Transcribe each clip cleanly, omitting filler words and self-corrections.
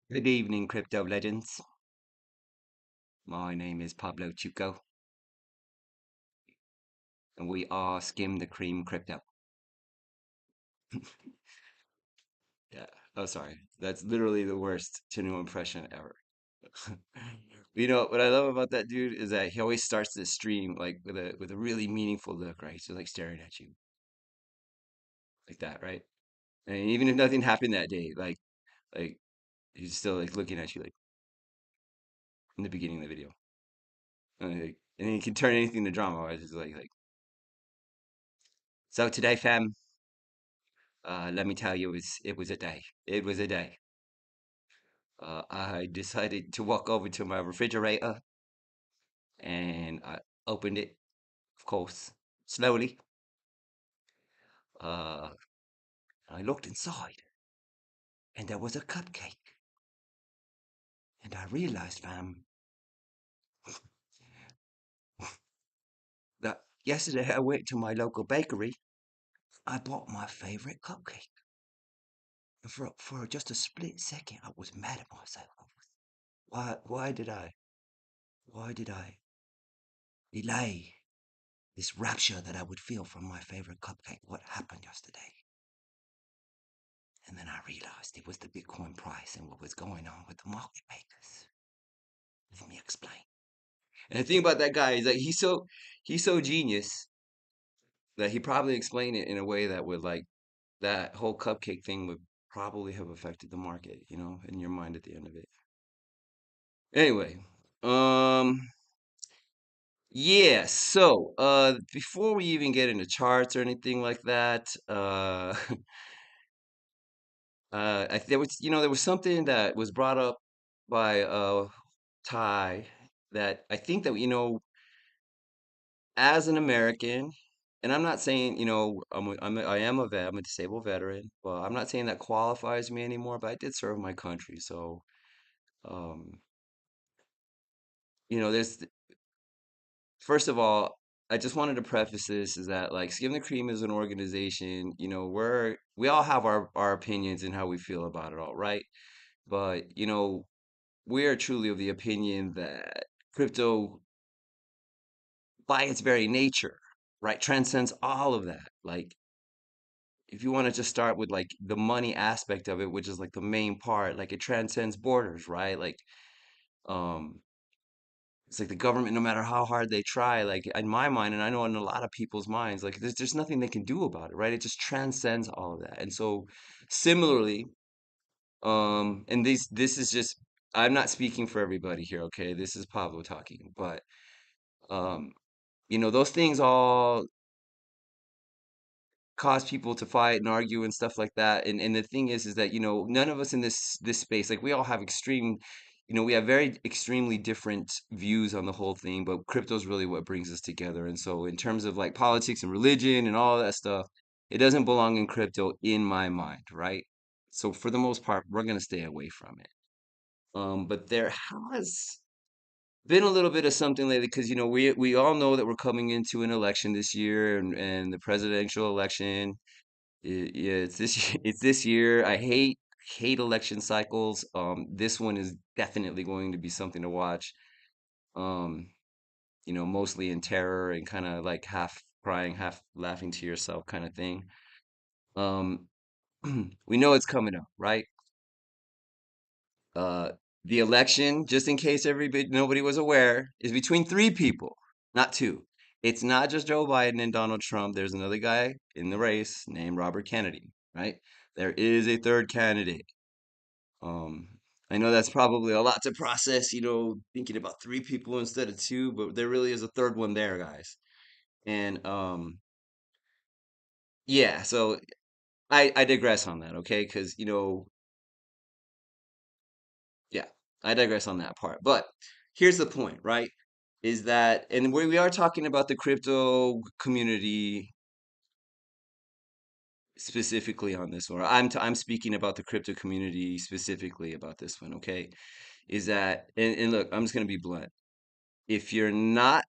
Good evening, crypto legends. My name is Pablo Chuco, and we are Skim the Cream Crypto. Yeah. Oh, sorry. That's literally the worst Tinu impression ever. You know what I love about that dude is that he always starts the stream like with a really meaningful look, right? So like staring at you like that, right? And even if nothing happened that day, like he's still like looking at you like in the beginning of the video, and he can turn anything to drama. Right? It's like so today, fam. Let me tell you, it was a day. It was a day. I decided to walk over to my refrigerator and I opened it, of course, slowly. Uh, I looked inside and there was a cupcake. And I realized, fam, that yesterday I went to my local bakery. I bought my favorite cupcake. And for just a split second, I was mad at myself. Why did I delay this rapture that I would feel from my favorite cupcake? What happened yesterday? And then I realized it was the Bitcoin price and what was going on with the market makers. Let me explain. And the thing about that guy is that he's so genius that he probably explained it in a way that would like that whole cupcake thing would probably have affected the market, in your mind at the end of it. Anyway, um yeah, so before we even get into charts or anything like that, there was something that was brought up by Ty that I think that as an American, and I'm not saying I am a vet, I'm a disabled veteran, but I'm not saying that qualifies me anymore. But I did serve my country, so um, there's first of all, I just wanted to preface this is that like Skim the Cream is an organization. We all have our opinions and how we feel about it all, right? But we are truly of the opinion that crypto, by its very nature, right, transcends all of that. Like, if you want to just start with like the money aspect of it, which is like the main part, like it transcends borders, right? Like, um, it's like the government, no matter how hard they try, like in my mind, and I know in a lot of people's minds, like there's nothing they can do about it, right? It just transcends all of that. And so, similarly, and this is just I'm not speaking for everybody here, okay? This is Pablo talking, but um, those things all cause people to fight and argue and stuff like that. And the thing is that, none of us in this space, like we all have we have very extremely different views on the whole thing, but crypto's really what brings us together. And so in terms of like politics and religion and all that stuff, it doesn't belong in crypto in my mind, right? So for the most part, we're gonna stay away from it. But there has been a little bit of something lately because we all know that we're coming into an election this year, and the presidential election. Yeah, it's this it's this year. I hate election cycles. This one is definitely going to be something to watch. Um, mostly in terror and kind of like half crying, half laughing to yourself kind of thing. Um, we know it's coming up, right? Uh, the election, just in case nobody was aware, is between three people, not two. It's not just Joe Biden and Donald Trump. There's another guy in the race named Robert Kennedy, right? There is a third candidate. Um, I know that's probably a lot to process, thinking about three people instead of two, but there really is a third one there, guys. And yeah, so I digress on that, okay? Because yeah, I digress on that part. But here's the point, right? Is that, and we are talking about the crypto community specifically on this one. I'm speaking about the crypto community specifically about this one, okay? Is that, and look, I'm just gonna be blunt. If you're not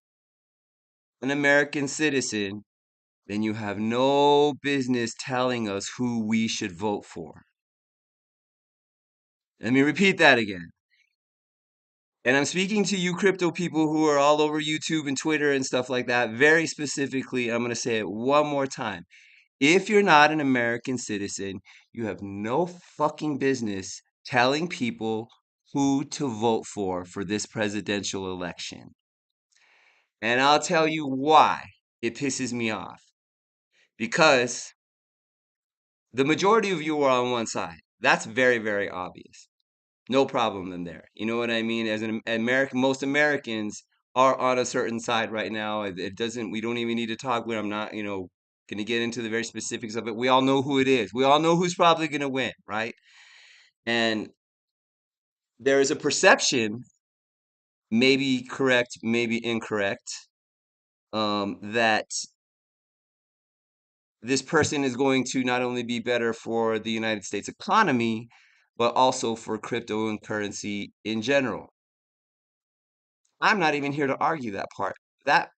an American citizen, then you have no business telling us who we should vote for. Let me repeat that again. And I'm speaking to you crypto people who are all over YouTube and Twitter and stuff like that. Very specifically, I'm going to say it one more time. If you're not an American citizen, you have no fucking business telling people who to vote for this presidential election. And I'll tell you why it pisses me off. Because the majority of you are on one side. That's very, very obvious. No problem in there. You know what I mean? As an American, most Americans are on a certain side right now. It doesn't, we don't even need to talk where I'm not, going to get into the very specifics of it. We all know who it is. We all know who's probably going to win, right? And there is a perception, maybe correct, maybe incorrect, that this person is going to not only be better for the United States economy, but also for crypto and currency in general. I'm not even here to argue that part. That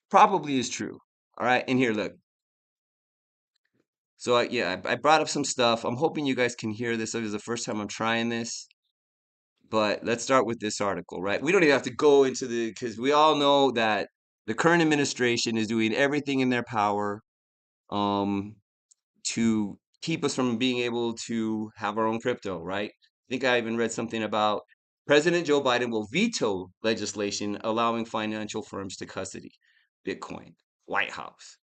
probably is true. All right. And here, look. So, yeah, I brought up some stuff. I'm hoping you guys can hear this. This is the first time I'm trying this. But let's start with this article, right? We don't even have to go into because we all know that the current administration is doing everything in their power um, to keep us from being able to have our own crypto, right? I think I even read something about President Joe Biden will veto legislation allowing financial firms to custody Bitcoin. White House.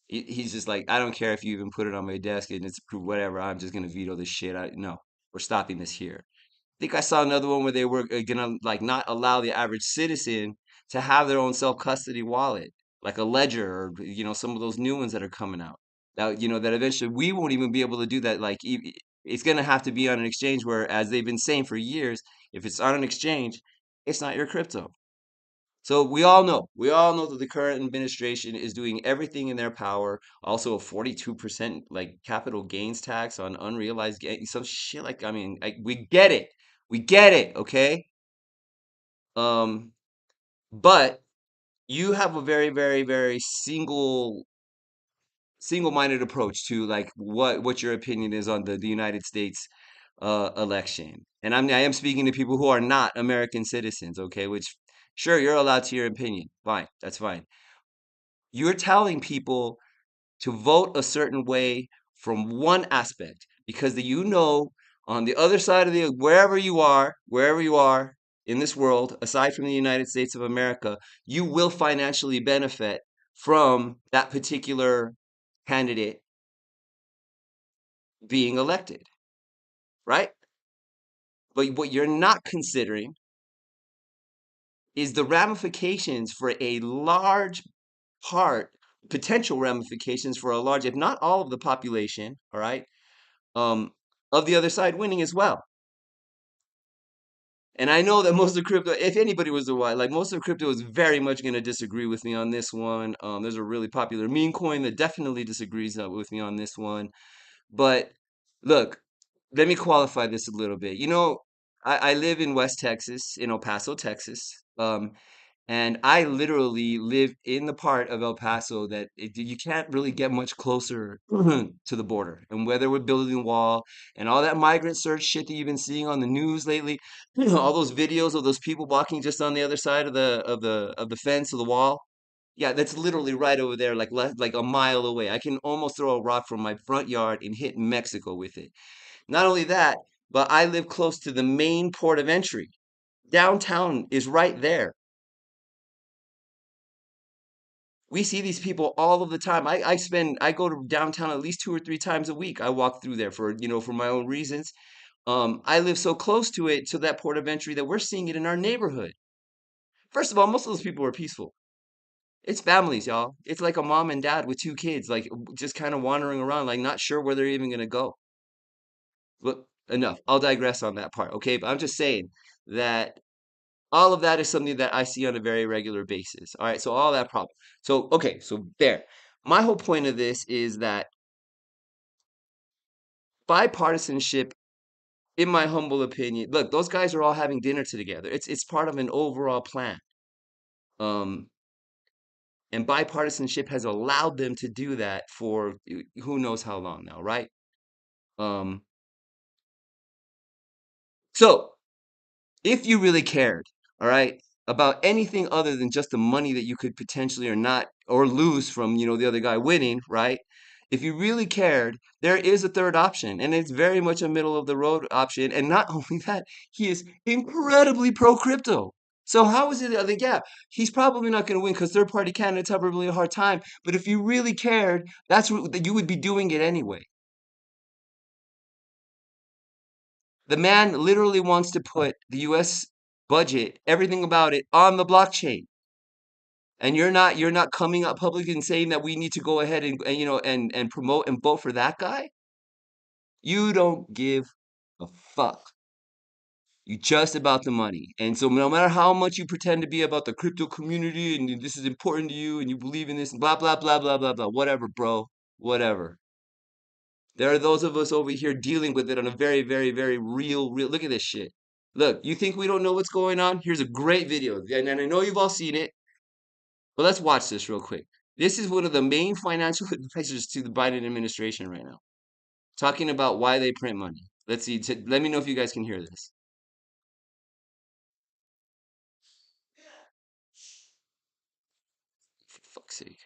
He's just like, I don't care if you even put it on my desk and it's approved, whatever. I'm just gonna veto this shit. No, we're stopping this here. I think I saw another one where they were gonna like not allow the average citizen to have their own self-custody wallet, like a Ledger or some of those new ones that are coming out. That that eventually we won't even be able to do that. Like it's gonna have to be on an exchange where, as they've been saying for years, if it's on an exchange, it's not your crypto. So we all know that the current administration is doing everything in their power. Also, a 42% like capital gains tax on unrealized gain, some shit like I mean, we get it, okay. Um, but you have a very, very, very single-minded approach to like what your opinion is on the United States election. And I am speaking to people who are not American citizens, okay? Which sure you're allowed to your opinion, fine, that's fine. You're telling people to vote a certain way from one aspect because on the other side of the wherever you are in this world, aside from the United States of America, you will financially benefit from that particular candidate being elected, right? But what you're not considering is the ramifications for a large part, potential ramifications for a large, if not all of the population, all right, um, of the other side winning as well. And I know that most of crypto, if anybody was a white, like most of crypto is very much going to disagree with me on this one. There's a really popular meme coin that definitely disagrees with me on this one. But look, let me qualify this a little bit. I live in West Texas, in El Paso, Texas. And I literally live in the part of El Paso that you can't really get much closer to the border. And whether we're building a wall and all that migrant surge shit that you've been seeing on the news lately, all those videos of those people walking just on the other side of the fence of the wall. Yeah, that's literally right over there, like a mile away. I can almost throw a rock from my front yard and hit Mexico with it. Not only that, but I live close to the main port of entry. Downtown is right there. We see these people all of the time. I go to downtown at least 2 or 3 times a week. I walk through there for my own reasons. I live so close to it, to that port of entry, that we're seeing it in our neighborhood. First of all, most of those people are peaceful. It's families, y'all. It's like a mom and dad with two kids, like just kind of wandering around, like not sure where they're even gonna go. Look, enough. I'll digress on that part, okay? But I'm just saying that all of that is something that I see on a very regular basis. All right, so all that problem. So okay, so there. My whole point of this is that bipartisanship, in my humble opinion, look, those guys are all having dinner together. It's part of an overall plan. Um, and bipartisanship has allowed them to do that for who knows how long now, right? Um, So if you really cared, all right, about anything other than just the money that you could potentially or not or lose from, the other guy winning, right? If you really cared, there is a third option, and it's very much a middle of the road option. And not only that, he is incredibly pro crypto. So how is it? I think, yeah, he's probably not going to win because third party candidates have a really hard time. But if you really cared, that's what you would be doing it anyway. The man literally wants to put the US budget, everything about it, on the blockchain. And you're not coming up publicly and saying that we need to go ahead and promote and vote for that guy? You don't give a fuck. You just about the money. And so no matter how much you pretend to be about the crypto community and this is important to you and you believe in this and blah blah blah blah blah blah, whatever, bro. Whatever. There are those of us over here dealing with it on a very, very, very real. Look at this shit. Look, you think we don't know what's going on? Here's a great video. And I know you've all seen it, but let's watch this real quick. This is one of the main financial advisors to the Biden administration right now, talking about why they print money. Let's see. Let me know if you guys can hear this. For fuck's sake.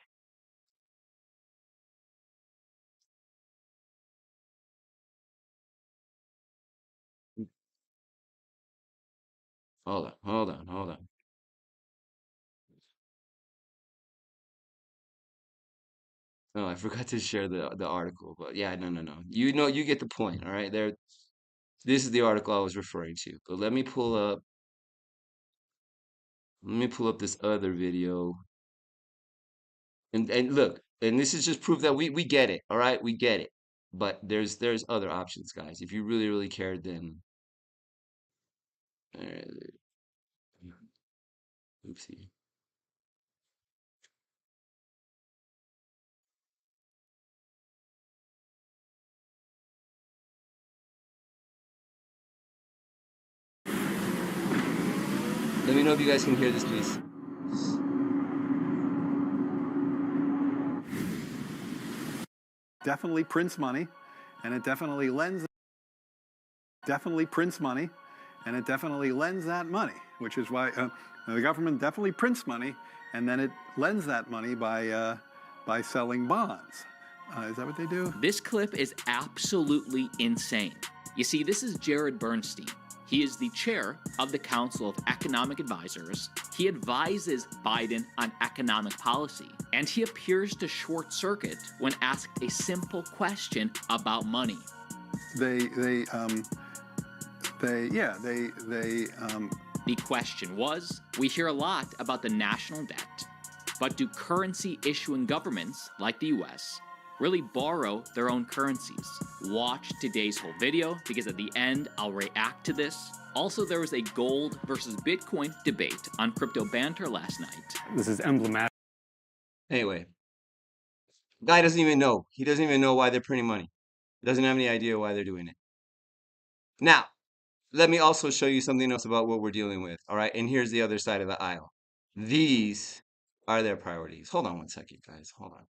Hold on. Oh, I forgot to share the article, but yeah, no. You get the point, all right? This is the article I was referring to. But let me pull up this other video. And look, and this is just proof that we get it, all right? We get it. But there's other options, guys. If you really, really cared, then uh, oopsie. Let me know if you guys can hear this, please. Definitely prints money, and it definitely lends that money, which is why the government definitely prints money, and then it lends that money by selling bonds. Is that what they do? This clip is absolutely insane. You see, this is Jared Bernstein. He is the chair of the Council of Economic Advisors. He advises Biden on economic policy, and he appears to short circuit when asked a simple question about money. The question was, we hear a lot about the national debt, but do currency issuing governments like the US really borrow their own currencies? Watch today's whole video because at the end I'll react to this. Also, there was a gold versus Bitcoin debate on Crypto Banter last night. This is emblematic. Anyway, guy doesn't even know. He doesn't even know why they're printing money. He doesn't have any idea why they're doing it. Now, let me also show you something else about what we're dealing with. All right, and here's the other side of the aisle. These are their priorities. Hold on one second, guys. Hold on.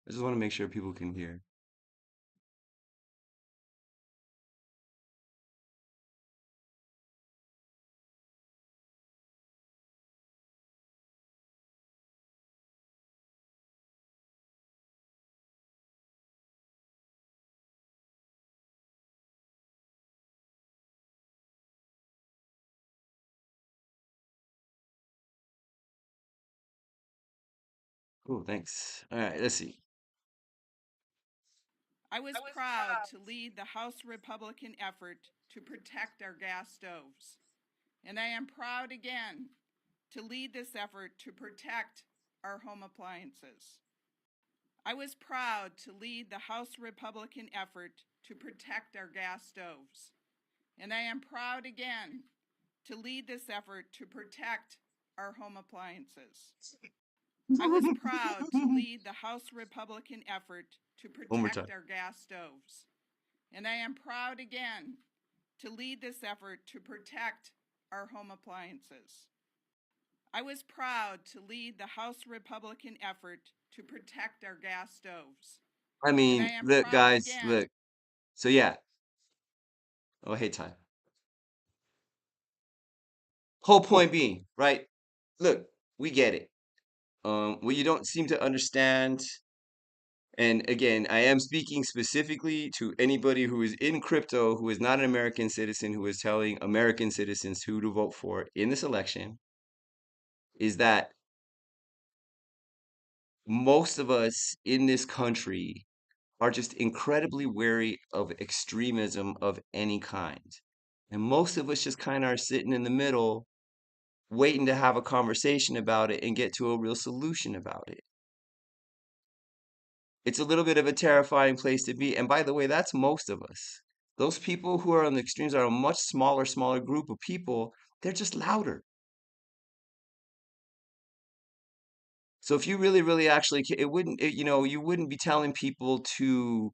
I just want to make sure people can hear. Cool, thanks. All right, let's see. I was proud to lead the House Republican effort to protect our gas stoves. And I am proud again to lead this effort to protect our home appliances. I was proud to lead the House Republican effort to protect our gas stoves. And I am proud again to lead this effort to protect our home appliances. I was proud to lead the House Republican effort to protect our gas stoves. And I am proud again to lead this effort to protect our home appliances. I was proud to lead the House Republican effort to protect our gas stoves. I And I mean, am look, proud guys, again. look. So yeah. Oh, hey, Ty. Whole point being, right? Look, we get it. What you don't seem to understand, and again, I am speaking specifically to anybody who is in crypto, who is not an American citizen, who is telling American citizens who to vote for in this election, is that most of us in this country are just incredibly wary of extremism of any kind. And most of us just kind of are sitting in the middle, waiting to have a conversation about it and get to a real solution about it. It's a little bit of a terrifying place to be. And by the way, that's most of us. Those people who are on the extremes are a much smaller group of people. They're just louder. So if you really actually, it wouldn't, you wouldn't be telling people to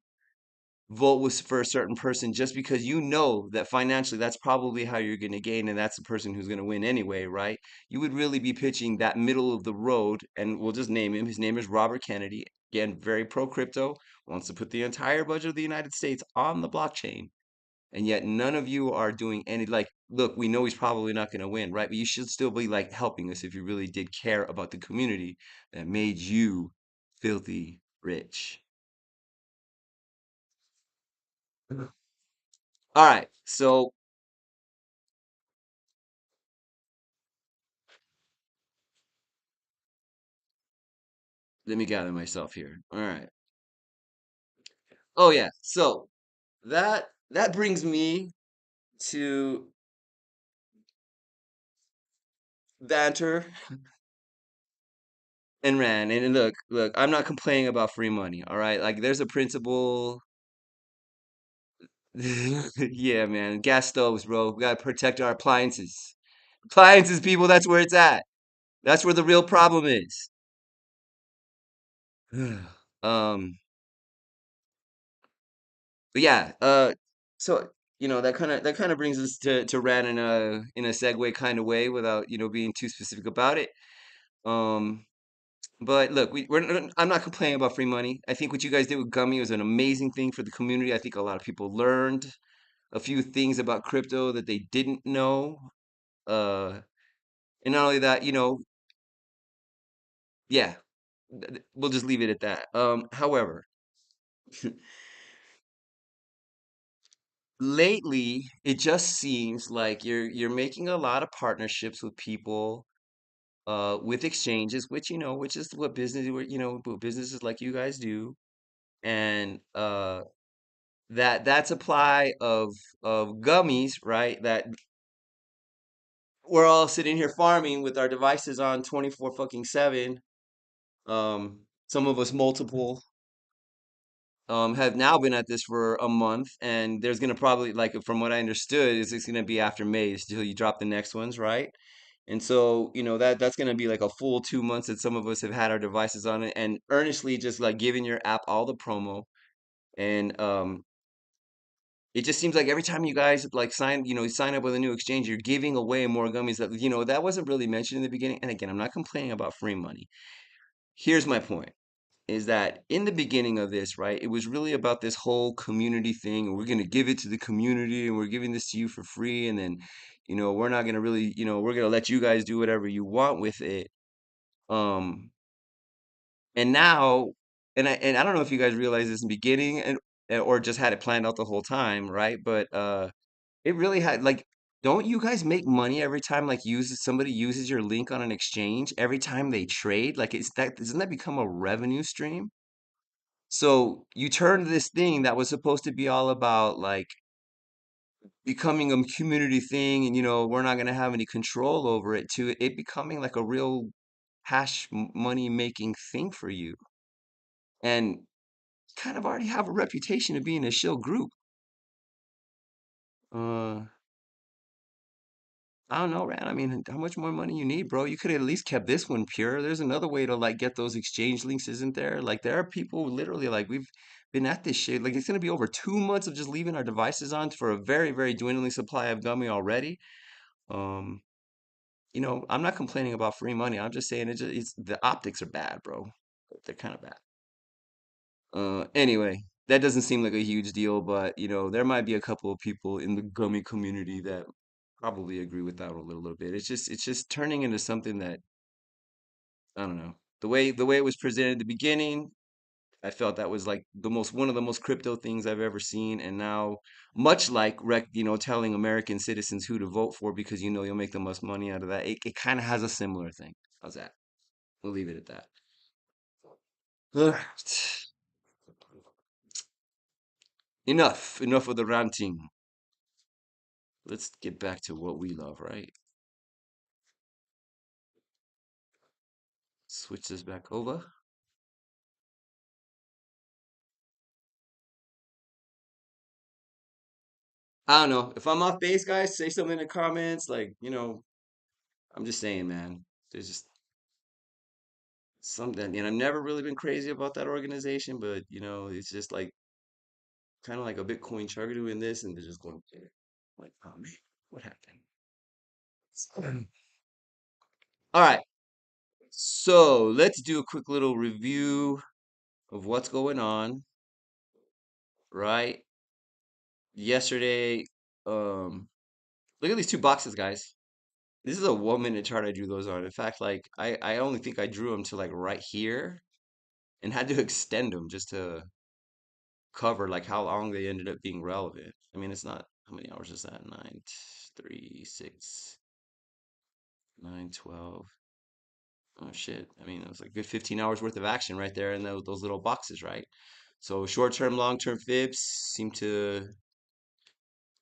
vote was for a certain person just because you know that financially that's probably how you're going to gain and that's the person who's going to win anyway, right? You would really be pitching that middle of the road, and we'll just name him. His name is Robert Kennedy. Again, very pro crypto, wants to put the entire budget of the United States on the blockchain. And yet none of you are doing any, like, look, we know he's probably not going to win, right? But you should still be like helping us if you really did care about the community that made you filthy rich. All right. So let me gather myself here. All right. Oh yeah. So that brings me to banter and Rand. And look, I'm not complaining about free money. All right. Like there's a principle. Yeah, man. Gas stoves, bro. We gotta protect our appliances. Appliances, people, that's where it's at. That's where the real problem is. Um, but yeah, so that kind of brings us to Rand in a segue kind of way without, being too specific about it. Um, but look, I'm not complaining about free money. I think what you guys did with Gummy was an amazing thing for the community. I think a lot of people learned a few things about crypto that they didn't know. Uh, and not only that, yeah, we'll just leave it at that. However, lately it just seems like you're making a lot of partnerships with people, with exchanges, which is what businesses like you guys do, and that supply of gummies, right? That we're all sitting here farming with our devices on 24 fucking 7. Some of us multiple, have now been at this for a month, and there's gonna probably, like, from what I understood, is it's gonna be after May until you drop the next ones, right? And so, that's gonna be like a full 2 months that some of us have had our devices on it, and earnestly just like giving your app all the promo. And it just seems like every time you guys like sign up with a new exchange, you're giving away more gummies that wasn't really mentioned in the beginning. And again, I'm not complaining about free money. Here's my point is that in the beginning of this, right, it was really about this whole community thing, and we're going to give it to the community, and we're giving this to you for free, and then, we're not going to really, we're going to let you guys do whatever you want with it. Um, and now, and I don't know if you guys realized this in the beginning or just had it planned out the whole time, right? But it really had like, don't you guys make money every time like somebody uses your link on an exchange every time they trade? Like, doesn't that become a revenue stream? So you turned this thing that was supposed to be all about like becoming a community thing, and we're not going to have any control over it, to it becoming like a real money making thing for you, and kind of already have a reputation of being a shill group. Uh, I don't know, Rand. I mean, how much more money you need, bro? You could have at least kept this one pure. There's another way to like get those exchange links, isn't there? Like there are people literally like we've been at this shit. Like it's gonna be over 2 months of just leaving our devices on for a very, very dwindling supply of gummy already. Um, I'm not complaining about free money. I'm just saying it's the optics are bad, bro. They're kind of bad. Anyway, that doesn't seem like a huge deal, but there might be a couple of people in the gummy community that probably agree with that a little bit. It's just turning into something that I don't know. The way it was presented at the beginning, I felt that was like one of the most crypto things I've ever seen. And now, much like telling American citizens who to vote for because you'll make the most money out of that, it kind of has a similar thing. How's that? We'll leave it at that. Ugh. Enough of the ranting. Let's get back to what we love, right? Switch this back over. I don't know. If I'm off base, guys, say something in the comments. Like, I'm just saying, man. There's just something, and I've never really been crazy about that organization, but it's just like kind of like a Bitcoin chugger doing this, and they're just going like, oh man, what happened? All right, so let's do a quick little review of what's going on, right? Yesterday, look at these two boxes, guys. This is a 1 minute chart I drew those on. In fact, like I only think I drew them to like right here and had to extend them just to cover like how long they ended up being relevant. I mean, it's not, how many hours is that? 9, 3, 6, 9, 12. Oh shit. I mean, it was a good 15 hours worth of action right there in those little boxes, right? So short-term, long-term fibs seem to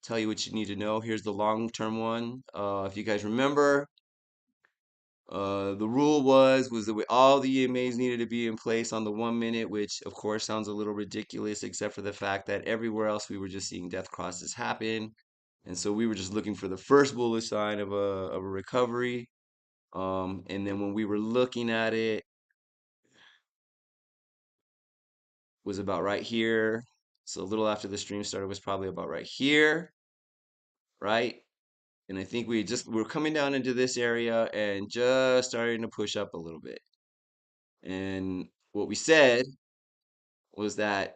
tell you what you need to know. Here's the long-term one. If you guys remember, the rule was that all the EMAs needed to be in place on the 1 minute, which of course sounds a little ridiculous, except for the fact that everywhere else we were just seeing death crosses happen, and so we were just looking for the first bullish sign of a recovery. And then when we were looking at it, was about right here. So a little after the stream started was probably about right here, right? And I think we're coming down into this area and just starting to push up a little bit. And what we said was that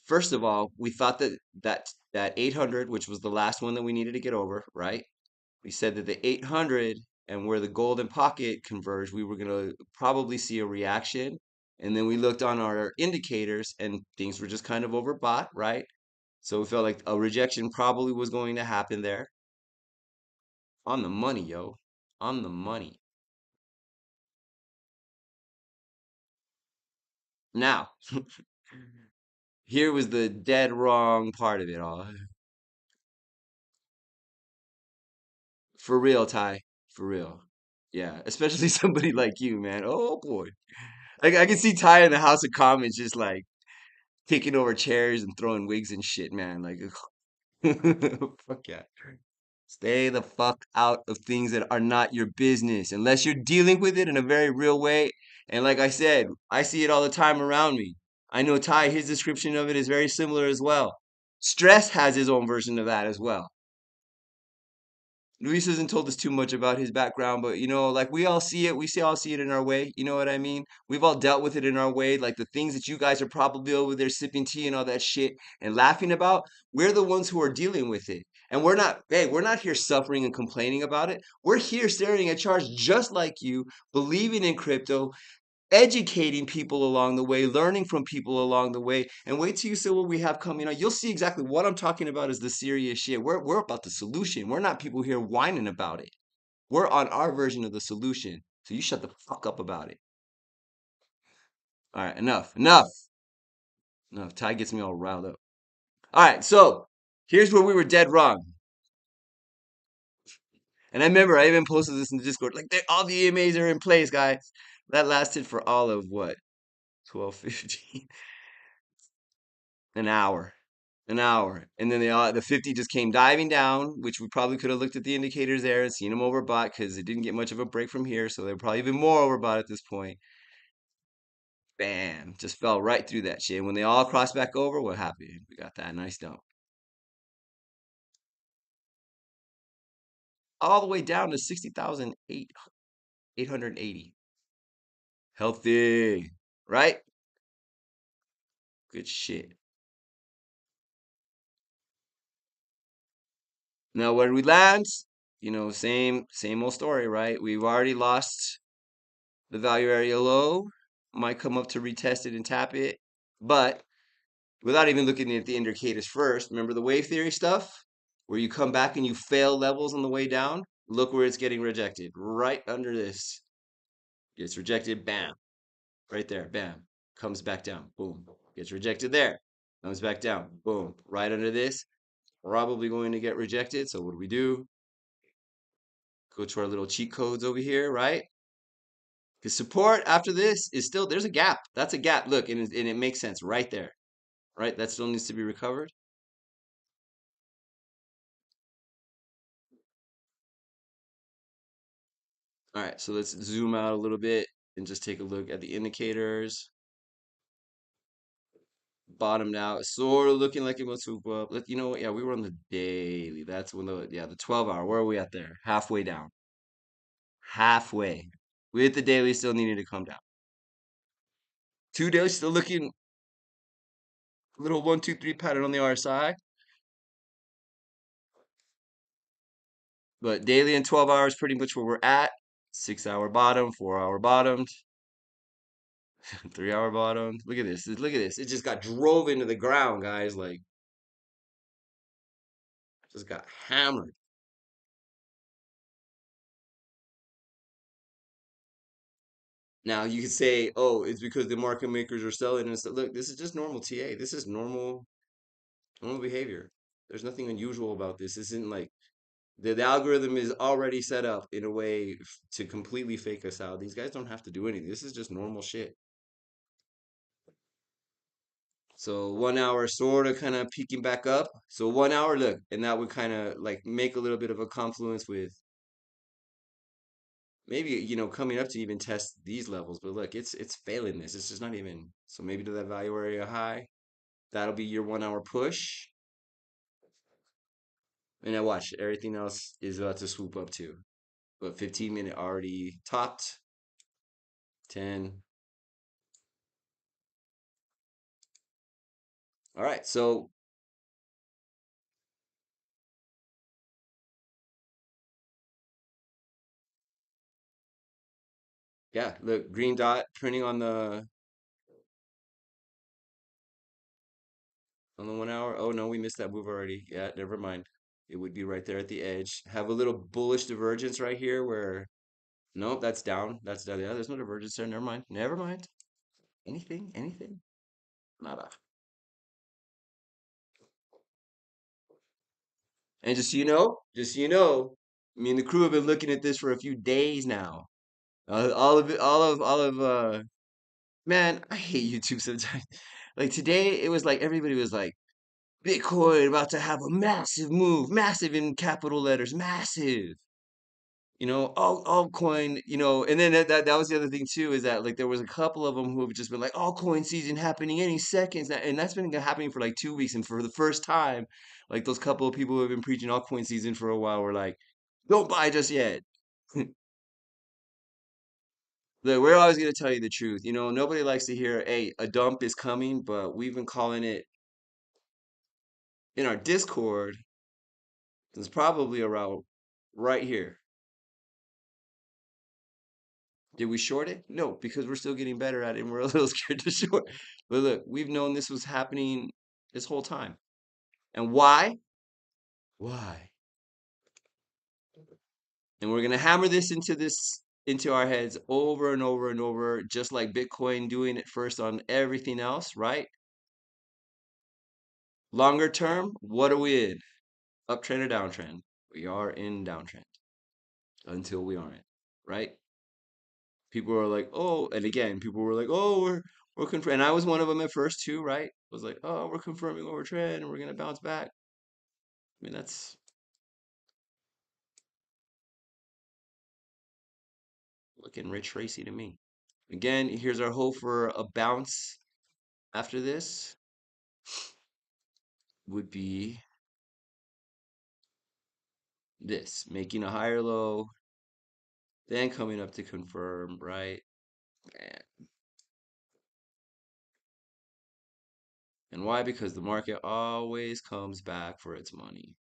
first of all, we thought that 800, which was the last one that we needed to get over, right? We said that the 800 and where the golden pocket converged, we were going to probably see a reaction. And then we looked on our indicators and things were just kind of overbought, right? So we felt like a rejection probably was going to happen there. On the money, yo. On the money. Now, here was the dead wrong part of it all. For real, Ty. For real. Yeah, especially somebody like you, man. Oh boy. I can see Ty in the House of Commons just like kicking over chairs and throwing wigs and shit, man. Like, fuck yeah. Stay the fuck out of things that are not your business unless you're dealing with it in a very real way. And like I said, I see it all the time around me. I know Ty, his description of it is very similar as well. Stress has his own version of that as well. Luis hasn't told us too much about his background, but like we all see it. All see it in our way. You know what I mean? We've all dealt with it in our way. Like the things that you guys are probably over there sipping tea and all that shit and laughing about. We're the ones who are dealing with it. And we're not here suffering and complaining about it. We're here staring at charts just like you, believing in crypto, educating people along the way, learning from people along the way, and wait till you see what we have coming on. You'll see exactly what I'm talking about is the serious shit. We're about the solution. We're not people here whining about it. We're on our version of the solution. So you shut the fuck up about it. All right, enough. Ty gets me all riled up. All right, so here's where we were dead wrong. And I remember I even posted this in the Discord. Like, all the EMAs are in place, guys. That lasted for all of what? 12, 15, an hour. An hour. And then the 50 just came diving down, which we probably could have looked at the indicators there and seen them overbought because it didn't get much of a break from here. So they're probably even more overbought at this point. Bam. Just fell right through that shit. When they all crossed back over, what happened? We got that nice dump. all the way down to 60,880. Healthy, right? Good shit. Now where we land, same old story, right? We've already lost the value area low. Might come up to retest it and tap it, but without even looking at the indicators first, remember the wave theory stuff where you come back and you fail levels on the way down? Look where it's getting rejected. Right under this. Gets rejected, bam. Right there, bam. Comes back down, boom. Gets rejected there. Comes back down, boom. Right under this. Probably going to get rejected. So what do we do? Go to our little cheat codes over here, right? Because support after this is still, there's a gap. That's a gap. Look, and it makes sense right there, right? That still needs to be recovered. All right, so let's zoom out a little bit and just take a look at the indicators. Bottomed out, sort of looking like it must swoop up. You know what? Yeah, we were on the daily. That's when the 12 hour. Where are we at there? Halfway down. Halfway. We hit the daily, still needing to come down. 2 days, still looking little 1, 2, 3 pattern on the RSI. But daily and 12 hours, pretty much where we're at. 6-hour bottom, 4-hour bottomed, 3-hour bottomed. Look at this. Look at this. It just got drove into the ground, guys. Like, just got hammered. Now you could say, oh, it's because the market makers are selling and stuff. Look, this is just normal TA. This is normal behavior. There's nothing unusual about this. This isn't like the algorithm is already set up in a way to completely fake us out. These guys don't have to do anything. This is just normal shit. So 1 hour sort of kind of peaking back up. So 1 hour, look, and that would kind of like make a little bit of a confluence with maybe, coming up to even test these levels. But look, it's failing this. It's just not even. So maybe to that value area high. That'll be your 1 hour push. And now watch, everything else is about to swoop up too. But 15-minute already topped. 10. All right, so yeah, look, green dot printing on the 1 hour. Oh no, we missed that move already. Yeah, never mind. It would be right there at the edge. Have a little bullish divergence right here where nope, that's down. That's down. Yeah, there's no divergence there. Never mind. Never mind. Anything. Nada. And me and the crew have been looking at this for a few days now. All of it, all of man, I hate YouTube sometimes. Like today, it was like everybody was like, Bitcoin about to have a massive move, massive in capital letters, massive. Altcoin, and then that was the other thing too, is that like there was a couple of them who have just been like, altcoin season happening any seconds, and that's been happening for like 2 weeks, and for the first time, like those couple of people who have been preaching altcoin season for a while were like, don't buy just yet. Look, we're always going to tell you the truth. Nobody likes to hear, hey, a dump is coming, but we've been calling it in our Discord. It's probably around right here. Did we short it? No, because we're still getting better at it and we're a little scared to short. But look, we've known this was happening this whole time. And why? Why? And we're going to hammer this into our heads over and over and over, just like Bitcoin doing it first on everything else, right? Longer term, what are we in? Uptrend or downtrend? We are in downtrend until we aren't, right? People are like, oh, and again, people were like, oh, we're confirming. And I was one of them at first too, right? Was like, oh, we're confirming lower trend and we're gonna bounce back. I mean, that's looking rich racy to me. Again, here's our hope for a bounce after this. Would be this, making a higher low, then coming up to confirm, right? And why? Because the market always comes back for its money.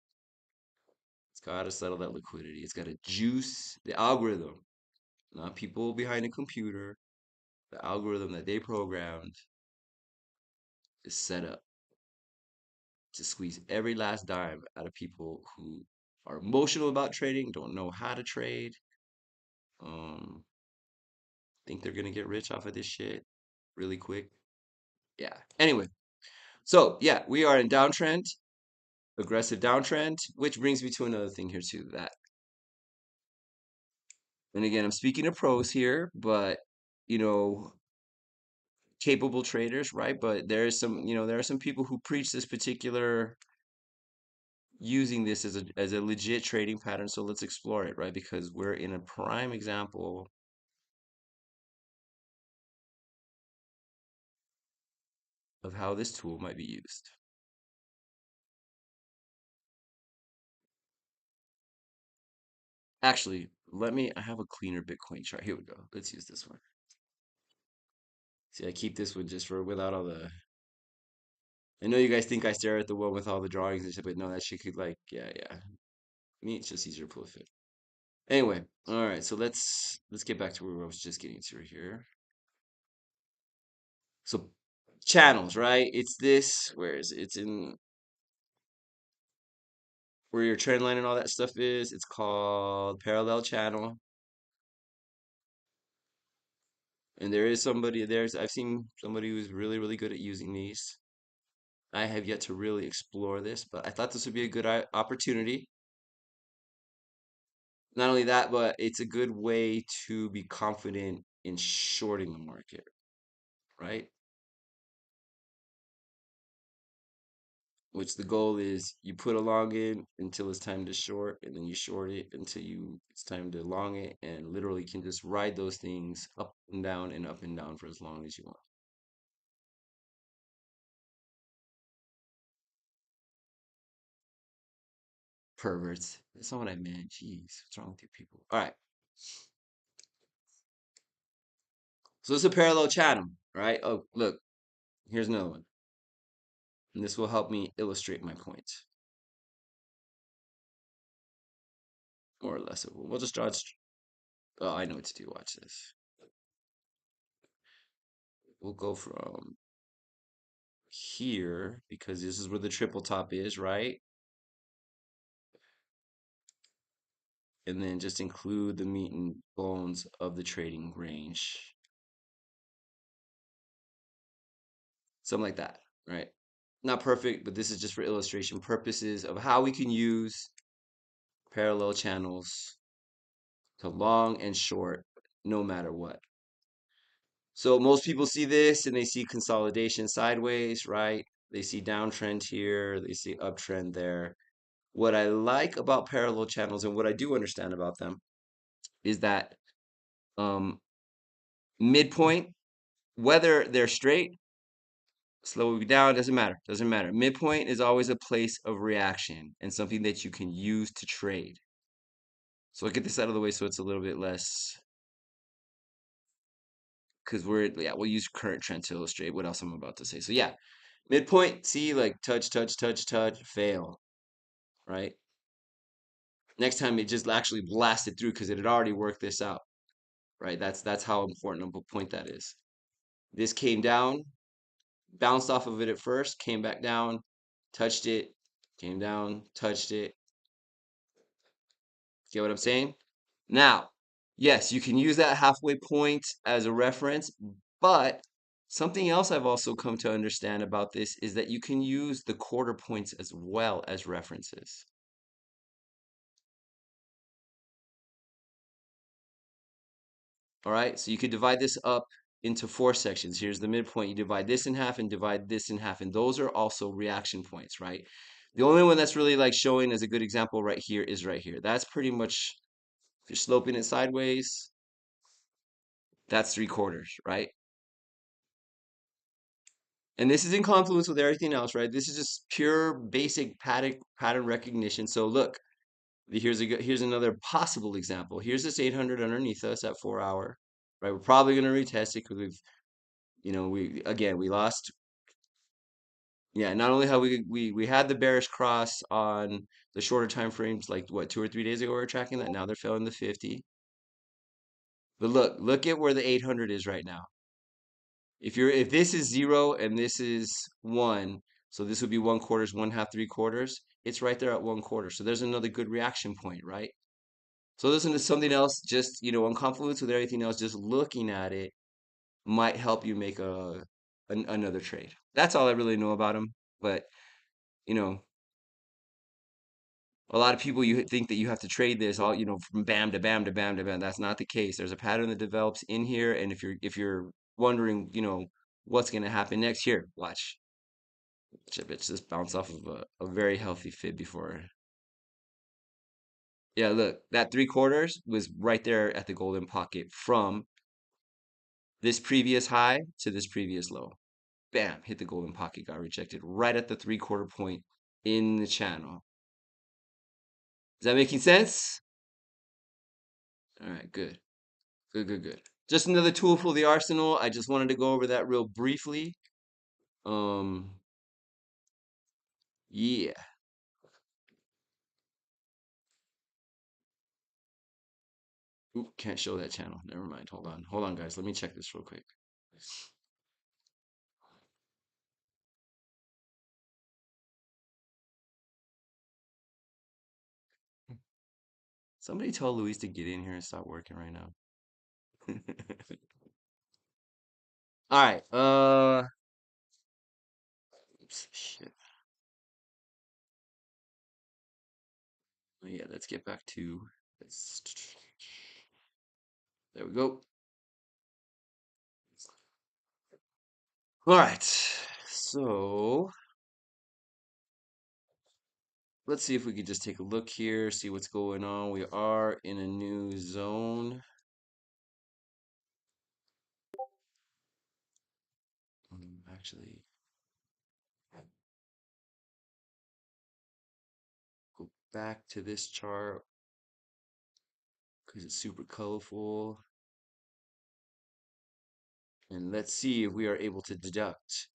It's got to settle that liquidity. It's got to juice the algorithm, not people behind a computer. The algorithm that they programmed is set up to squeeze every last dime out of people who are emotional about trading, don't know how to trade, um, think they're gonna get rich off of this shit really quick. Yeah. Anyway, so yeah, we are in downtrend, aggressive downtrend, which brings me to another thing here too. That, and again, I'm speaking to pros here, but you know, capable traders, right? But there is some, there are some people who preach this particular using this as a legit trading pattern. So let's explore it, right? Because we're in a prime example of how this tool might be used. Actually, I have a cleaner Bitcoin chart. Here we go. Let's use this one. See, I keep this one just for without all the. I know you guys think I stare at the one with all the drawings and shit, but no, that shit could like, yeah. Me, it's just easier to pull a fit. Anyway, all right. So let's get back to where I was just getting to here. So channels, right? It's this. Where is it? It's in where your trend line and all that stuff is. It's called parallel channel. And I've seen somebody who's really, really good at using these. I have yet to really explore this, but I thought this would be a good opportunity. Not only that, but it's a good way to be confident in shorting the market, right? Which the goal is you put a long in until it's time to short, and then you short it until it's time to long it, and literally can just ride those things up and down and up and down for as long as you want. Perverts. That's not what I meant. Jeez, what's wrong with you people? All right. So it's a parallel channel, right? Oh, look, here's another one. And this will help me illustrate my point. More or less. We'll just draw it. Oh, I know what to do. Watch this. We'll go from here because this is where the triple top is, right? And then just include the meat and bones of the trading range. Something like that, right? Not perfect, but this is just for illustration purposes of how we can use parallel channels to long and short no matter what. So most people see this and they see consolidation sideways, right? They see downtrend here, they see uptrend there. What I like about parallel channels and what I do understand about them is that um, midpoint, whether they're straight, slow down, doesn't matter. Doesn't matter. Midpoint is always a place of reaction and something that you can use to trade. So I'll get this out of the way so it's a little bit less, because we'll use current trend to illustrate what else I'm about to say. So yeah, midpoint, see, like touch, fail, right? Next time it just actually blasted through because it had already worked this out, right? That's how important of a point that is. This came down, bounced off of it at first, came back down, touched it, came down, touched it. Get what I'm saying? Now, yes, you can use that halfway point as a reference, but something else I've also come to understand about this is that you can use the quarter points as well as references. All right, so you could divide this up into 4 sections. Here's the midpoint. You divide this in half and divide this in half, and those are also reaction points, right? The only one that's really like showing as a good example right here is right here. That's pretty much, if you're sloping it sideways, that's 3/4, right? And this is in confluence with everything else, right? This is just pure basic pattern recognition. So look, Here's another possible example. Here's this 800 underneath us at 4 hour, right? We're probably going to retest it because we lost. Yeah, not only have we had the bearish cross on the shorter time frames, like what, 2 or 3 days ago we were tracking that. Now they're filling the 50. But look at where the 800 is right now. If this is 0 and this is 1, so this would be 1/4, 1/2, 3/4. It's right there at 1/4. So there's another good reaction point, right? So listen to something else, just on confluence with everything else, just looking at it might help you make another trade. That's all I really know about them. But you know, a lot of people you think that you have to trade this all, from bam to bam to bam to bam. That's not the case. There's a pattern that develops in here, and if you're wondering, what's going to happen next, here, watch. It's just bounce off of a very healthy fib before. Yeah, look, that 3/4 was right there at the golden pocket from this previous high to this previous low. Bam, hit the golden pocket, got rejected right at the 3/4 point in the channel. Is that making sense? All right, good. Good, good, good. Just another tool for the arsenal. I just wanted to go over that real briefly. Yeah. Oop, can't show that channel. Never mind. Hold on. Hold on, guys. Let me check this real quick. Somebody tell Luis to get in here and stop working right now. All right. Oops, shit. Yeah, let's get back to this. There we go. All right. So let's see if we could just take a look here, see what's going on. We are in a new zone. Actually, go back to this chart because it's super colorful. And let's see if we are able to deduct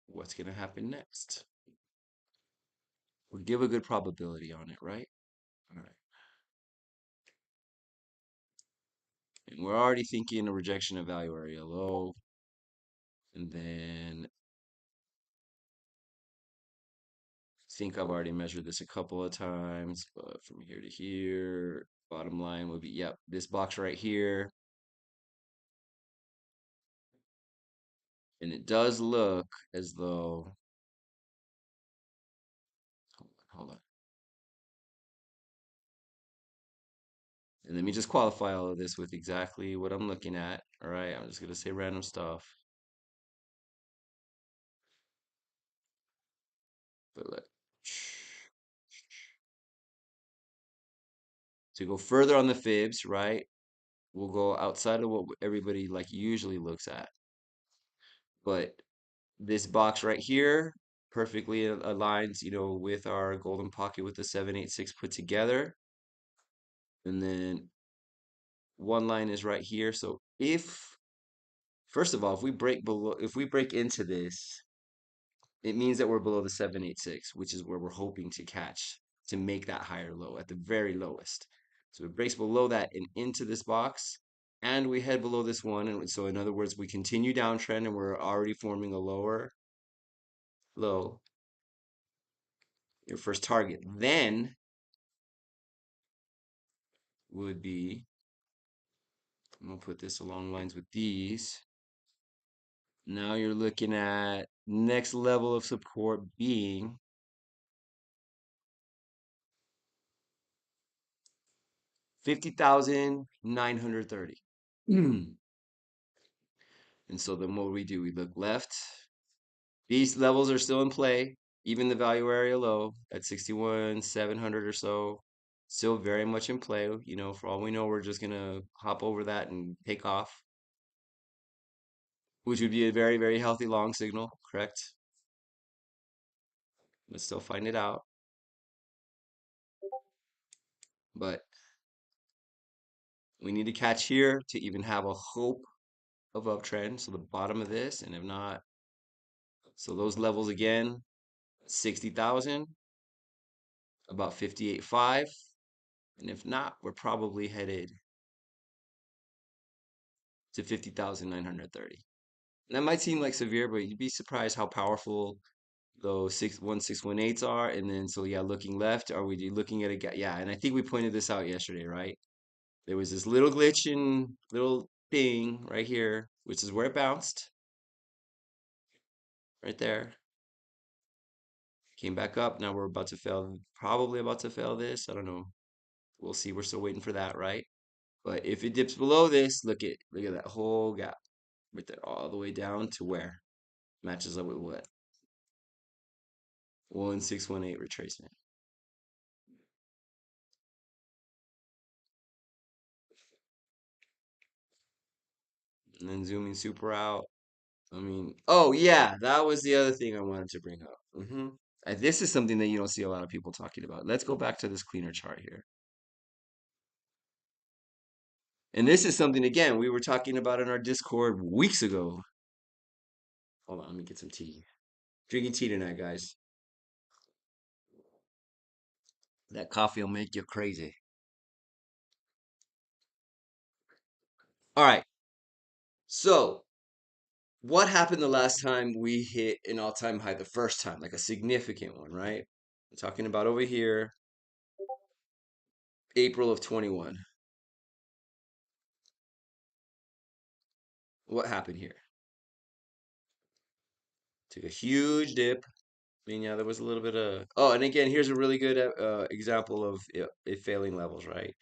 what's going to happen next. We'll give a good probability on it, right? All right. And we're already thinking a rejection of value area low. And then I think I've already measured this a couple of times, but from here to here, bottom line would be, yep, this box right here. And it does look as though, hold on. And let me just qualify all of this with exactly what I'm looking at. All right, I'm just going to say random stuff. But like, to go further on the fibs, right? We'll go outside of what everybody like usually looks at. But this box right here perfectly aligns, with our golden pocket with the 786 put together. And then one line is right here. So first of all, if we break into this, it means that we're below the 786, which is where we're hoping to catch to make that higher low at the very lowest. So it breaks below that and into this box, and we head below this one. And so, in other words, we continue downtrend and we're already forming a lower low, your first target. Then would be, I'm going to put this along lines with these. Now you're looking at next level of support being 50,930. And so then what we do, we look left. These levels are still in play, even the value area low at 61,700 or so, still very much in play. For all we know, we're just gonna hop over that and take off, which would be a very, very healthy long signal, correct? Let's still find it out. But we need to catch here to even have a hope of uptrend. So the bottom of this, and if not, so those levels again, 60,000, about 58.5. And if not, we're probably headed to 50,930. And that might seem like severe, but you'd be surprised how powerful those 1618s are. And then, so yeah, looking left, are we looking at a gap? Yeah, and I think we pointed this out yesterday, right? There was this little glitch in little thing right here, which is where it bounced right there. Came back up. Now we're about to fail, probably about to fail this. I don't know. We'll see. We're still waiting for that, right? But if it dips below this, look at that whole gap right there, all the way down to where matches up with what 1618 retracement. And then zooming super out. I mean, oh yeah, that was the other thing I wanted to bring up. This is something that you don't see a lot of people talking about. Let's go back to this cleaner chart here. And this is something, again, we were talking about in our Discord weeks ago. Hold on, let me get some tea. Drinking tea tonight, guys. That coffee will make you crazy. All right. So, what happened the last time we hit an all-time high? The first time, like a significant one, right? I'm talking about over here, April of 21. What happened here? Took a huge dip. I mean, yeah, there was a little bit of. Oh, and again, here's a really good example of it failing levels, right?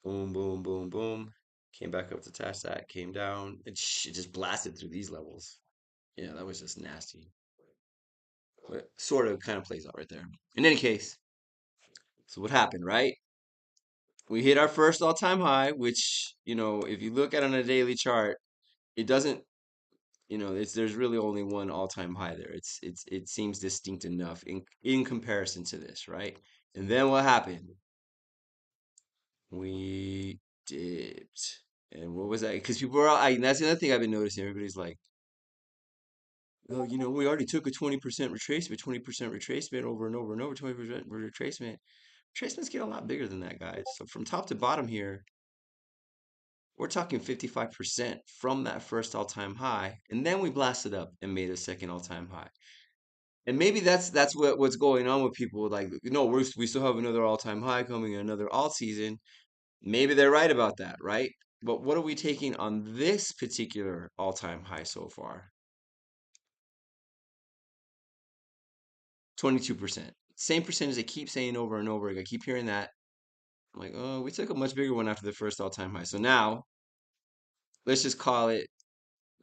Boom, boom, boom, boom. Came back up to test that, came down. It just blasted through these levels. Yeah, that was just nasty. But sort of kind of plays out right there. In any case, so what happened, right? We hit our first all-time high, which, if you look at it on a daily chart, it doesn't, there's really only one all-time high there. It seems distinct enough in comparison to this, right? And then what happened? We dipped. And what was that? Because people are that's the other thing I've been noticing. Everybody's like, oh, we already took a 20% retracement, 20% retracement over and over and over, 20% retracement. Retracements get a lot bigger than that, guys. So from top to bottom here, we're talking 55% from that first all-time high, and then we blasted up and made a second all-time high. And maybe that's what's going on with people. Like, we still have another all-time high coming, another alt season. Maybe they're right about that, right? But what are we taking on this particular all-time high so far? 22%. Same percentage they keep saying over and over again. I keep hearing that. I'm like, oh, we took a much bigger one after the first all-time high. So now, let's just call it,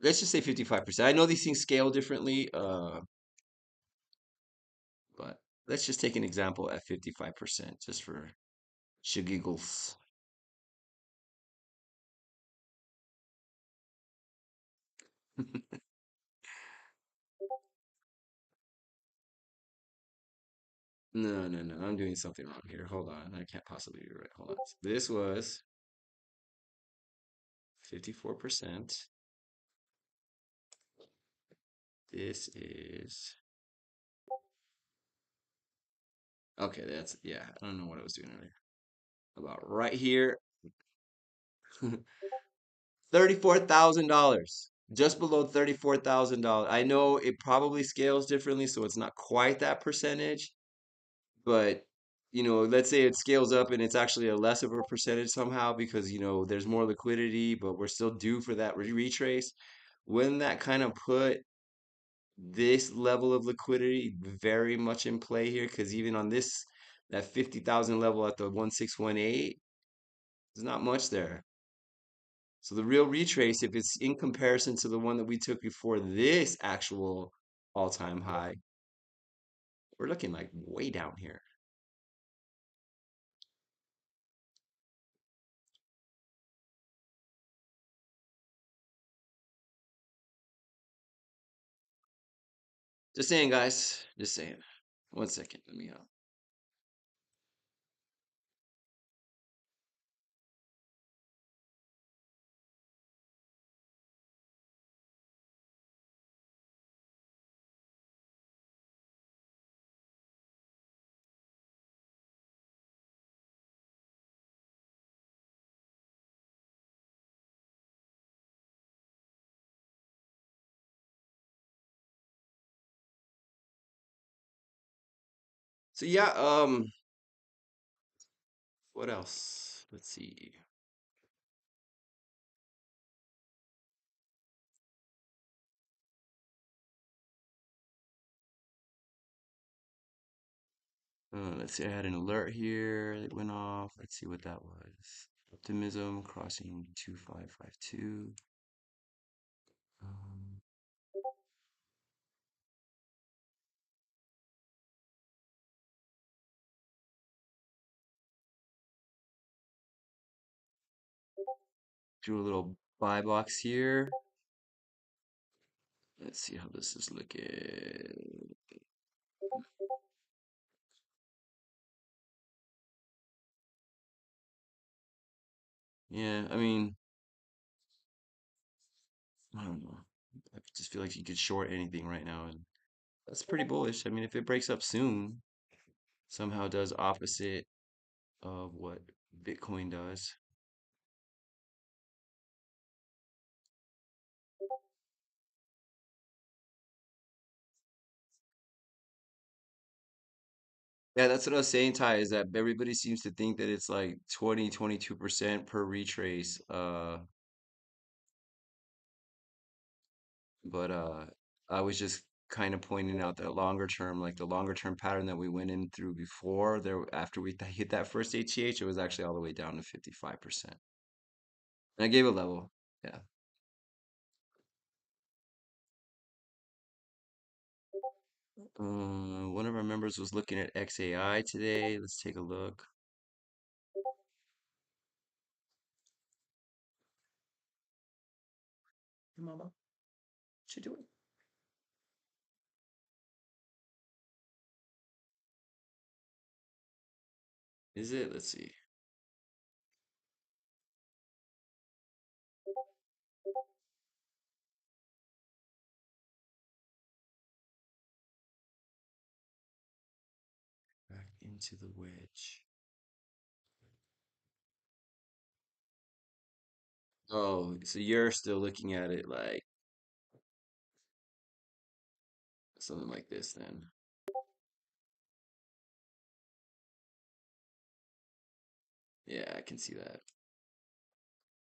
let's just say 55%. I know these things scale differently, but let's just take an example at 55%, just for giggles. No, no, no. I'm doing something wrong here. Hold on. I can't possibly be right. Hold on. This was 54%. This is okay. Yeah. I don't know what I was doing earlier. About right here, $34,000. Just below $34,000. I know it probably scales differently, so it's not quite that percentage, but let's say it scales up and it's actually a less of a percentage somehow because there's more liquidity, but we're still due for that retrace. Wouldn't that kind of put this level of liquidity very much in play here? Because even on that 50,000 level at the 1618, there's not much there. So the real retrace, if it's in comparison to the one that we took before this actual all-time high, we're looking like way down here. Just saying, guys. Just saying. One second. Let me So yeah, what else? Let's see. Let's see, I had an alert here that went off. Let's see what that was. Optimism crossing 2552. Um, do a little buy box here. Let's see how this is looking. Yeah, I mean, I don't know. I just feel like you could short anything right now, and that's pretty bullish. I mean, if it breaks up soon, somehow does opposite of what Bitcoin does. Yeah, that's what I was saying, Ty, is that everybody seems to think that it's like 22% per retrace. But I was just kind of pointing out that longer term, like the longer term pattern that we went in through before there, after we hit that first ATH, it was actually all the way down to 55%. And I gave a level. Yeah. One of our members was looking at XAI today. Let's take a look. Hey, Mama, what you doing? Is it? Let's see. Back into the wedge. Oh, so you're still looking at it like something like this then. Yeah, I can see that.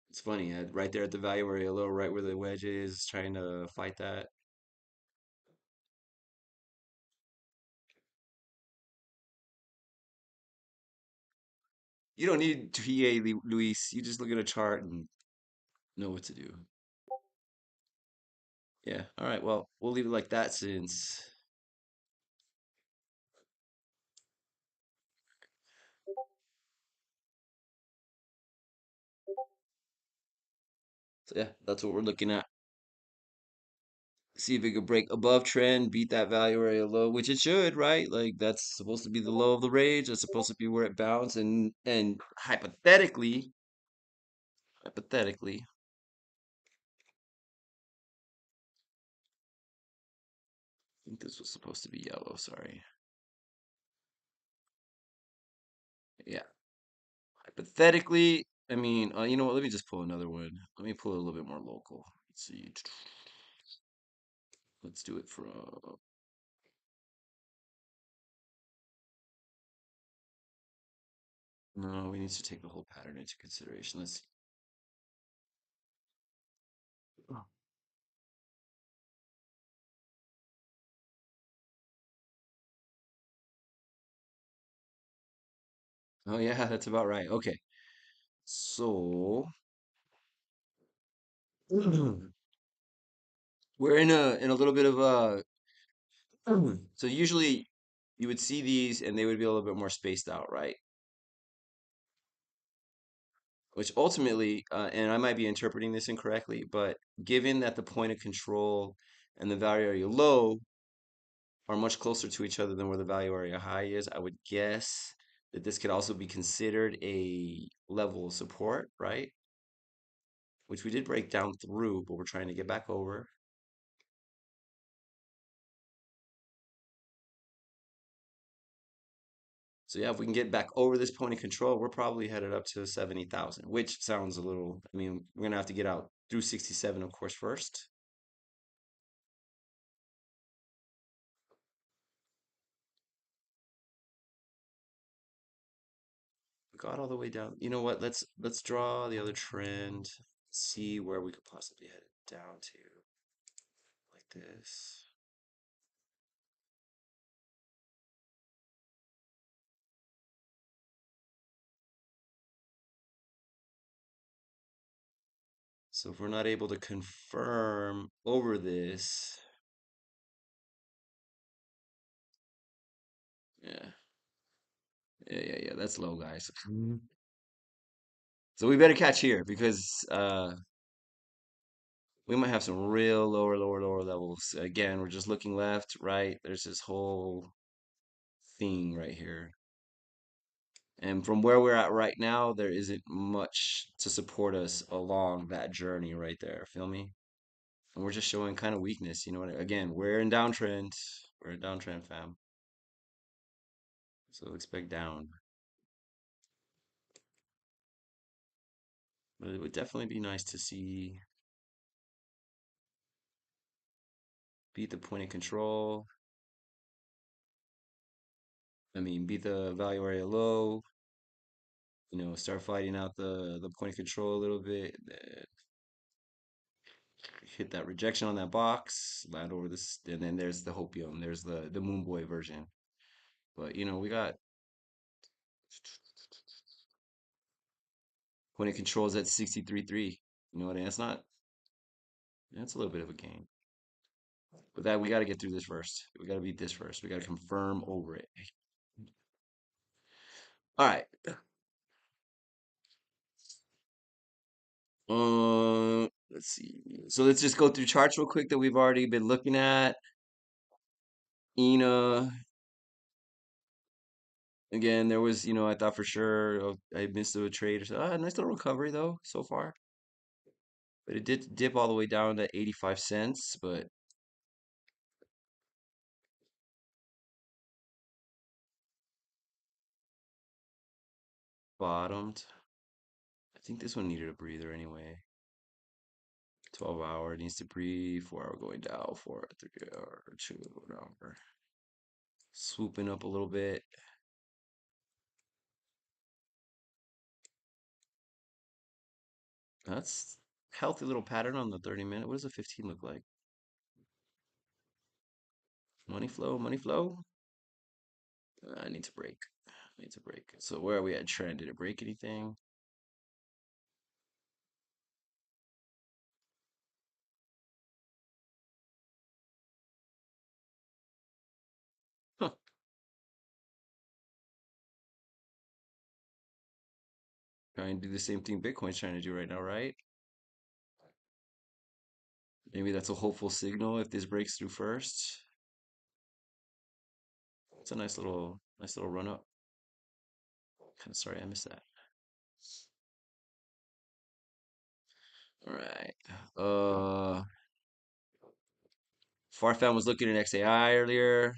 It's funny, right there at the value area low, right where the wedge is, trying to fight that. You don't need PA, Luis. You just look at a chart and know what to do. Yeah. All right. Well, we'll leave it like that since. So yeah, that's what we're looking at. See if it could break above trend, beat that value area low, which it should, right? Like that's supposed to be the low of the range. That's supposed to be where it bounced, and hypothetically, I think this was supposed to be yellow. Sorry. Yeah. Hypothetically, I mean, you know what? Let me just pull another one. Let me pull a little bit more local. Let's see. Let's do it from. No, we need to take the whole pattern into consideration. Let's see. Oh yeah, that's about right. Okay. So we're in a little bit of a so usually you would see these and they would be a little bit more spaced out, right? Which ultimately, and I might be interpreting this incorrectly, but given that the point of control and the value area low are much closer to each other than where the value area high is, I would guess that this could also be considered a level of support, right? Which we did break down through, but we're trying to get back over. So yeah, if we can get back over this point of control, we're probably headed up to 70,000, which sounds a little, I mean, we're gonna have to get out through 67, of course, first. got all the way down. You know what? Let's draw the other trend. See where we could possibly head it down to. Like this. So if we're not able to confirm over this, yeah, yeah, that's low, guys. So we better catch here because we might have some real lower levels. Again, we're just looking left, right. There's this whole thing right here. And from where we're at right now, there isn't much to support us along that journey right there. Feel me? And we're just showing kind of weakness. You know what? Again, we're in downtrend. We're in downtrend, fam. So expect down. But it would definitely be nice to see beat the point of control. I mean, beat the value area low. You know, start fighting out the point of control a little bit. Then hit that rejection on that box. Land over this, and then there's the hopium. There's the Moon Boy version. But you know, we got point of controls at 63.3. You know what I mean? That's not. That's a little bit of a gain. But that we got to get through this first. We got to beat this first. We got to confirm over it. All right. Let's see. So let's just go through charts real quick that we've already been looking at. ENA. Again, there was, you know, I thought for sure I missed a trade. So, nice little recovery though so far. But it did dip all the way down to 85 cents, but bottomed. I think this one needed a breather anyway. 12-hour needs to breathe. 4-hour going down. 4, 3-hour, 2-hour. Swooping up a little bit. That's healthy little pattern on the 30-minute. What does the 15 look like? Money flow, money flow. I need to break. I need to break. So where are we at trend? Did it break anything? Huh. Trying to do the same thing Bitcoin's trying to do right now, right? Maybe that's a hopeful signal if this breaks through first. It's a nice little run up. Kind of sorry I missed that. All right. Farfan was looking at XAI earlier.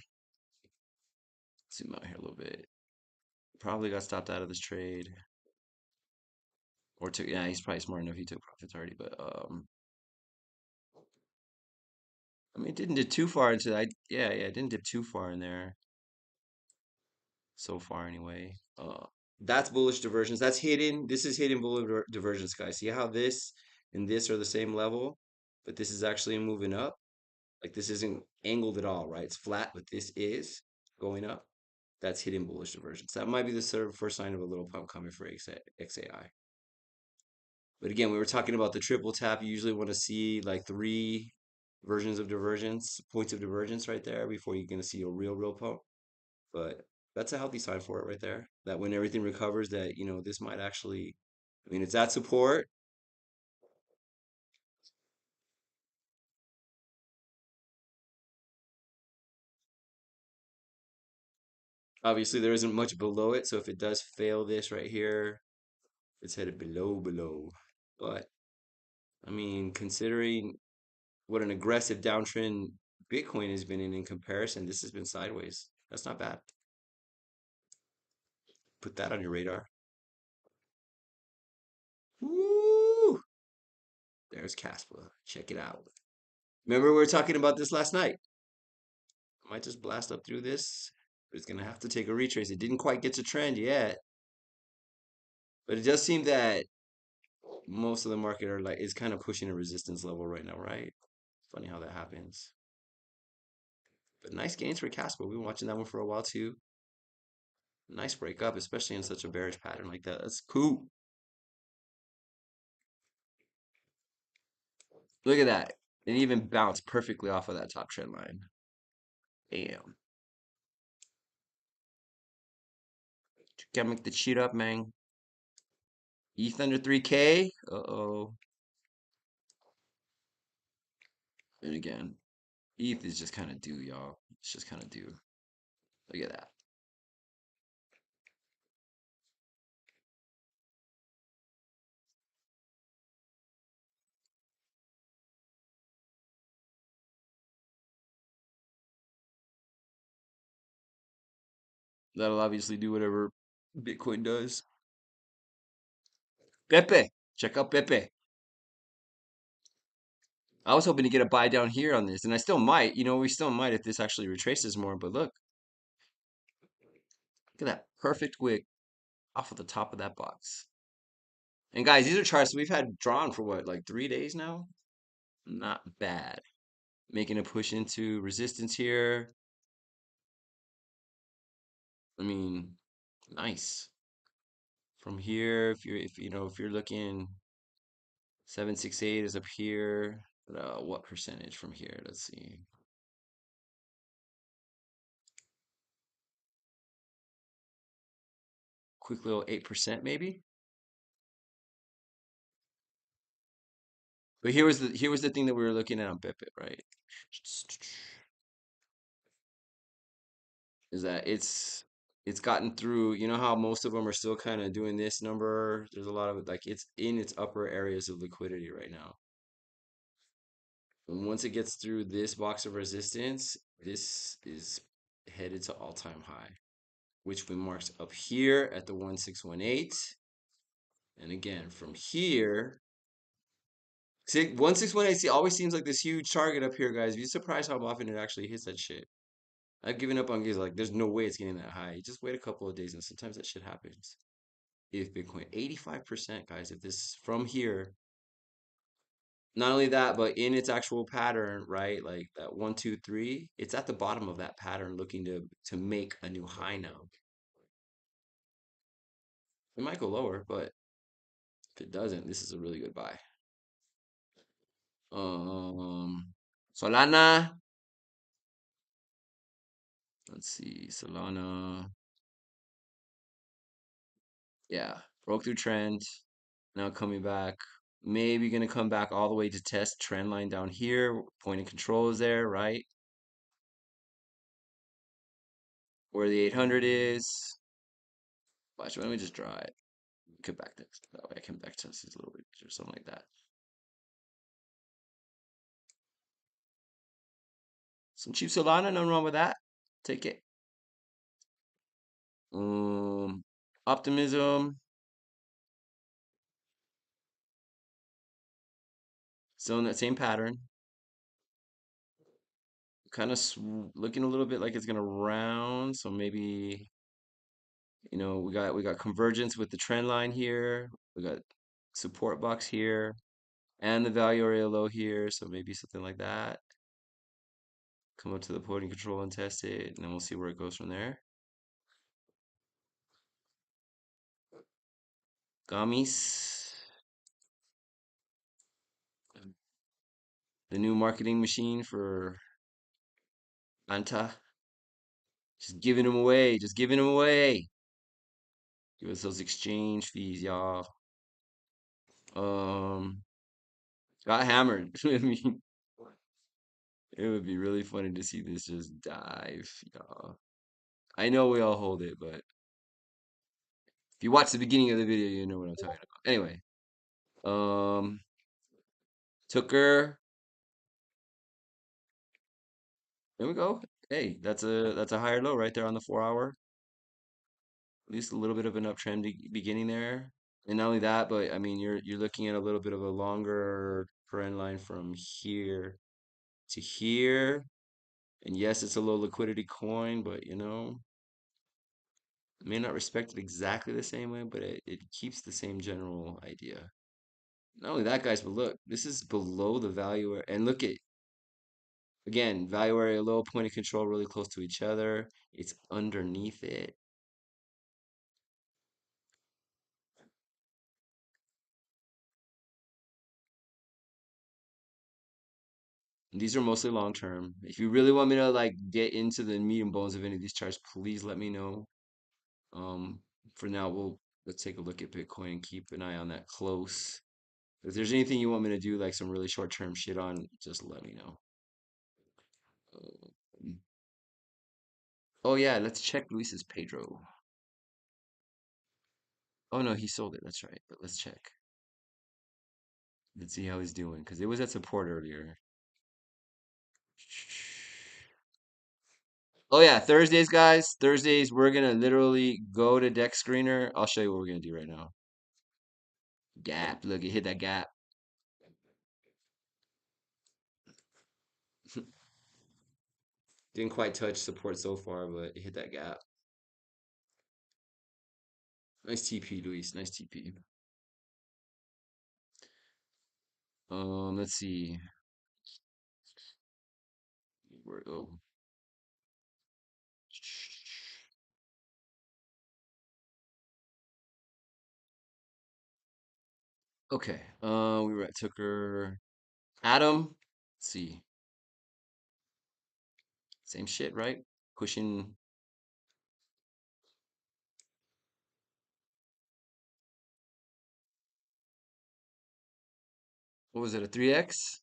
Zoom out here a little bit. Probably got stopped out of this trade. Or took, yeah, he's probably smart enough. He took profits already, but I mean, it didn't dip too far into that. Yeah, it didn't dip too far in there so far anyway. That's bullish divergence. That's hidden. This is hidden bullish divergence, guys. See how this and this are the same level, but this is actually moving up. Like this isn't angled at all, right? It's flat, but this is going up. That's hidden bullish divergence. That might be the sort of first sign of a little pump coming for XAI. But again, we were talking about the triple tap. You usually want to see like 3 versions of divergence, points of divergence right there before you're going to see a real pump. But that's a healthy sign for it right there. That when everything recovers, that, you know, this might actually, I mean, it's at support. Obviously, there isn't much below it. So if it does fail this right here, it's headed below. But I mean, considering what an aggressive downtrend Bitcoin has been in comparison, this has been sideways. That's not bad. Put that on your radar. Woo! There's Casper. Check it out. Remember we were talking about this last night. I might just blast up through this. But it's gonna have to take a retrace. It didn't quite get to trend yet. But it does seem that most of the market are like is kind of pushing a resistance level right now, right? Funny how that happens. But nice gains for Casper. We've been watching that one for a while too. Nice breakup, especially in such a bearish pattern like that. That's cool. Look at that. It even bounced perfectly off of that top trend line. Damn. Gotta make the cheat up, man. ETH under 3K. Uh-oh. And again, ETH is just kind of due, y'all. It's just kind of due. Look at that. That'll obviously do whatever Bitcoin does. Pepe. Check out Pepe. I was hoping to get a buy down here on this, and I still might. You know, we still might if this actually retraces more. But look at that perfect wick off of the top of that box. And guys, these are charts we've had drawn for what, like 3 days now? Not bad. Making a push into resistance here. I mean, nice. From here, if you're looking 768 is up here. What percentage from here? Let's see. Quick little 8% maybe. But here was the thing that we were looking at on Bipit, right? Is that it's gotten through, you know how most of them are still kind of doing this number? There's a lot of it, like it's in its upper areas of liquidity right now. And once it gets through this box of resistance, this is headed to all-time high, which we marked up here at the 1618. And again, from here, see, 1618 always seems like this huge target up here, guys. Be surprised how often it actually hits that shit. I've given up on gigs like there's no way it's getting that high. You just wait a couple of days and sometimes that shit happens. If Bitcoin 85%, guys, if this from here, not only that, but in its actual pattern, right? Like that 1, 2, 3, it's at the bottom of that pattern looking to make a new high now. It might go lower, but if it doesn't, this is a really good buy. Solana. Let's see, Solana. Yeah, broke through trend. Now coming back. Maybe gonna come back all the way to test trend line down here. Point of control is there, right? Where the 800 is. Watch, why don't we just draw it? Come back to that way. I can back test this a little bit or something like that. Some cheap Solana, nothing wrong with that. Take it. Optimism. Still in that same pattern. Kind of looking a little bit like it's gonna round. So maybe, we got convergence with the trend line here. We got support box here and the value area low here. So maybe something like that. Come up to the point of control and test it, and then we'll see where it goes from there. Gummies. The new marketing machine for Anta. Just giving them away. Just giving them away. Give us those exchange fees, y'all. Um, got hammered. I mean, it would be really funny to see this just dive, y'all. I know we all hold it, but if you watch the beginning of the video, you know what I'm talking about. Anyway, um, Tucker. There we go. Hey, that's a higher low right there on the 4 hour. At least a little bit of an uptrend beginning there. And not only that, but I mean you're looking at a little bit of a longer trend line from here to here. And yes, it's a low liquidity coin, but I may not respect it exactly the same way, but it keeps the same general idea. Not only that, guys, but look, this is below the value and look at again, value area low, point of control really close to each other. It's underneath it. These are mostly long term. If you really want me to like get into the meat and bones of any of these charts, please let me know. Um, for now, let's take a look at Bitcoin and keep an eye on that close. If there's anything you want me to do, like some really short term shit on, just let me know. Um, oh yeah, let's check Luis's Pedro. Oh no, he sold it. That's right. But let's check. Let's see how he's doing because it was at support earlier. Oh yeah, Thursdays, guys. Thursdays, we're gonna literally go to Deck Screener. I'll show you what we're gonna do right now. Gap. Look, it hit that gap. Didn't quite touch support so far, but it hit that gap. Nice TP, Luis. Nice TP. Let's see. Where oh. Okay. We were at Tucker. Adam. Let's see. Same shit, right? Pushing. What was it? A 3x?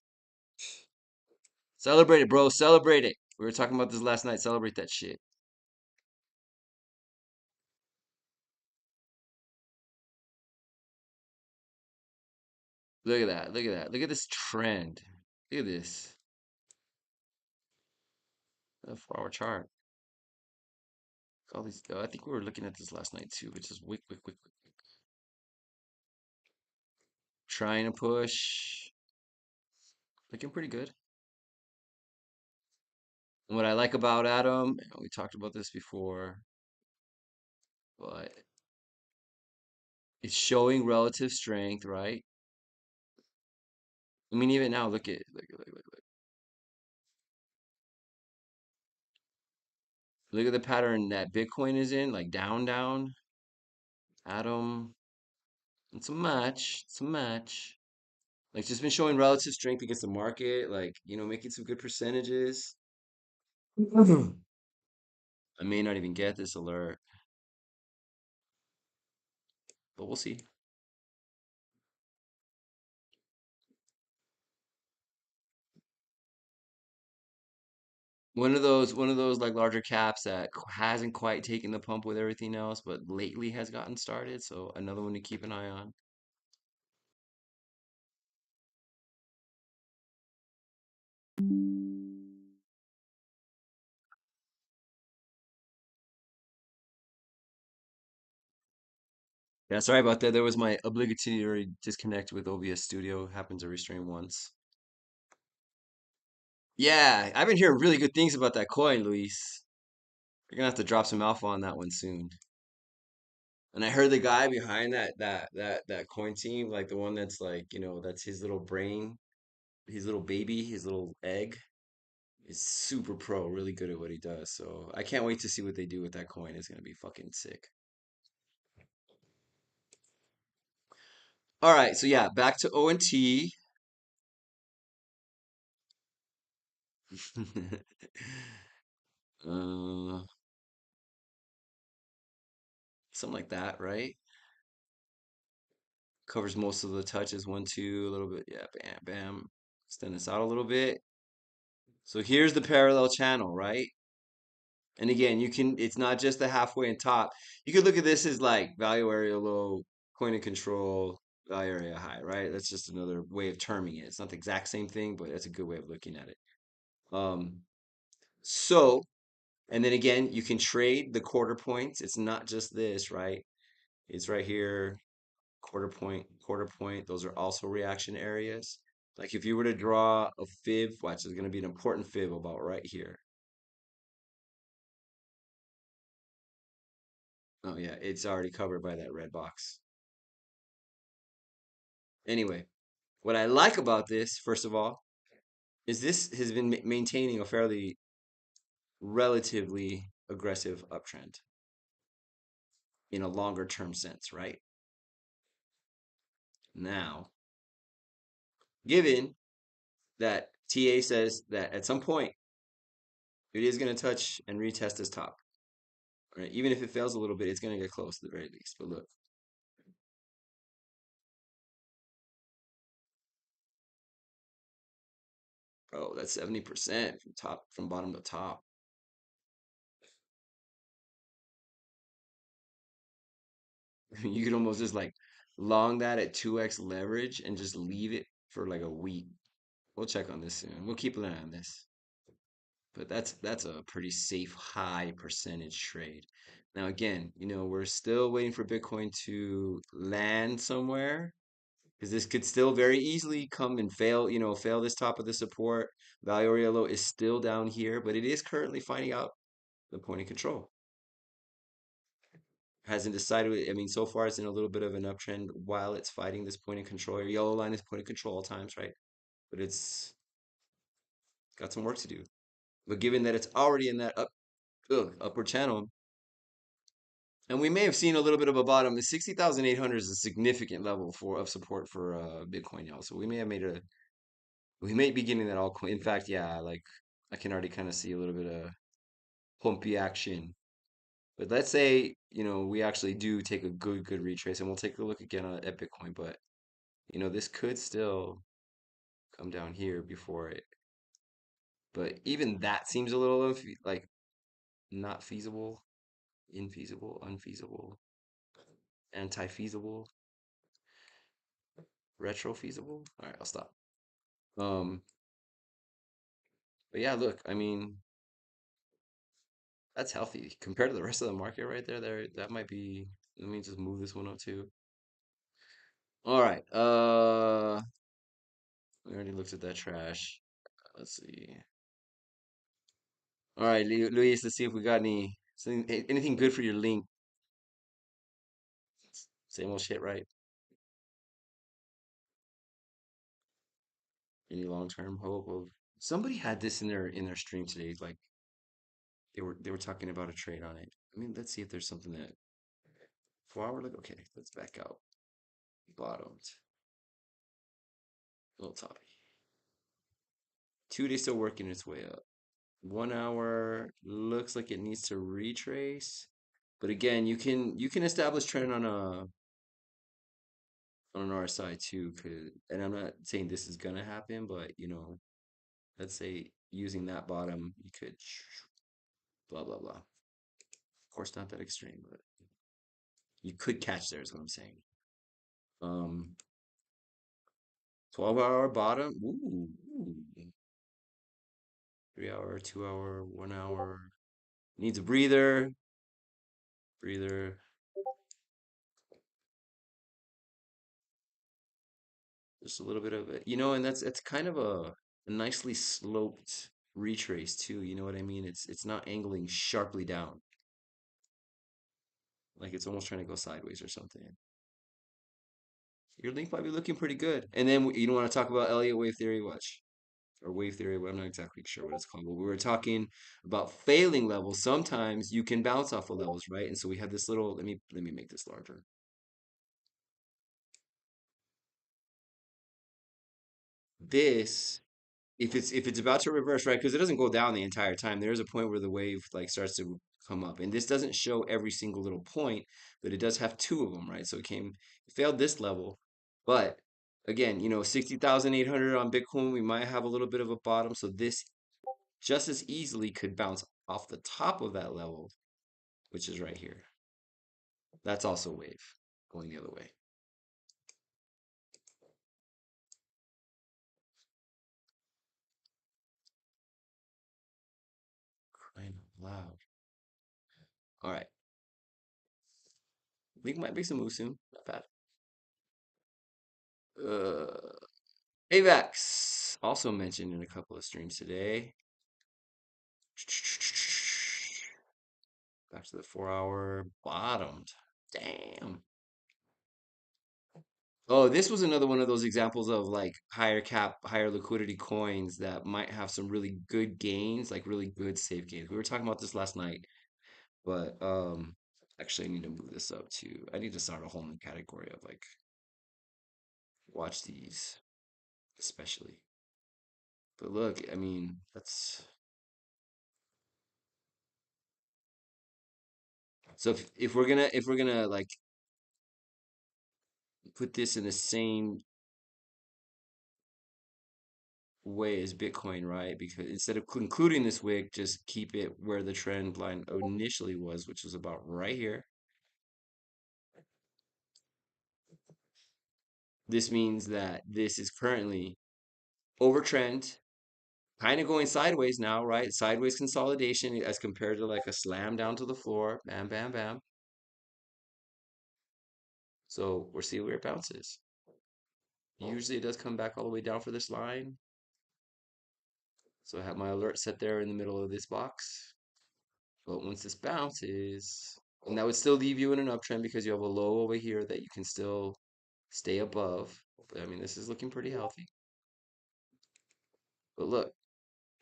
Celebrate it, bro. Celebrate it. We were talking about this last night. Celebrate that shit. Look at that. Look at that. Look at this trend. Look at this. A 4 hour chart. All these. I think we were looking at this last night too, but just wick, wick, wick, wick. Trying to push. Looking pretty good. And what I like about Adam, we talked about this before, but it's showing relative strength, right? I mean, even now, look at the pattern that Bitcoin is in, like down, down. Atom, it's a match. It's a match. Like just been showing relative strength against the market, like making some good percentages. I may not even get this alert, but we'll see. One of those like larger caps that hasn't quite taken the pump with everything else, but lately has gotten started. So another one to keep an eye on. Yeah, sorry about that. There was my obligatory disconnect with OBS Studio. Happened to restream once. Yeah, I've been hearing really good things about that coin, Luis. You're gonna have to drop some alpha on that one soon. And I heard the guy behind that coin team, like the one that's like, that's his little brain, his little baby, his little egg, is super pro, really good at what he does. So I can't wait to see what they do with that coin. It's gonna be fucking sick. All right, so yeah, back to ONT. uh, something like that, right? Covers most of the touches, one, two, a little bit, yeah, bam, bam. Extend this out a little bit. So here's the parallel channel, right? And again, it's not just the halfway and top. You could look at this as like value area low, point of control, value area high, right? That's just another way of terming it. It's not the exact same thing, but that's a good way of looking at it. Um, so, and then again, you can trade the quarter points. It's not just this, right? It's right here, quarter point, quarter point. Those are also reaction areas. Like if you were to draw a fib, watch, there's going to be an important fib about right here. Oh yeah, it's already covered by that red box. Anyway, what I like about this, first of all, is this has been maintaining a fairly relatively aggressive uptrend in a longer term sense, right? Now, given that TA says that at some point it is going to touch and retest this top, right? Even if it fails a little bit, it's going to get close at the very least. But look, bro, that's 70% from bottom to top. You could almost just like long that at 2x leverage and just leave it for like a week. We'll check on this soon. We'll keep an eye on this. But that's a pretty safe high percentage trade. Now again, we're still waiting for Bitcoin to land somewhere because this could still very easily come and fail, fail this top of the support. Value area low is still down here, but it is currently finding out the point of control. Hasn't decided. I mean, so far it's in a little bit of an uptrend while it's fighting this point of control. Your yellow line is point of control all times, right? But it's got some work to do. But given that it's already in that upward channel, and we may have seen a little bit of a bottom, the 60,800 is a significant level of support for Bitcoin, y'all. So we may be getting that all. In fact, yeah, like I can already kind of see a little bit of pumpy action. But let's say, we actually do take a good retrace, and we'll take a look again at Bitcoin. But this could still come down here before it. But even that seems a little like not feasible, infeasible, unfeasible, anti-feasible, retro-feasible. All right, I'll stop. Um, but yeah, look, I mean, that's healthy compared to the rest of the market right there. That might be. Let me just move this one up too. All right. We already looked at that trash. Let's see. All right, Luis, let's see if we got anything good for your link. Same old shit, right? Any long-term hope of somebody had this in their stream today. Like they were talking about a trade on it. I mean, let's see if there's something that 4 hour look. Okay, let's back out. Bottomed. A little toppy. 2 days still working its way up. 1 hour looks like it needs to retrace. But again, you can establish trend on an RSI too, and I'm not saying this is gonna happen, but let's say using that bottom, you could blah blah blah. Of course, not that extreme, but you could catch there is what I'm saying. 12-hour bottom. Ooh, 3 hour, 2 hour, 1 hour. Needs a breather. Breather. Just a little bit of it, and that's kind of a nicely sloped retrace too. You know what I mean? It's not angling sharply down. Like it's almost trying to go sideways or something. Your link might be looking pretty good. And then you don't want to talk about Elliott wave theory, watch. Or wave theory, I'm not exactly sure what it's called, but we were talking about failing levels. Sometimes you can bounce off of levels, right? And so we have this little, let me make this larger. This, if it's about to reverse, right? Because it doesn't go down the entire time. There's a point where the wave like starts to come up. And this doesn't show every single little point, but it does have two of them, right? So it failed this level. But again, 60,800 on Bitcoin, we might have a little bit of a bottom. So this just as easily could bounce off the top of that level, which is right here. That's also wave going the other way. Crying out loud. All right. I think might be some moves soon. Not bad. AVAX also mentioned in a couple of streams today. Back to the 4 hour, bottomed. Damn. Oh, this was another one of those examples of like higher cap, higher liquidity coins that might have some really good gains, like really good safe gains. We were talking about this last night, but actually I need to move this up too. I need to start a whole new category of like watch these especially. But look, I mean, that's so if we're gonna like put this in the same way as Bitcoin, right? Because instead of concluding this wick, just keep it where the trend line initially was, which was about right here. This means that this is currently over trend, kind of going sideways now, right? Sideways consolidation as compared to like a slam down to the floor. Bam, bam, bam. So we'll see where it bounces. Usually it does come back all the way down for this line. So I have my alert set there in the middle of this box. But once this bounces, and that would still leave you in an uptrend because you have a low over here that you can still stay above. But I mean, this is looking pretty healthy. But look,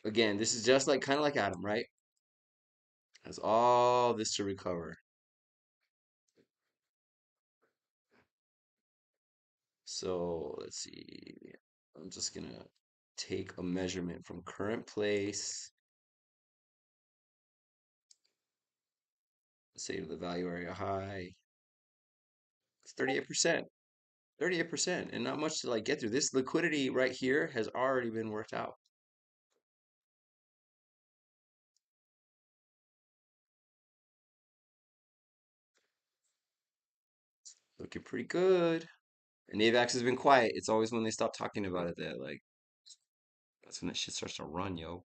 again, this is just like kind of like Adam, right? Has all this to recover. So let's see. I'm just gonna take a measurement from current place, say to the value area high. It's 38%. 38%, and not much to like get through. This liquidity right here has already been worked out. Looking pretty good. And AVAX has been quiet. It's always when they stop talking about it that like that's when that shit starts to run, yo.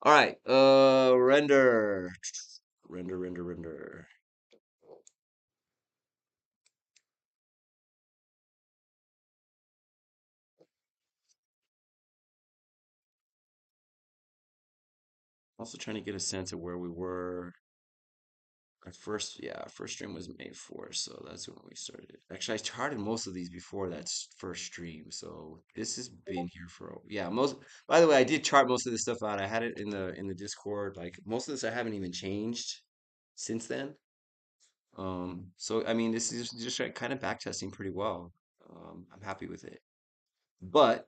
All right, render, render. Also trying to get a sense of where we were. Our first stream was May 4th, so that's when we started. Actually, I charted most of these before that first stream, so this has been here for yeah, most. By the way, I did chart most of this stuff out. I had it in the Discord. Like most of this, I haven't even changed since then. So I mean, this is just like, kind of back testing pretty well. I'm happy with it. But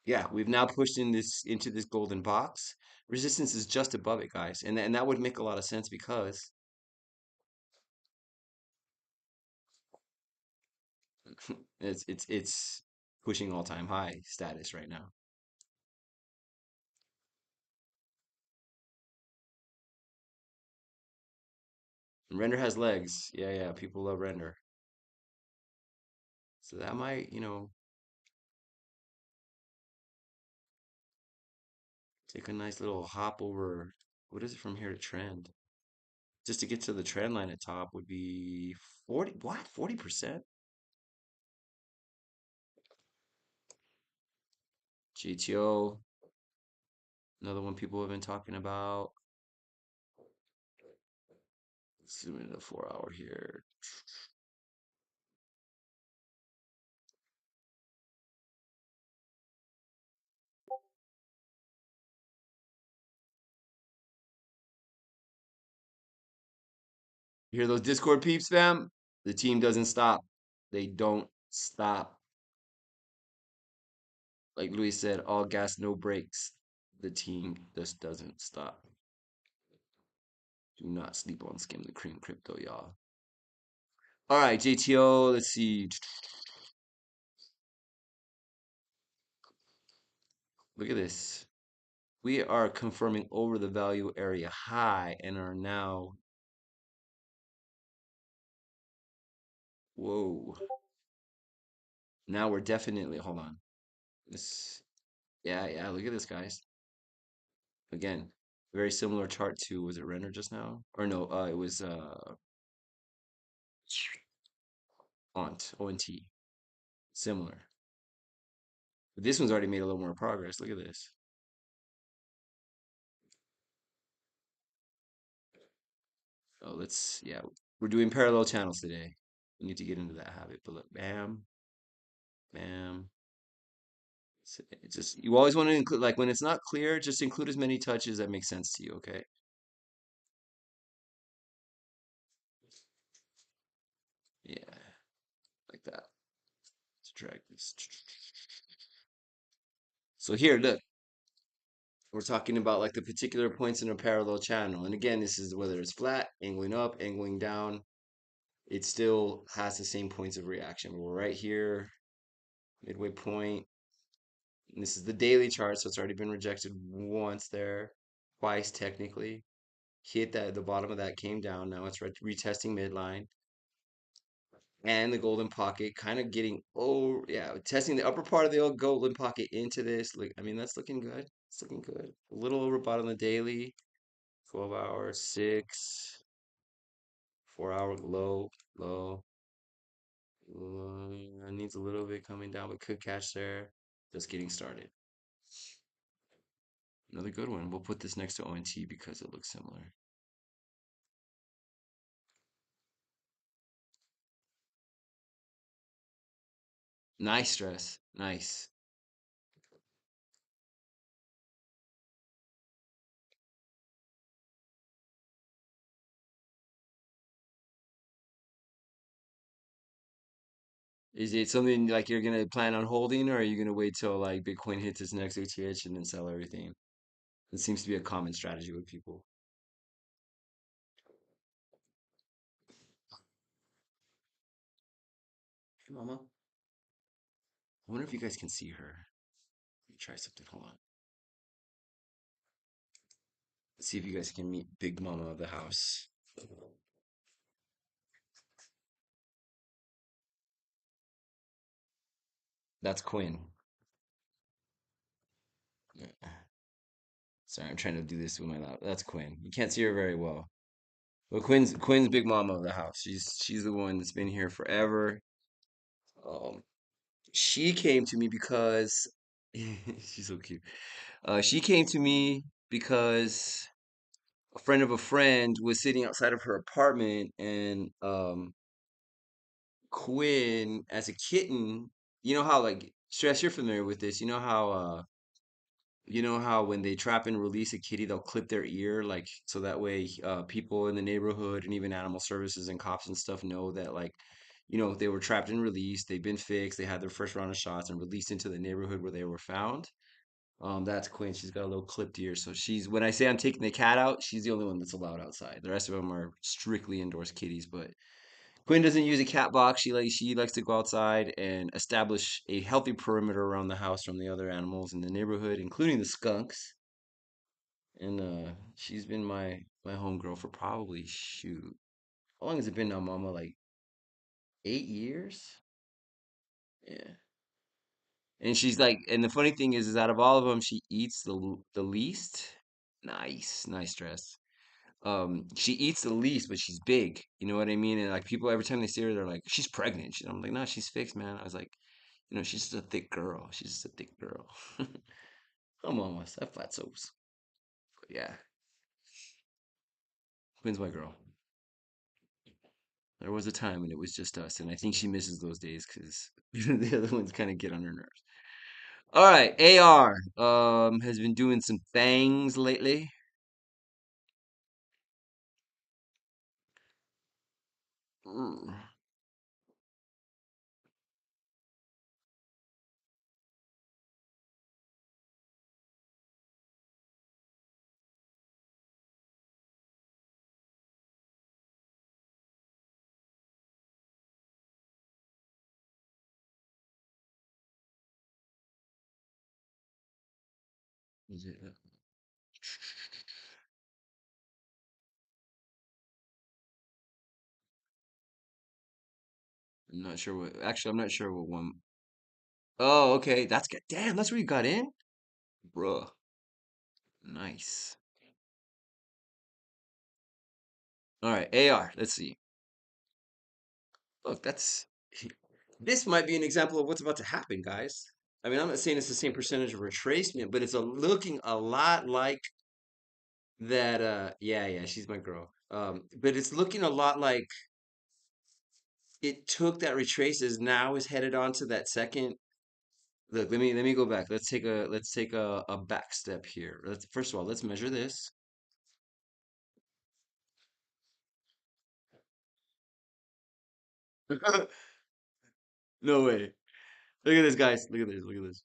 yeah, we've now pushed into this golden box. Resistance is just above it, guys, and that would make a lot of sense because it's pushing all-time high status right now. And render has legs. Yeah, yeah, people love render. So that might, take a nice little hop over. What is it from here to trend? Just to get to the trend line at top would be 40. What? 40%? GTO, another one people have been talking about. Let's zoom into the 4 hour here. You hear those Discord peeps, fam? The team doesn't stop. They don't stop. Like Luis said, all gas, no brakes. The team just doesn't stop. Do not sleep on Skim the Cream Crypto, y'all. All right, JTO, let's see. Look at this. We are confirming over the value area high and are now. Whoa. Now we're definitely. Hold on. This. Yeah, yeah. Look at this, guys. Again, very similar chart to, was it render just now? Or no, it was ONT. Similar. But this one's already made a little more progress. Look at this. Oh, yeah, we're doing parallel channels today. We need to get into that habit. But look, bam, bam. Just you always want to include, like when it's not clear, just include as many touches that make sense to you, okay? Yeah, like that. Let's drag this. So here, look, we're talking about like the particular points in a parallel channel. And again, this is whether it's flat, angling up, angling down, it still has the same points of reaction. But we're right here, midway point. And this is the daily chart, so it's already been rejected once there, twice technically. Hit that, the bottom of that came down. Now it's retesting midline. And the golden pocket kind of getting, oh yeah, testing the upper part of the old golden pocket into this. Like, I mean, that's looking good. It's looking good. A little overbought on the daily, 12 hours, 6, 4 hour low, low. Needs a little bit coming down, but could catch there. Just getting started. Another good one. We'll put this next to ONT because it looks similar. Nice stress. Nice. Is it something like you're gonna plan on holding, or are you gonna wait till like Bitcoin hits its next ATH and then sell everything? It seems to be a common strategy with people. Hey, Mama. I wonder if you guys can see her. Let me try something. Hold on. Let's see if you guys can meet Big Mama of the house. That's Quinn. Yeah. Sorry, I'm trying to do this with my lap. That's Quinn. You can't see her very well. But Quinn's Big Mama of the house. She's the one that's been here forever. Um, she came to me because she's so cute. She came to me because a friend of a friend was sitting outside of her apartment, and Quinn, as a kitten, you know how like Stress, you're familiar with this. You know how when they trap and release a kitty, they'll clip their ear, like so that way people in the neighborhood and even animal services and cops and stuff know that like they were trapped and released, they've been fixed, they had their first round of shots and released into the neighborhood where they were found. That's Quinn. She's got a little clipped ear, so she's when I say I'm taking the cat out, she's the only one that's allowed outside. The rest of them are strictly indoors kitties, but Quinn doesn't use a cat box. She likes to go outside and establish a healthy perimeter around the house from the other animals in the neighborhood, including the skunks. And she's been my homegirl for probably shoot. How long has it been now, Mama? Like 8 years? Yeah. And she's like, and the funny thing is out of all of them, she eats the least. Nice, nice dress. She eats the least, but she's big. You know what I mean? And like people, every time they see her, they're like, "She's pregnant." I'm like, "No, she's fixed, man." I was like, she's just a thick girl. She's just a thick girl. I'm almost. I flat soaps. But yeah, Quinn's my girl. There was a time when it was just us, and I think she misses those days because the other ones kind of get on her nerves. All right, AR has been doing some things lately. Mm. Is it? I'm not sure what. Actually, I'm not sure what one. Oh, okay. That's good. Damn, that's where you got in, bruh. Nice. All right, AR. Let's see. Look, this might be an example of what's about to happen, guys. I mean, I'm not saying it's the same percentage of retracement, but it's looking a lot like that. Yeah, yeah, she's my girl. But it's looking a lot like it took that retraces now is headed on to that second. Look, let me go back. Let's take a back step here. Let's first of all, let's measure this. No way. Look at this, guys. Look at this. Look at this.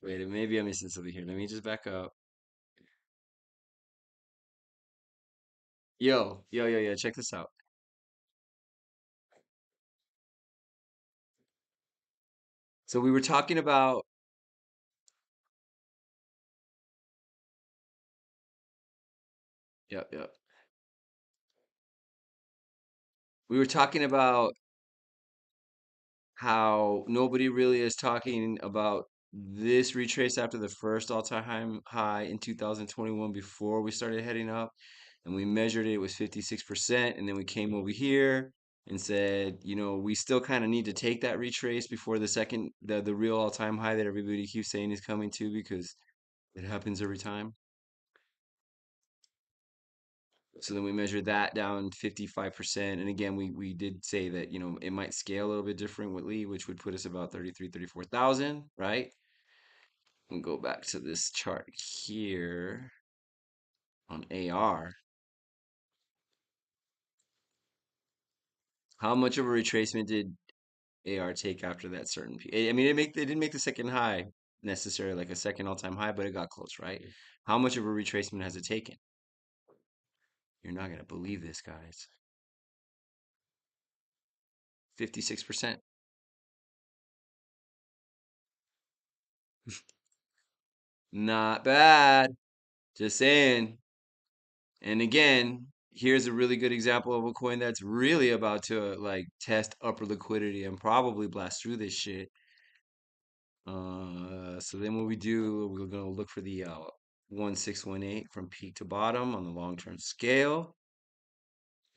Wait, maybe I'm missing something here. Let me just back up. Yo. Check this out. So we were talking about, yep. We were talking about how nobody really is talking about this retrace after the first all-time high in 2021 before we started heading up, and we measured it, it was 56%, and then we came over here and said, we still kind of need to take that retrace before the real all-time high that everybody keeps saying is coming to, because it happens every time. So then we measured that down 55%. And again, we did say that, it might scale a little bit differently, which would put us about 34,000, right? We go back to this chart here on AR. How much of a retracement did AR take after that certain peak? I mean, it didn't make the second high necessarily, like a second all-time high, but it got close, right? How much of a retracement has it taken? You're not gonna believe this, guys. 56%. Not bad. Just saying. And again, here's a really good example of a coin that's really about to like test upper liquidity and probably blast through this shit. So then what we do, we're gonna look for the 1618 from peak to bottom on the long-term scale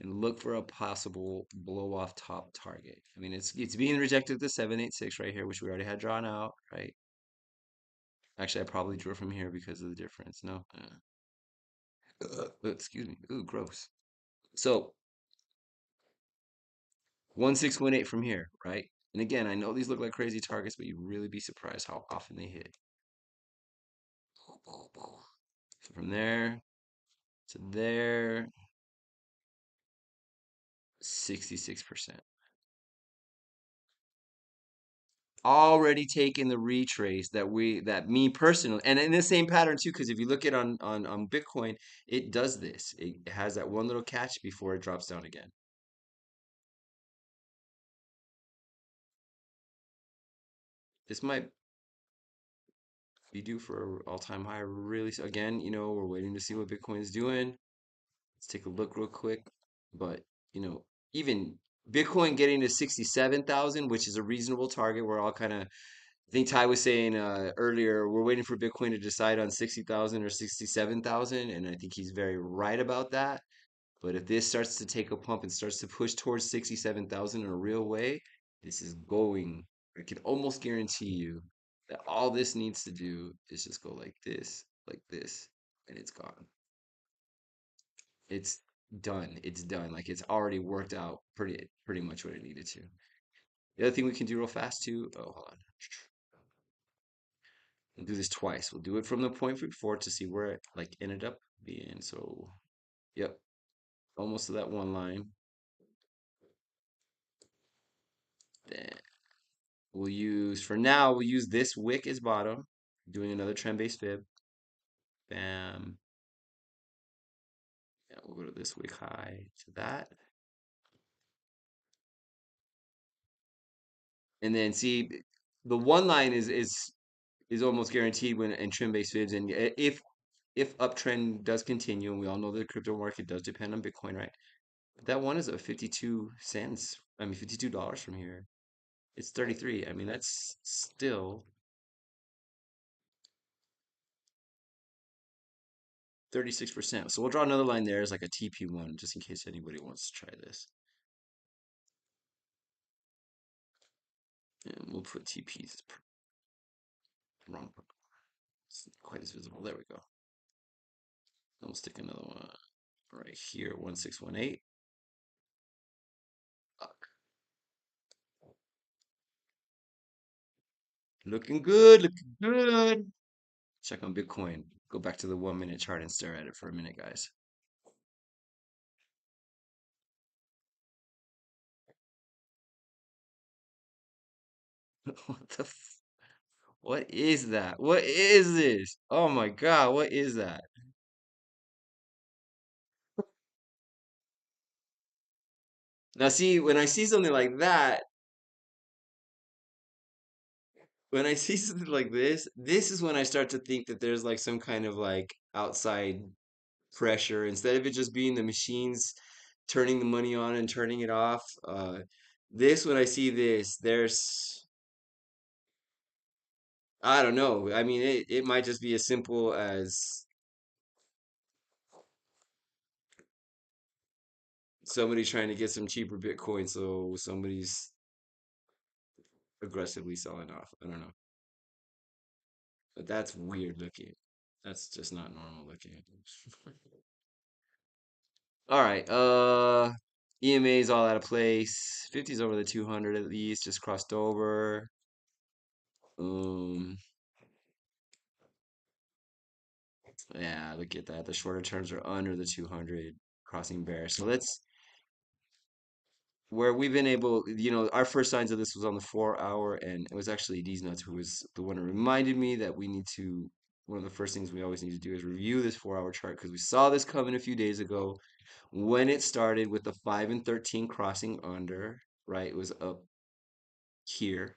and look for a possible blow off top target. I mean, it's being rejected at the 786 right here, which we already had drawn out, right? Actually, I probably drew from here because of the difference. No, excuse me. Ooh, gross. So 1618 from here, right? And again, I know these look like crazy targets, but you'd really be surprised how often they hit. So from there to there, 66%. Already taken the retrace that me personally, and in the same pattern too, because if you look at on Bitcoin, it does this. It has that one little catch before it drops down again. This might be due for all-time high really again, we're waiting to see what Bitcoin is doing. Let's take a look real quick. But, you know, even Bitcoin getting to 67,000, which is a reasonable target, we're all kind of, I think Ty was saying earlier, we're waiting for Bitcoin to decide on 60,000 or 67,000. And I think he's very right about that. But if this starts to take a pump and starts to push towards 67,000 in a real way, this is going, I can almost guarantee you that all this needs to do is just go like this, and it's gone. It's done. It's done. Like it's already worked out pretty much what it needed to. The other thing we can do real fast too. Oh, hold on. We'll do this twice. We'll do it from the point before to see where it like ended up being. So, yep, almost to that one line. Then for now, we'll use this wick as bottom, doing another trend-based fib. Bam. Yeah, we'll go to this wick high to that. And then see the one line is almost guaranteed when in trend-based fibs. And if uptrend does continue, and we all know the crypto market does depend on Bitcoin, right? But that one is at 52 cents. I mean, $52 from here. It's 33. I mean, that's still 36%. So we'll draw another line there as like a TP1, just in case anybody wants to try this. And we'll put TPs wrong. It's not quite as visible. There we go. Then we'll stick another one right here, 1618. Fuck. Looking good, looking good. Check on Bitcoin. Go back to the 1 minute chart and stare at it for a minute, guys. What the what is that? What is this? Oh my God, what is that? Now see, when I see something like that, when I see something like this is when I start to think that there's like some kind of like outside pressure instead of it just being the machines turning the money on and turning it off. This when I see this, there's I don't know. I mean, it might just be as simple as somebody trying to get some cheaper Bitcoin, so somebody's aggressively selling off. I don't know. But that's weird looking. That's just not normal looking. All right. EMA's all out of place. 50's over the 200 at least, just crossed over. Um, yeah, look at that. The shorter terms are under the 200, crossing bear. So let's where we've been able, our first signs of this was on the 4 hour, and it was actually D's Nuts who was the one who reminded me that we need to. One of the first things we always need to do is review this 4 hour chart because we saw this coming a few days ago when it started with the 5 and 13 crossing under, right? It was up here.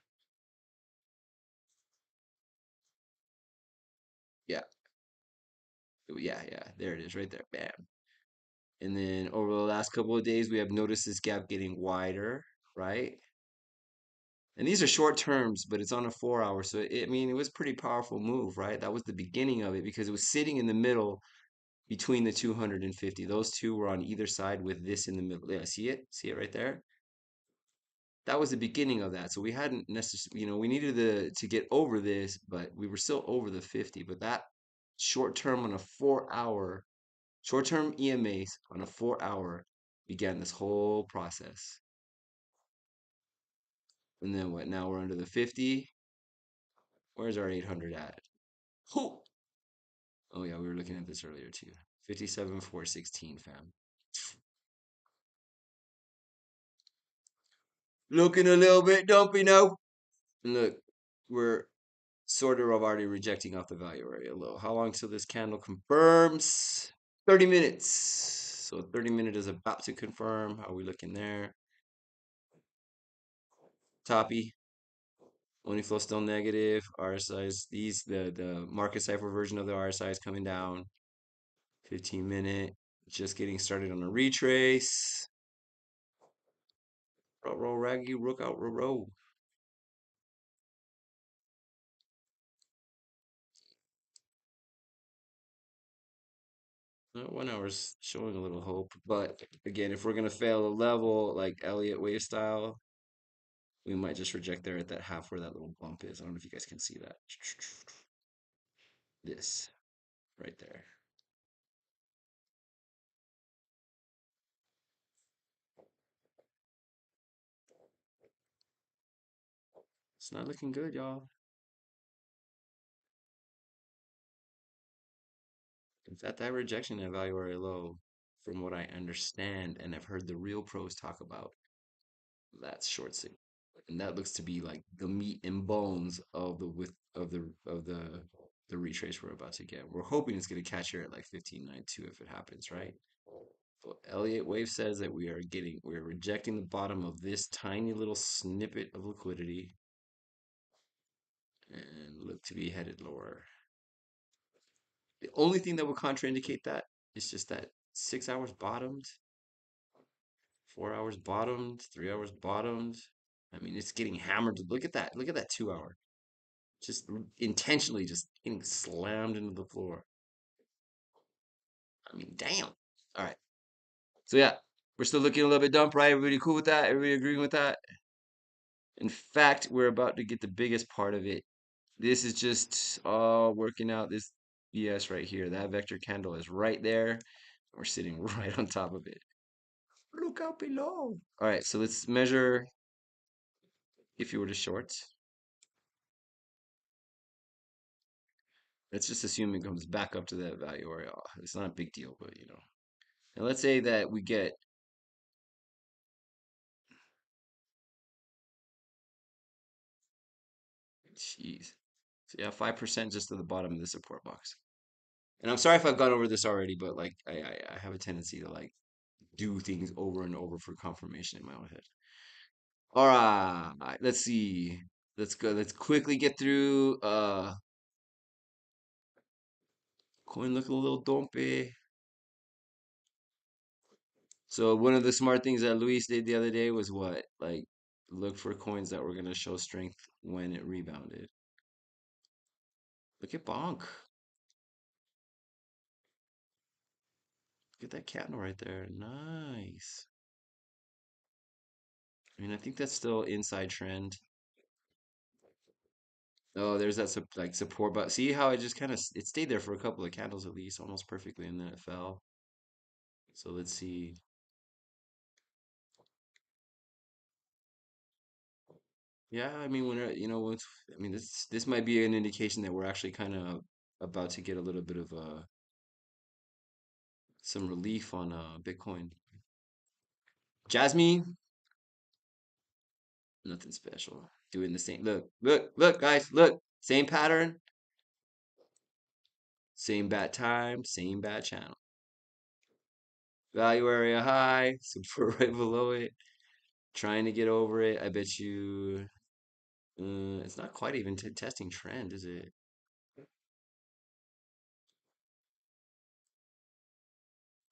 Yeah, yeah. There it is, right there. Bam. And then over the last couple of days, we have noticed this gap getting wider, right? And these are short terms, but it's on a 4 hour. So I mean, it was a pretty powerful move, right? That was the beginning of it because it was sitting in the middle between the 250. Those two were on either side with this in the middle. Yeah, see it? See it right there? That was the beginning of that. So we hadn't necessarily, we needed to get over this, but we were still over the 50. But that short term on a 4 hour, short term EMAs on a 4 hour began this whole process. And then what? Now we're under the 50. Where's our 800 at? Oh, oh yeah, we were looking at this earlier too. 57,416, fam. Looking a little bit dumpy now. And look, we're sort of already rejecting off the value area low. How long till this candle confirms? 30 minutes. So 30 minute is about to confirm. How are we looking there? Toppy. Only flow still negative. RSI's the market cipher version of the RSI is coming down. 15-minute. Just getting started on a retrace. Roll, raggy, rook out, row. 1 hour's showing a little hope, but again, if we're gonna fail a level like Elliott wave style, we might just reject there at that half where that little bump is. I don't know if you guys can see that. This right there. It's not looking good, y'all. It's at that rejection at value area low, from what I understand and I've heard the real pros talk about. That's short signal, and that looks to be like the meat and bones of the width of the retrace we're about to get. We're hoping it's going to catch here at like 15.92 if it happens, right? But Elliott Wave says that we're rejecting the bottom of this tiny little snippet of liquidity and look to be headed lower. The only thing that would contraindicate that is just that 6 hours bottomed, 4 hours bottomed, 3 hours bottomed. I mean, it's getting hammered. Look at that. Look at that 2 hour. Just intentionally just getting slammed into the floor. I mean, damn. All right. So yeah, we're still looking a little bit dump, right? Everybody cool with that? Everybody agreeing with that? In fact, we're about to get the biggest part of it This is just working out this BS right here. That vector candle is right there. We're sitting right on top of it. Look out below. All right, so let's measure if you were to short. Let's just assume it comes back up to that value area. It's not a big deal, but you know. And let's say that we get, jeez. So yeah, 5% just to the bottom of the support box. And I'm sorry if I've gone over this already, but like I have a tendency to like do things over and over for confirmation in my own head. All right, let's see. Let's go. Let's quickly get through. Coin looking a little dumpy. So one of the smart things that Luis did the other day was what? Like look for coins that were gonna show strength when it rebounded. Look at Bonk. Look at that candle right there. Nice. I mean, I think that's still inside trend. Oh, there's that like support, but see how it just kind of it stayed there for a couple of candles at least, almost perfectly, and then it fell. So let's see. Yeah, I mean, when you know, once I mean, this might be an indication that we're actually kind of about to get a little bit of some relief on Bitcoin. Jasmine, nothing special. Doing the same. Look, guys, look. Same pattern, same bad time, same bad channel. Value area high, support right below it. Trying to get over it. I bet you. It's not quite even testing trend, is it?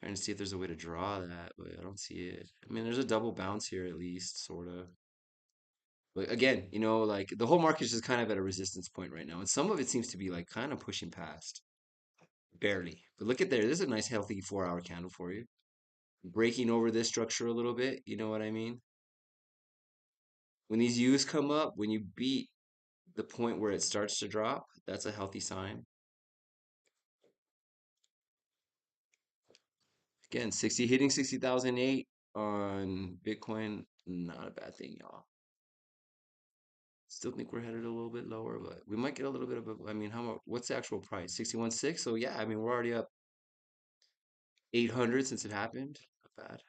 Trying to see if there's a way to draw that, but I don't see it. I mean, there's a double bounce here at least, sort of. But again, you know, like the whole market is just kind of at a resistance point right now, and some of it seems to be like kind of pushing past, barely. But look at there. This is a nice, healthy 4-hour candle for you. Breaking over this structure a little bit. You know what I mean? When these U's come up, when you beat the point where it starts to drop, that's a healthy sign. Again, 60 hitting 60,008 on Bitcoin, not a bad thing, y'all. Still think we're headed a little bit lower, but we might get a little bit of a, I mean, how much, what's the actual price? 61.6. So yeah, I mean, we're already up 800 since it happened. Not bad.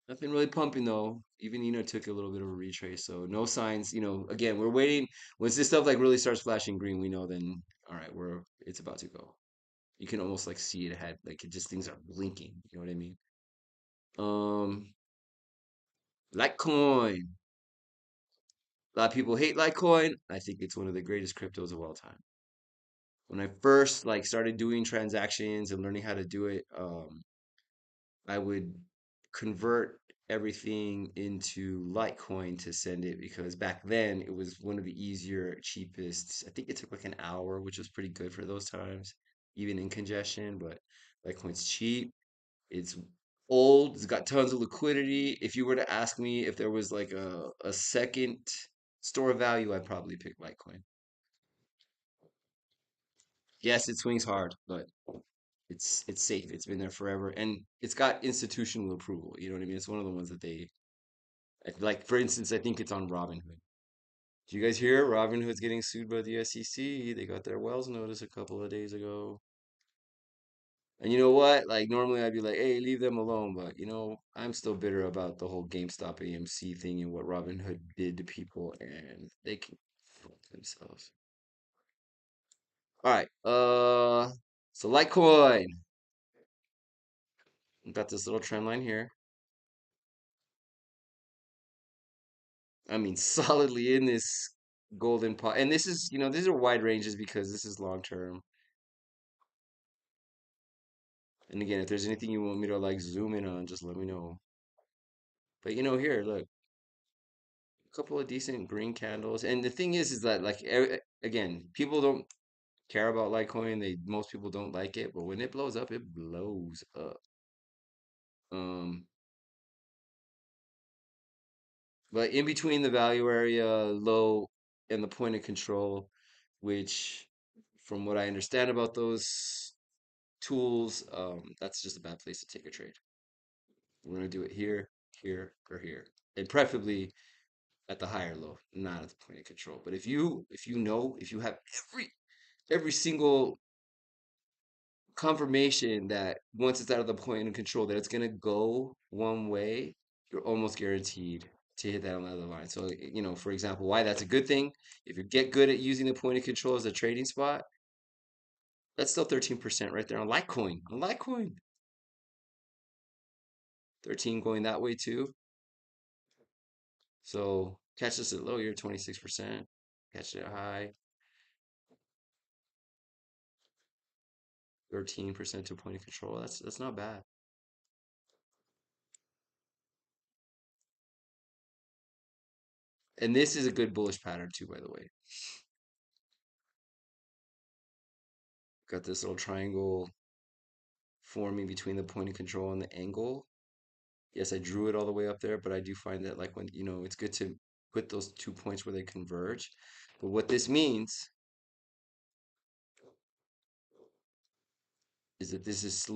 Nothing really pumping though. Even, took a little bit of a retrace. So no signs, again, we're waiting. Once this stuff like really starts flashing green, we know then, all right, it's about to go. You can almost like see it ahead. Like it just, things are blinking. You know what I mean? Um, Litecoin. A lot of people hate Litecoin. I think it's one of the greatest cryptos of all time. When I first like started doing transactions and learning how to do it, I would convert everything into Litecoin to send it because back then it was one of the easier, cheapest. I think it took like an hour, which was pretty good for those times, even in congestion. But Litecoin's cheap. It's old. It's got tons of liquidity. If you were to ask me if there was like a second store of value, I'd probably pick Litecoin. Yes, it swings hard, but it's safe. It's been there forever, and it's got institutional approval. You know what I mean? It's one of the ones that like. For instance, I think it's on Robinhood. Do you guys hear Robinhood's getting sued by the SEC? They got their Wells notice a couple of days ago. And you know what? Like normally I'd be like, "Hey, leave them alone," but I'm still bitter about the whole GameStop AMC thing and what Robinhood did to people, and they can fuck themselves. All right. So Litecoin. Got this little trend line here. I mean, solidly in this golden pot. And this is, these are wide ranges because this is long term. And again, if there's anything you want me to like zoom in on, just let me know. But here, look, a couple of decent green candles. And the thing is that like again, people don't care about Litecoin. Most people don't like it, but when it blows up, it blows up. Um, but in between the value area low and the point of control, which from what I understand about those tools, that's just a bad place to take a trade. We're gonna do it here, here, or here, and preferably at the higher low, not at the point of control. But if you have every single confirmation that once it's out of the point of control that it's gonna go one way, you're almost guaranteed to hit that on the other line. So, for example, why that's a good thing. If you get good at using the point of control as a trading spot, that's still 13% right there on Litecoin. On Litecoin. 13 going that way too. So catch this at low, you're 26%. Catch it at high, 13% to point of control. That's not bad. And this is a good bullish pattern too, by the way. Got this little triangle forming between the point of control and the angle. Yes, I drew it all the way up there, but I do find that like when, it's good to put those 2 points where they converge. But what this means is that this is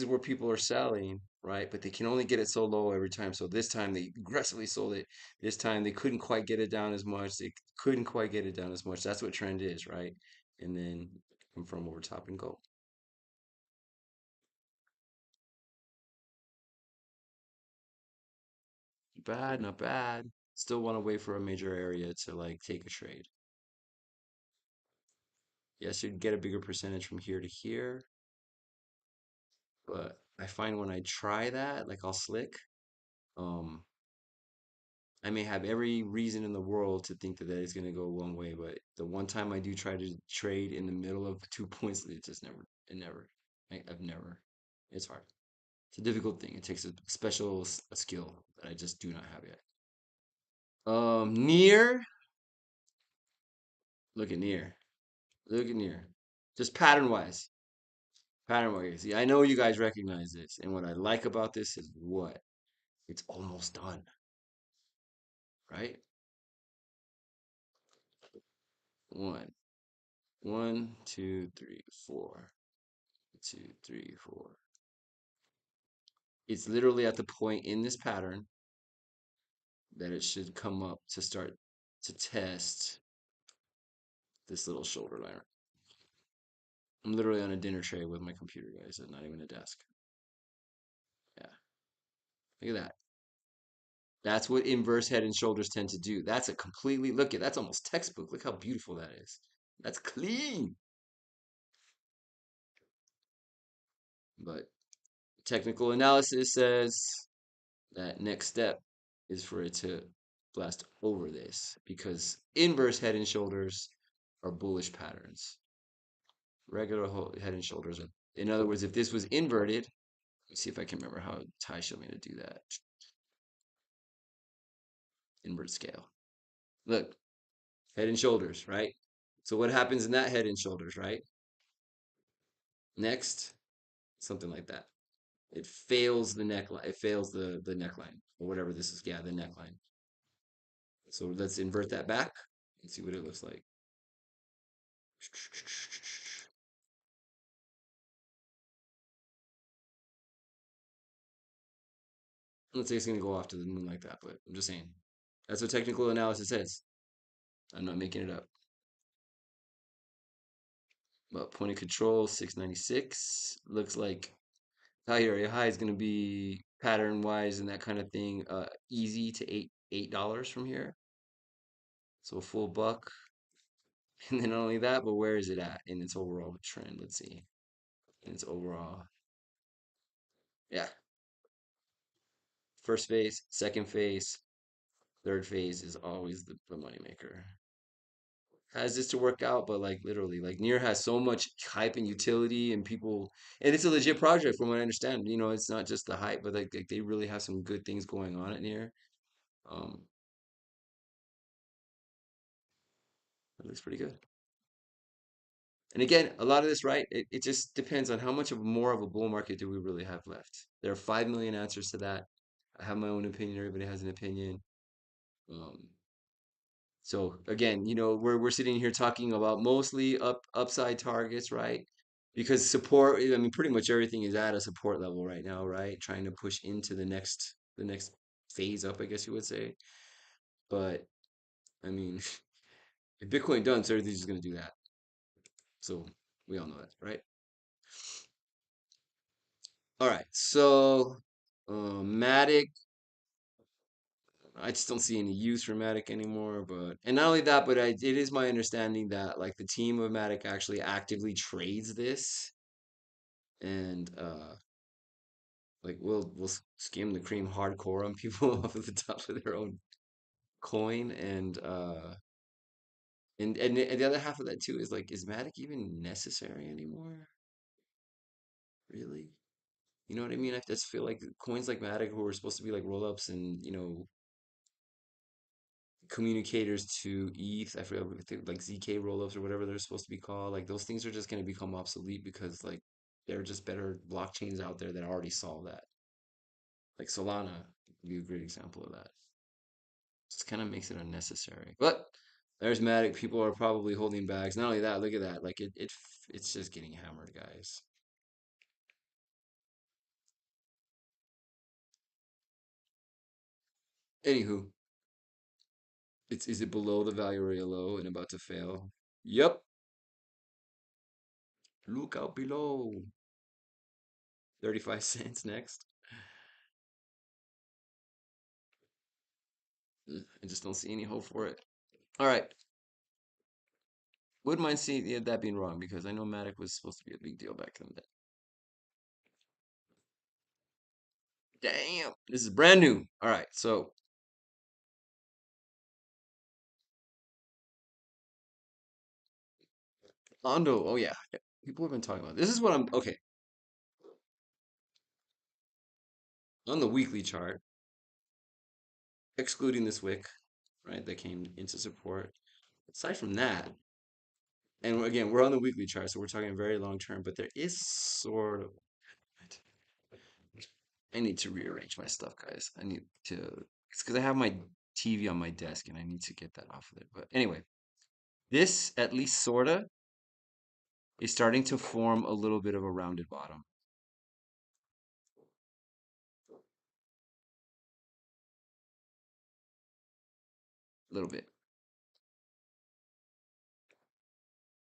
where people are selling, right? But they can only get it so low every time. So this time they aggressively sold it. This time they couldn't quite get it down as much. They couldn't quite get it down as much. That's what trend is, right? And then come from over top and go. Bad, not bad. Still want to wait for a major area to like take a trade. Yes, you'd get a bigger percentage from here to here. But I find when I try that, like I'll slick, um, I may have every reason in the world to think that it's going to go one way, but the one time I do try to trade in the middle of 2 points, it just I've never, it's hard. It's a difficult thing. It takes a special a skill that I just do not have yet. Near, look at near, look at near, just pattern wise. Pattern wise. See, I know you guys recognize this, and what I like about this is what? It's almost done, right? One, one, two, three, four, two, three, four. It's literally at the point in this pattern that it should come up to start to test this little shoulder liner. I'm literally on a dinner tray with my computer, guys, and not even a desk. Yeah. Look at that. That's what inverse head and shoulders tend to do. That's a completely, look at, that's almost textbook. Look how beautiful that is. That's clean. But technical analysis says that next step is for it to blast over this because inverse head and shoulders are bullish patterns. Regular head and shoulders are, in other words, if this was inverted, let me see if I can remember how Ty showed me to do that. Invert scale. Look, head and shoulders, right? So what happens in that head and shoulders, right? Next, something like that. It fails the neckline. It fails the neckline or whatever this is. Yeah, the neckline. So let's invert that back and see what it looks like. Let's say it's gonna go off to the moon like that, but I'm just saying. That's what technical analysis says. I'm not making it up. But point of control 696 looks like high area high is gonna be pattern wise and that kind of thing. Easy to $8 from here. So a full buck. And then not only that, but where is it at in its overall trend? Let's see. In its overall. Yeah. First phase, second phase, third phase is always the moneymaker. Has this to work out, but like literally, like Near has so much hype and utility and people, and it's a legit project from what I understand. It's not just the hype, but like they really have some good things going on at Near. Um, it looks pretty good. And again, a lot of this, right? It just depends on how much of more of a bull market do we really have left. There are 5 million answers to that. I have my own opinion. Everybody has an opinion. Um, So again, we're sitting here talking about mostly upside targets, right? Because support, I mean, pretty much everything is at a support level right now, right? Trying to push into the next phase up, I guess you would say. But I mean, if Bitcoin does, everything's just gonna do that. So we all know that, right? All right. So Matic, I just don't see any use for Matic anymore. And not only that, but it is my understanding that like the team of Matic actually actively trades this, and like we'll skim the cream hardcore on people off of the top of their own coin, and the other half of that too is like, is Matic even necessary anymore? Really? You know what I mean? I just feel like coins like Matic, who are supposed to be like rollups and communicators to ETH, I forget what like ZK rollups or whatever they're supposed to be called. Like those things are just going to become obsolete because like there are just better blockchains out there that already solve that. Like Solana would be a great example of that. Just kind of makes it unnecessary. But there's Matic. People are probably holding bags. Not only that, look at that. Like it's just getting hammered, guys. Anywho, is it below the value area low and about to fail? Yep. Look out below. 35 cents next. I just don't see any hope for it. All right. Wouldn't mind seeing that being wrong because I know Matic was supposed to be a big deal back in the day. Damn. This is brand new. All right. So Ondo. Oh, yeah. People have been talking about this. Is what I'm okay. On the weekly chart, excluding this wick, right, that came into support. Aside from that, and again, we're on the weekly chart, so we're talking very long term, but there is sort of. I need to rearrange my stuff, guys. I need to. It's because I have my TV on my desk and I need to get that off of there. But anyway, this at least sorta is starting to form a little bit of a rounded bottom. A little bit.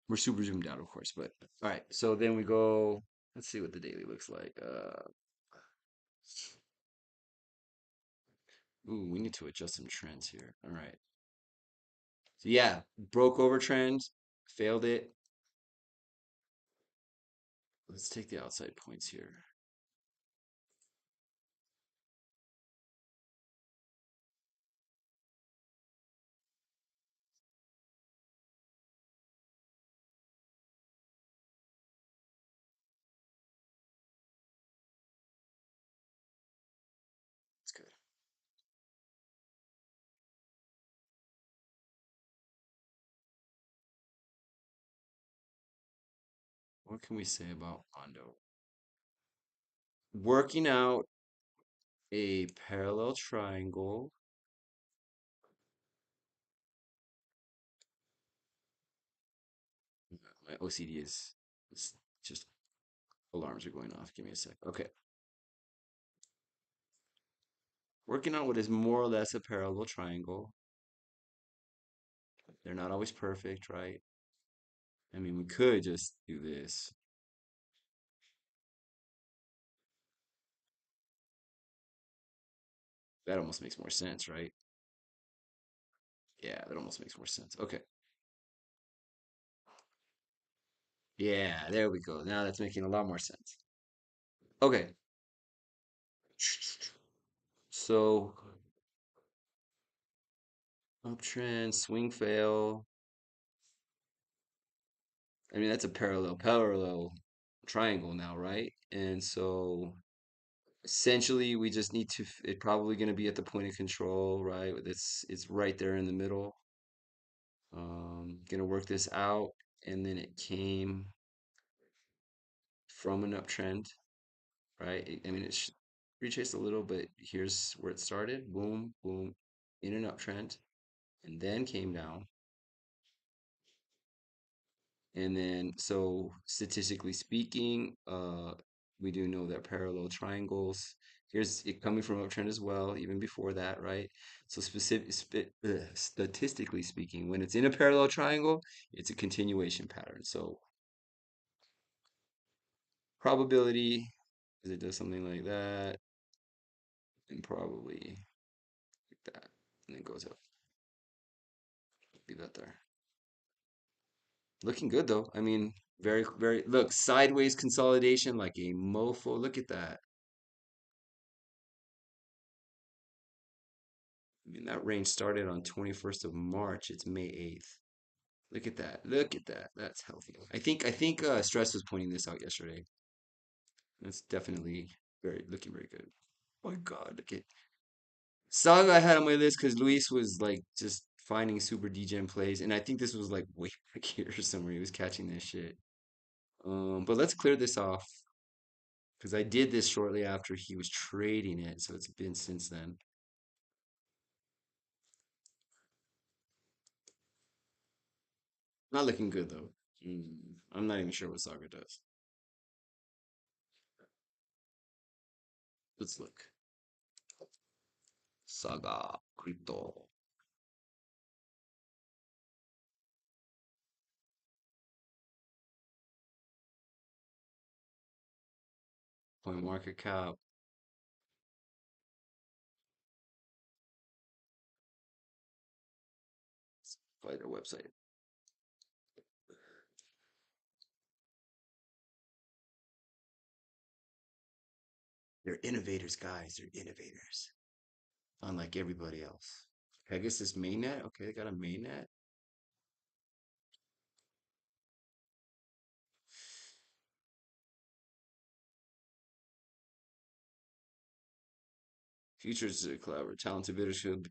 We're super zoomed out, of course, but all right. So then we go. Let's see what the daily looks like. Ooh, we need to adjust some trends here. All right. So yeah, broke over trend, failed it. Let's take the outside points here. That's good. What can we say about Mondo? Working out a parallel triangle. My OCD is it's just alarms are going off. Give me a sec. Okay. Working out what is more or less a parallel triangle. They're not always perfect, right? I mean, we could just do this. That almost makes more sense, right? Yeah, that almost makes more sense. Okay. Yeah, there we go. Now that's making a lot more sense. Okay. So uptrend, swing fail. I mean, that's a parallel triangle now, right? And so essentially we just need to it probably going to be at the point of control, right? It's right there in the middle. Gonna work this out, and then it came from an uptrend, right? I mean, it's retraced a little, but here's where it started. Boom, boom, in an uptrend. and then came down. And then, so statistically speaking, we do know that parallel triangles, here's it coming from uptrend as well, even before that, right? So statistically speaking, when it's in a parallel triangle, it's a continuation pattern. So probability is it does something like that, and probably like that, and then goes up. Leave that there. Looking good though. I mean, very, very, look, sideways consolidation like a mofo. Look at that. I mean, that range started on 21st of March. It's May 8th. Look at that. Look at that. That's healthy. I think Stress was pointing this out yesterday. That's definitely very looking very good. Oh my God, look at Saga I had on my list because Luis was like just finding super degen plays, and I think this was like way back here somewhere. He was catching this shit. But let's clear this off because I did this shortly after he was trading it, so it's been since then. Not looking good though. I'm not even sure what Saga does. Let's look. Saga Crypto. Coin market cap. By their website. They're innovators, guys. They're innovators. Unlike everybody else. Pegasus mainnet. Okay, they got a mainnet. Futures collaborative, talented leadership,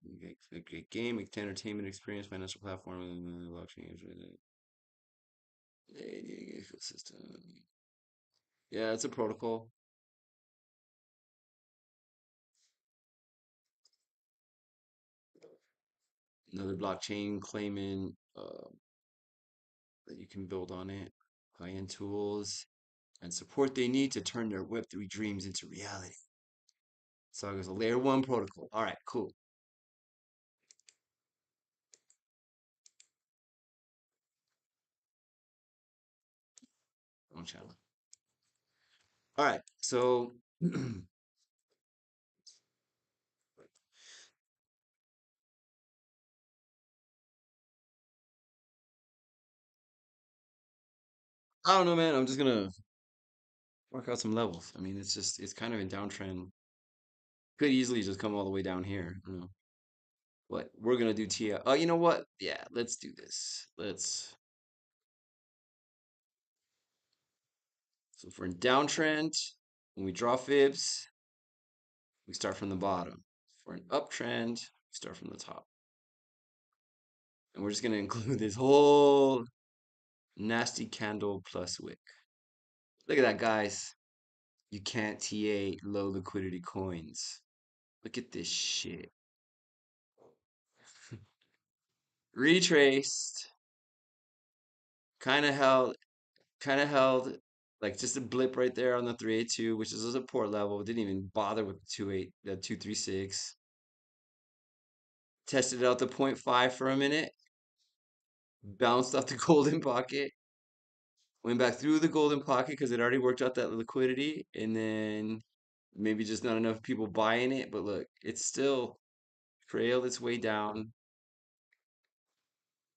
a great game, entertainment experience, financial platform, blockchain ecosystem. Yeah, it's a protocol. Another blockchain claiming that you can build on it. High-end tools and support they need to turn their Web3 dreams into reality. So it was a layer one protocol. All right, cool. Wrong channel. All right, so I don't know, man. I'm just gonna work out some levels. I mean, it's kind of in downtrend. Could easily just come all the way down here. You know, but we're gonna do TI. Oh, you know what? Yeah, let's do this. Let's. So if we're in downtrend, when we draw fibs, we start from the bottom. If we're in uptrend, we start from the top. And we're just gonna include this whole nasty candle plus wick. Look at that, guys. You can't TA low liquidity coins. Look at this shit. Retraced. Kind of held like just a blip right there on the 382, which is a support level. Didn't even bother with the 236. Tested out the 0.5 for a minute. Bounced off the golden pocket. Went back through the golden pocket because it already worked out that liquidity. And then maybe just not enough people buying it. But look, it's still trailed its way down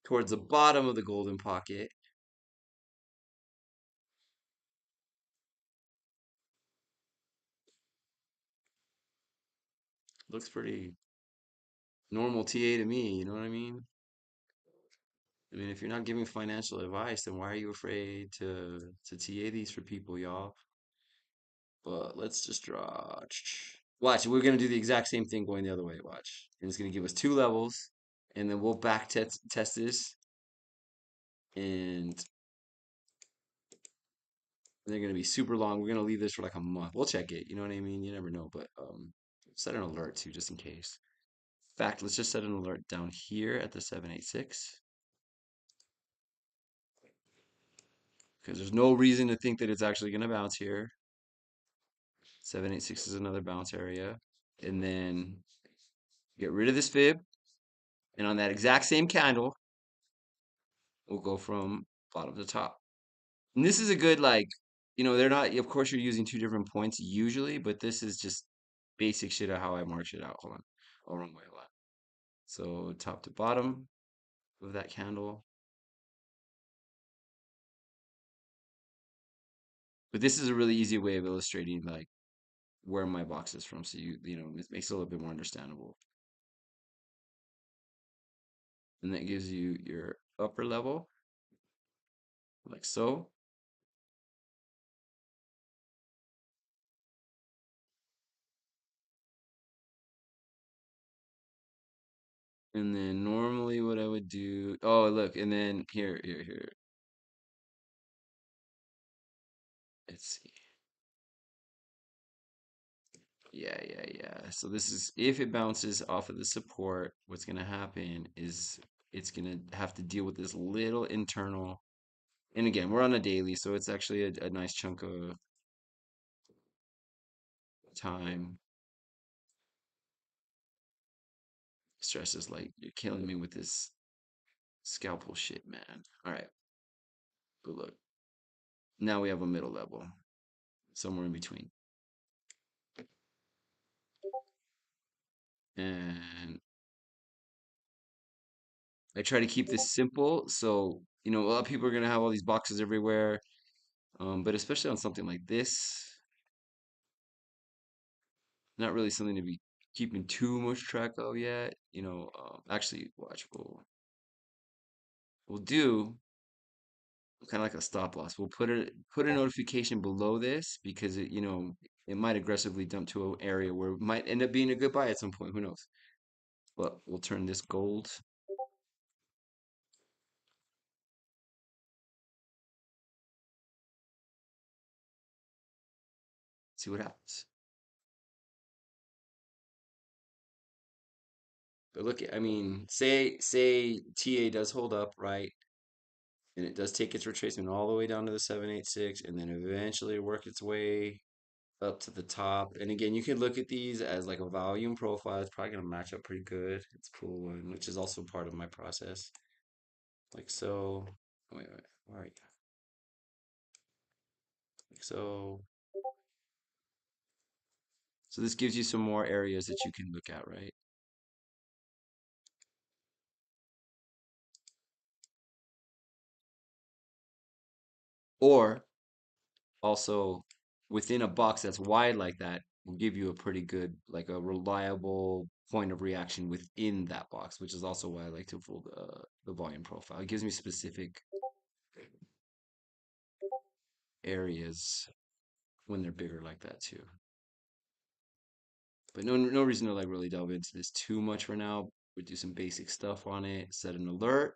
towards the bottom of the golden pocket. Looks pretty normal TA to me, you know what I mean? I mean, if you're not giving financial advice, then why are you afraid to TA these for people, y'all? But let's just draw. Watch, we're gonna do the exact same thing going the other way. Watch, and it's gonna give us two levels, and then we'll back test this, and they're gonna be super long. We're gonna leave this for like a month. We'll check it. You know what I mean? You never know, but set an alert too, just in case. fact, let's just set an alert down here at the 786 because there's no reason to think that it's actually going to bounce here. 786 is another bounce area. And then get rid of this fib. And on that exact same candle, we'll go from bottom to top. And this is a good, like, they're not, of course, you're using two different points usually, but this is just basic shit of how I mark it out. Hold on. Oh, wrong way. Hold on. So top to bottom of that candle. But this is a really easy way of illustrating like where my box is from. So it makes it a little bit more understandable. And that gives you your upper level, like so. And then normally what I would do, oh, look, and then here. Let's see. Yeah. So this is, if it bounces off of the support, what's going to happen is it's going to have to deal with this little internal. And again, we're on a daily, so it's actually a nice chunk of time. Stress is like, you're killing me with this scalpel shit, man. All right. But look, now we have a middle level, somewhere in between. And I try to keep this simple. So, a lot of people are going to have all these boxes everywhere. But especially on something like this, not really something to be keeping too much track of yet. Actually, watch, we'll do kind of like a stop loss. We'll put a notification below this because it might aggressively dump to an area where it might end up being a good buy at some point. Who knows? But we'll turn this gold. See what happens. But look, I mean, say TA does hold up, right? And it does take its retracement all the way down to the 786 and then eventually work its way up to the top. And again, you can look at these as like a volume profile. It's probably going to match up pretty good. It's pool one, which is also part of my process. Like so. Wait, where are you? Like so. So this gives you some more areas that you can look at, right? Or also within a box that's wide like that will give you a pretty good, like a reliable point of reaction within that box, which is also why I like to fold the volume profile. It gives me specific areas when they're bigger like that too. But no reason to like really delve into this too much for now. We do some basic stuff on it, set an alert,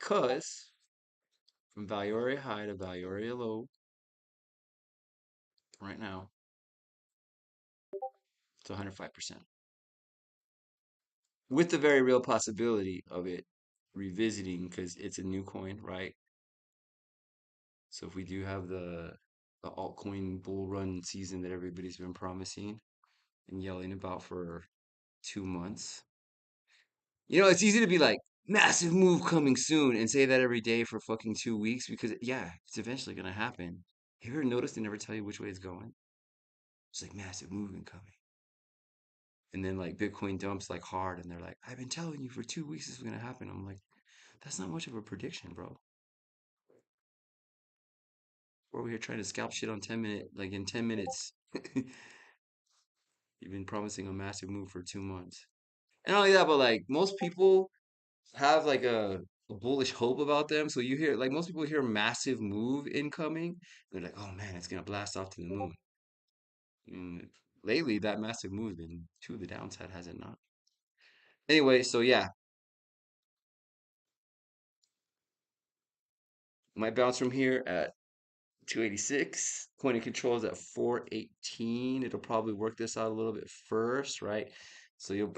cause from value area high to value area low right now, it's 105%. With the very real possibility of it revisiting because it's a new coin, right? So if we do have the altcoin bull run season that everybody's been promising and yelling about for 2 months, it's easy to be like, massive move coming soon and say that every day for fucking 2 weeks because, yeah, it's eventually going to happen. Have you ever noticed they never tell you which way it's going? It's like massive movement coming. And then like Bitcoin dumps like hard and they're like, I've been telling you for 2 weeks this is going to happen. I'm like, that's not much of a prediction, bro. We're over here trying to scalp shit on 10 minute, like in 10 minutes. You've been promising a massive move for 2 months. And not only that, but like most people have like a bullish hope about them. So you hear like most people hear massive move incoming. They're like, oh man, it's gonna blast off to the moon. And lately, that massive move has been to the downside, has it not? Anyway, so yeah, might bounce from here at 286. Coin of control is at 418. It'll probably work this out a little bit first, right? So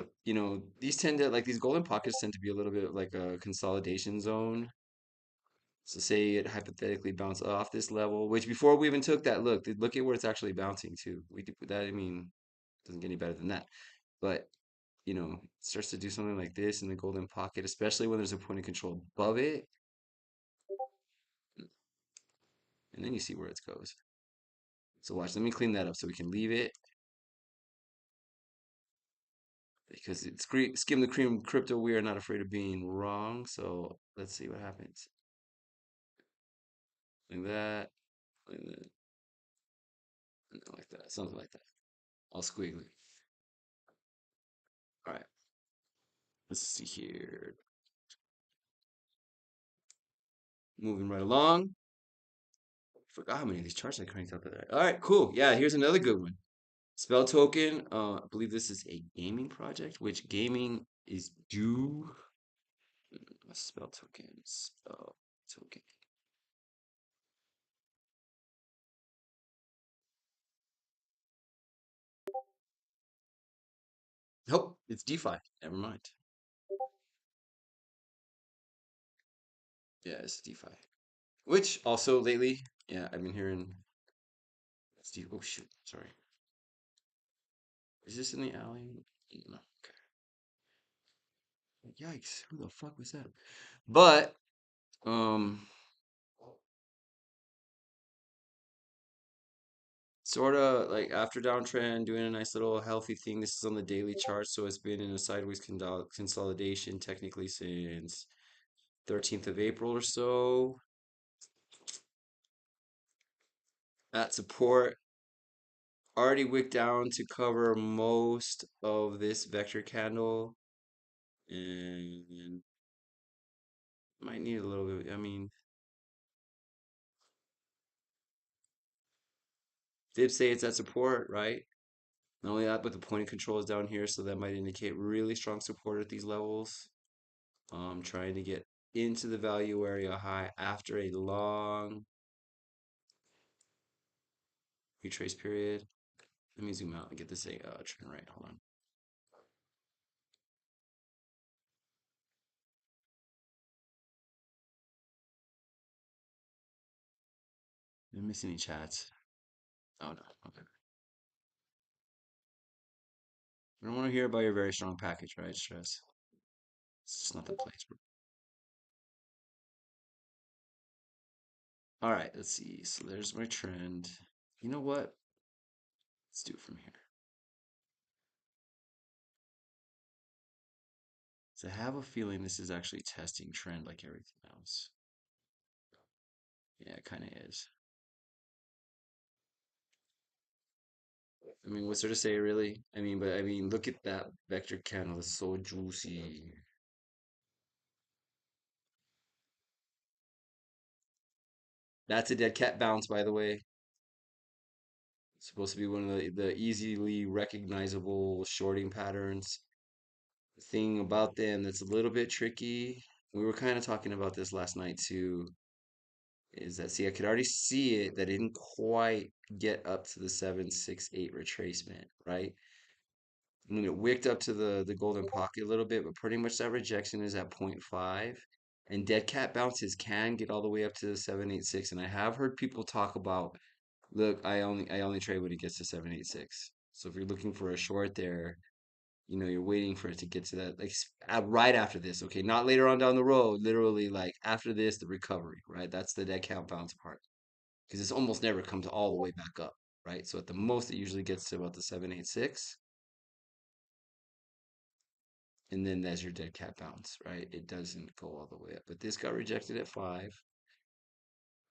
these tend to, like, these golden pockets tend to be a little bit like a consolidation zone. So say it hypothetically bounced off this level, which before we even took that look at where it's actually bouncing to. We do that, I mean, doesn't get any better than that. But starts to do something like this in the golden pocket, especially when there's a point of control above it, and then you see where it goes. So watch, let me clean that up so we can leave it because it's skim the cream crypto. We are not afraid of being wrong. So let's see what happens. Like that, like that, and then like that, something like that. All squiggly. All right, let's see here. Moving right along. Forgot how many of these charts I cranked up today. All right, cool. Yeah, here's another good one. Spell token. I believe this is a gaming project, which gaming is due. Spell token. Spell token. Oh, it's DeFi. Never mind. Yeah, it's DeFi. Which also lately, yeah, I've been hearing. Oh shoot, sorry. Is this in the alley? No. Okay. Yikes! Who the fuck was that? But sort of like after downtrend, doing a nice little healthy thing. This is on the daily chart, so it's been in a sideways consolidation technically since 13th of April or so. At support, already wicked down to cover most of this vector candle, and might need a little bit. I mean, did say it's at support, right? Not only that, but the point of control is down here, so that might indicate really strong support at these levels. Trying to get into the value area high after a long retrace period. Let me zoom out and get this trend right. Hold on. Did I miss any chats? Oh no. Okay. I don't want to hear about your very strong package, right? Stress. It's just not the place. All right, let's see. So there's my trend. You know what? Let's do it from here. So I have a feeling this is actually testing trend like everything else. Yeah, it kind of is. I mean, what's there to say, really? I mean, but I mean, look at that vector candle. It's so juicy. That's a dead cat bounce, by the way. It's supposed to be one of the easily recognizable shorting patterns. The thing about them that's a little bit tricky, we were kind of talking about this last night too, is that, see, I could already see it that it didn't quite get up to the 768 retracement, right? I mean, it wicked up to the golden pocket a little bit, but pretty much that rejection is at 0.5. And dead cat bounces can get all the way up to the 786. And I have heard people talk about, look, I only trade when it gets to 786. So if you're looking for a short there, you're waiting for it to get to that, like right after this, okay, not later on down the road, literally like after this, the recovery, right? That's the dead cat bounce part, because it's almost never comes all the way back up, right? So at the most, it usually gets to about the 786, and then there's your dead cat bounce, right? It doesn't go all the way up, but this got rejected at 5.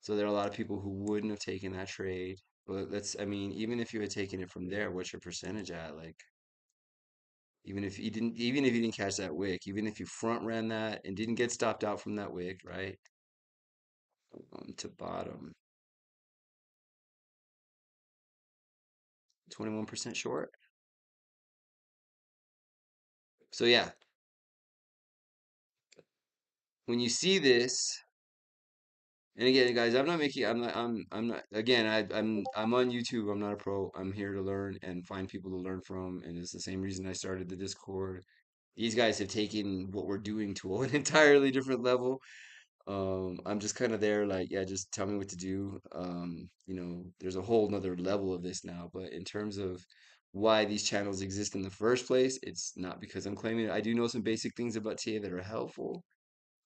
So there are a lot of people who wouldn't have taken that trade. But I mean, even if you had taken it from there, what's your percentage at? Like, even if you didn't catch that wick, even if you front ran that and didn't get stopped out from that wick, right? To bottom, 21% short. So yeah, when you see this, And again, guys, I'm not, again, I'm on YouTube. I'm not a pro. I'm here to learn and find people to learn from. And it's the same reason I started the Discord. These guys have taken what we're doing to an entirely different level. I'm just kind of there, like, yeah, just tell me what to do. There's a whole nother level of this now, but in terms of why these channels exist in the first place, it's not because I'm claiming it. I do know some basic things about TA that are helpful,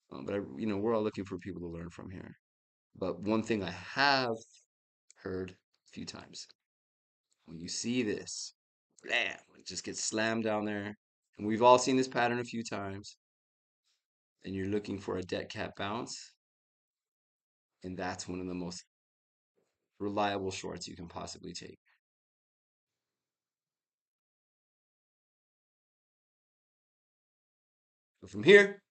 we're all looking for people to learn from here. But one thing I have heard a few times, when you see this, blam, it just gets slammed down there, and we've all seen this pattern a few times, and you're looking for a debt cap bounce, and that's one of the most reliable shorts you can possibly take. But from here,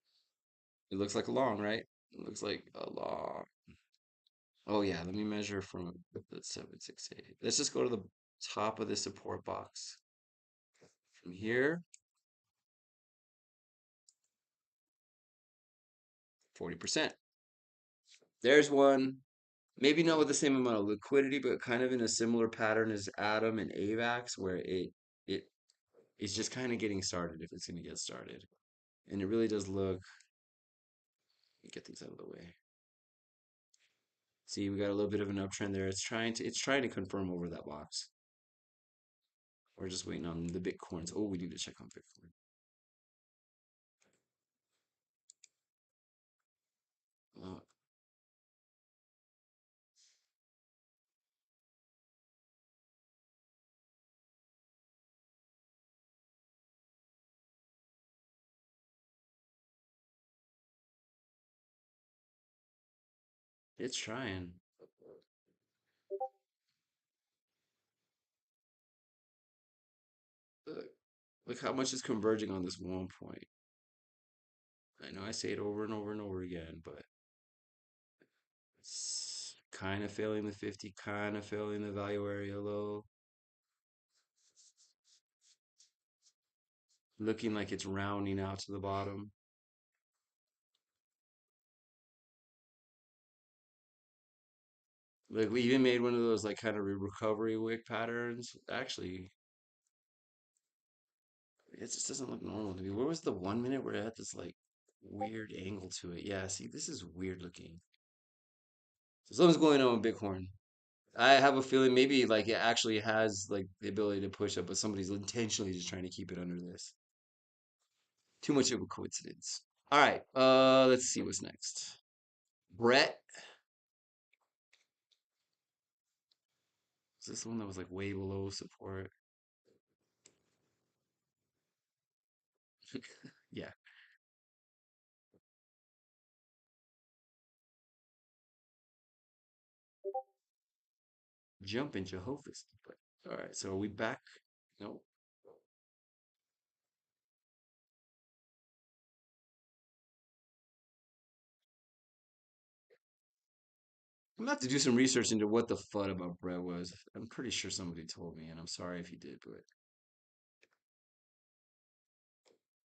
it looks like a long, right? It looks like a long. Oh yeah, let me measure from the 768. Let's just go to the top of the support box. From here, 40%. There's one. Maybe not with the same amount of liquidity, but kind of in a similar pattern as Atom and AVAX, where it is just kind of getting started if it's going to get started. And it really does look. Let me get these out of the way. See, we got a little bit of an uptrend there. It's trying to confirm over that box. We're just waiting on the Bitcoins. Oh, we need to check on Bitcoin. Uh, it's trying. Look, look how much is converging on this 1 point. I know I say it over and over and over again, but it's kind of failing the 50, kind of failing the value area low. Looking like it's rounding out to the bottom. Like we even made one of those like kind of recovery wick patterns. Actually, it just doesn't look normal to me. Where was the 1 minute where it had this like weird angle to it? Yeah, see, this is weird looking. So something's going on with Bitcoin. I have a feeling maybe like it actually has like the ability to push up, but somebody's intentionally just trying to keep it under this. Too much of a coincidence. All right, let's see what's next. Brett. Is this the one that was like way below support? Yeah, jumping Jehovah's. But all right, so are we back? No. I'm gonna have to do some research into what the FUD about Brett was. I'm pretty sure somebody told me, and I'm sorry if he did, but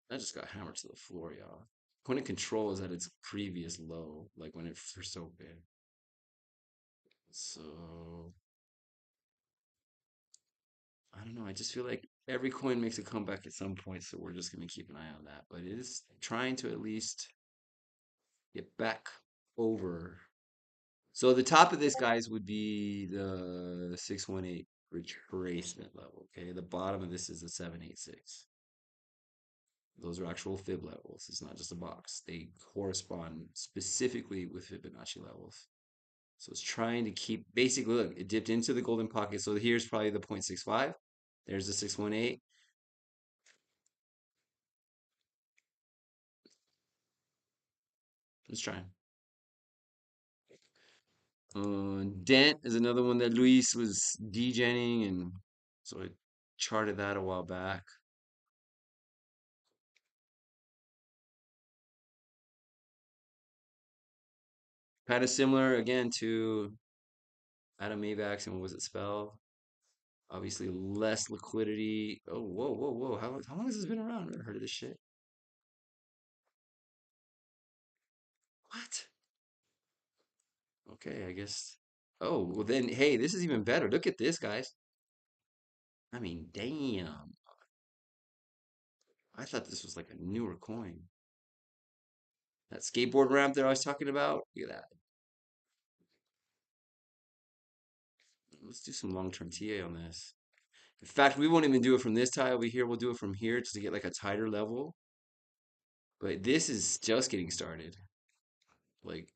I just got hammered to the floor, y'all. Point of control is at its previous low, like when it first opened. So I don't know. I just feel like every coin makes a comeback at some point, so we're just gonna keep an eye on that. But it is trying to at least get back over. So the top of this, guys, would be the 618 retracement level. Okay, the bottom of this is the 786. Those are actual fib levels. It's not just a box. They correspond specifically with Fibonacci levels. So it's trying to keep, basically, look, it dipped into the golden pocket. So here's probably the 0.65. There's the 618. Let's try. Dent is another one that Luis was degenning, and so I charted that a while back. Kind of similar again to Adam Avax and what was it, Spell? Obviously less liquidity. Oh, whoa, whoa, whoa. How long has this been around? Never heard of this shit. What? Okay, I guess. Oh, well then, hey, this is even better. Look at this, guys. I mean, damn. I thought this was like a newer coin. That skateboard ramp that I was talking about. Look at that. Let's do some long-term TA on this. In fact, we won't even do it from this tie over here. We'll do it from here just to get like a tighter level. But this is just getting started. Like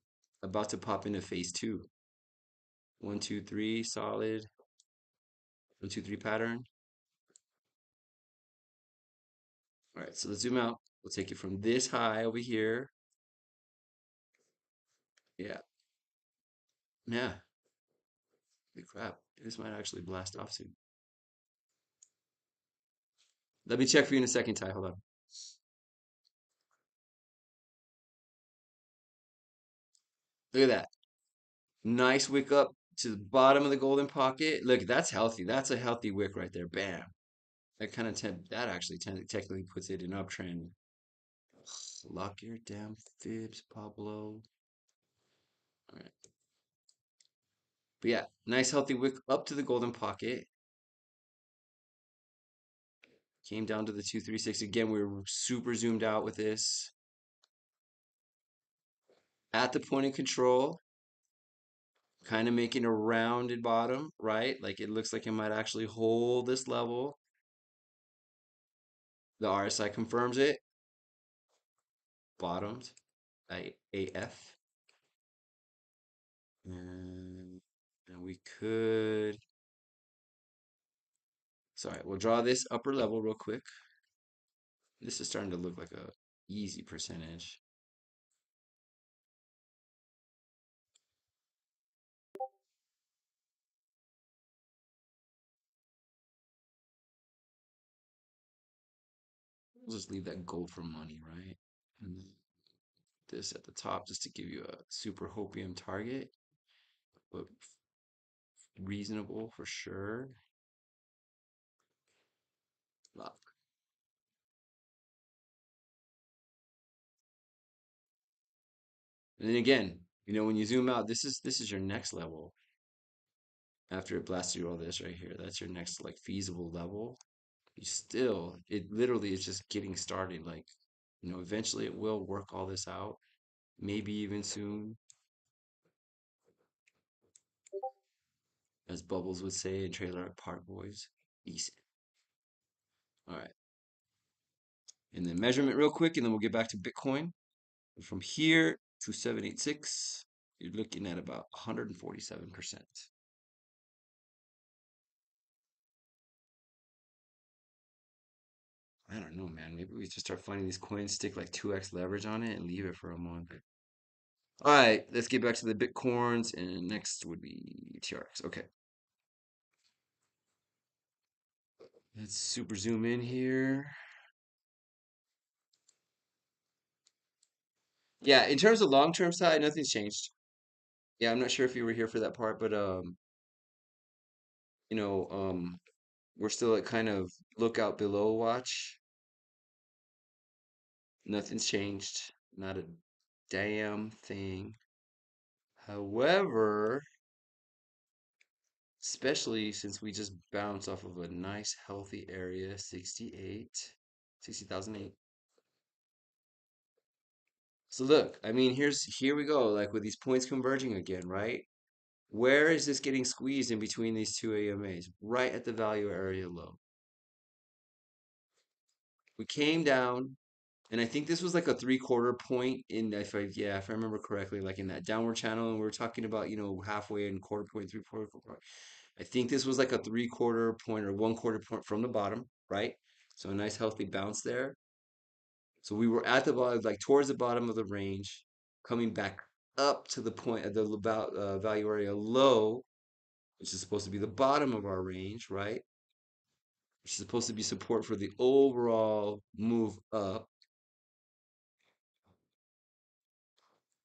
about to pop into phase two. 1, 2, 3, solid. 1, 2, 3 pattern. All right, so let's zoom out. We'll take it from this high over here. Yeah. Yeah. Holy crap. This might actually blast off soon. Let me check for you in a second, Ty. Hold on. Look at that. Nice wick up to the bottom of the golden pocket. Look, that's healthy. That's a healthy wick right there. Bam. That kind of that actually technically puts it in uptrend. Lock your damn fibs, Pablo. All right. But yeah, nice healthy wick up to the golden pocket. Came down to the 236. Again, we were super zoomed out with this. At the point of control, kind of making a rounded bottom, right? Like it looks like it might actually hold this level. The RSI confirms it. Bottomed by AF. And we could, sorry, we'll draw this upper level real quick. This is starting to look like a easy percentage. We'll just leave that gold for money, right? And this at the top just to give you a super hopium target, but reasonable for sure. Lock. And then again, when you zoom out, this is your next level. After it blasts through all this right here, that's your next like feasible level. You still, it literally is just getting started. Like, eventually it will work all this out. Maybe even soon, as Bubbles would say in Trailer Park Boys. Decent. All right. And then measurement real quick, and then we'll get back to Bitcoin. From here to 786, you're looking at about 147%. I don't know, man. Maybe we just start finding these coins, stick like 2x leverage on it, and leave it for a month. All right, let's get back to the Bitcoins, and next would be TRX. Okay. Let's super zoom in here. Yeah, in terms of long-term side, nothing's changed. Yeah, I'm not sure if you were here for that part, but you know, we're still at kind of lookout below watch. Nothing's changed. Not a damn thing. However, especially since we just bounced off of a nice healthy area, 68, 60,008. So look, I mean, here we go, like with these points converging again, right? Where is this getting squeezed in between these two AMAs? Right at the value area low. We came down, and I think this was like a 3/4 point in, if I remember correctly, like in that downward channel, and we were talking about, halfway and quarter point, 3/4 point. I think this was like a 3/4 point or 1/4 point from the bottom, right? So a nice healthy bounce there. So we were at the bottom, like towards the bottom of the range, coming back up to the point of the value area low, which is supposed to be the bottom of our range, right? Which is supposed to be support for the overall move up.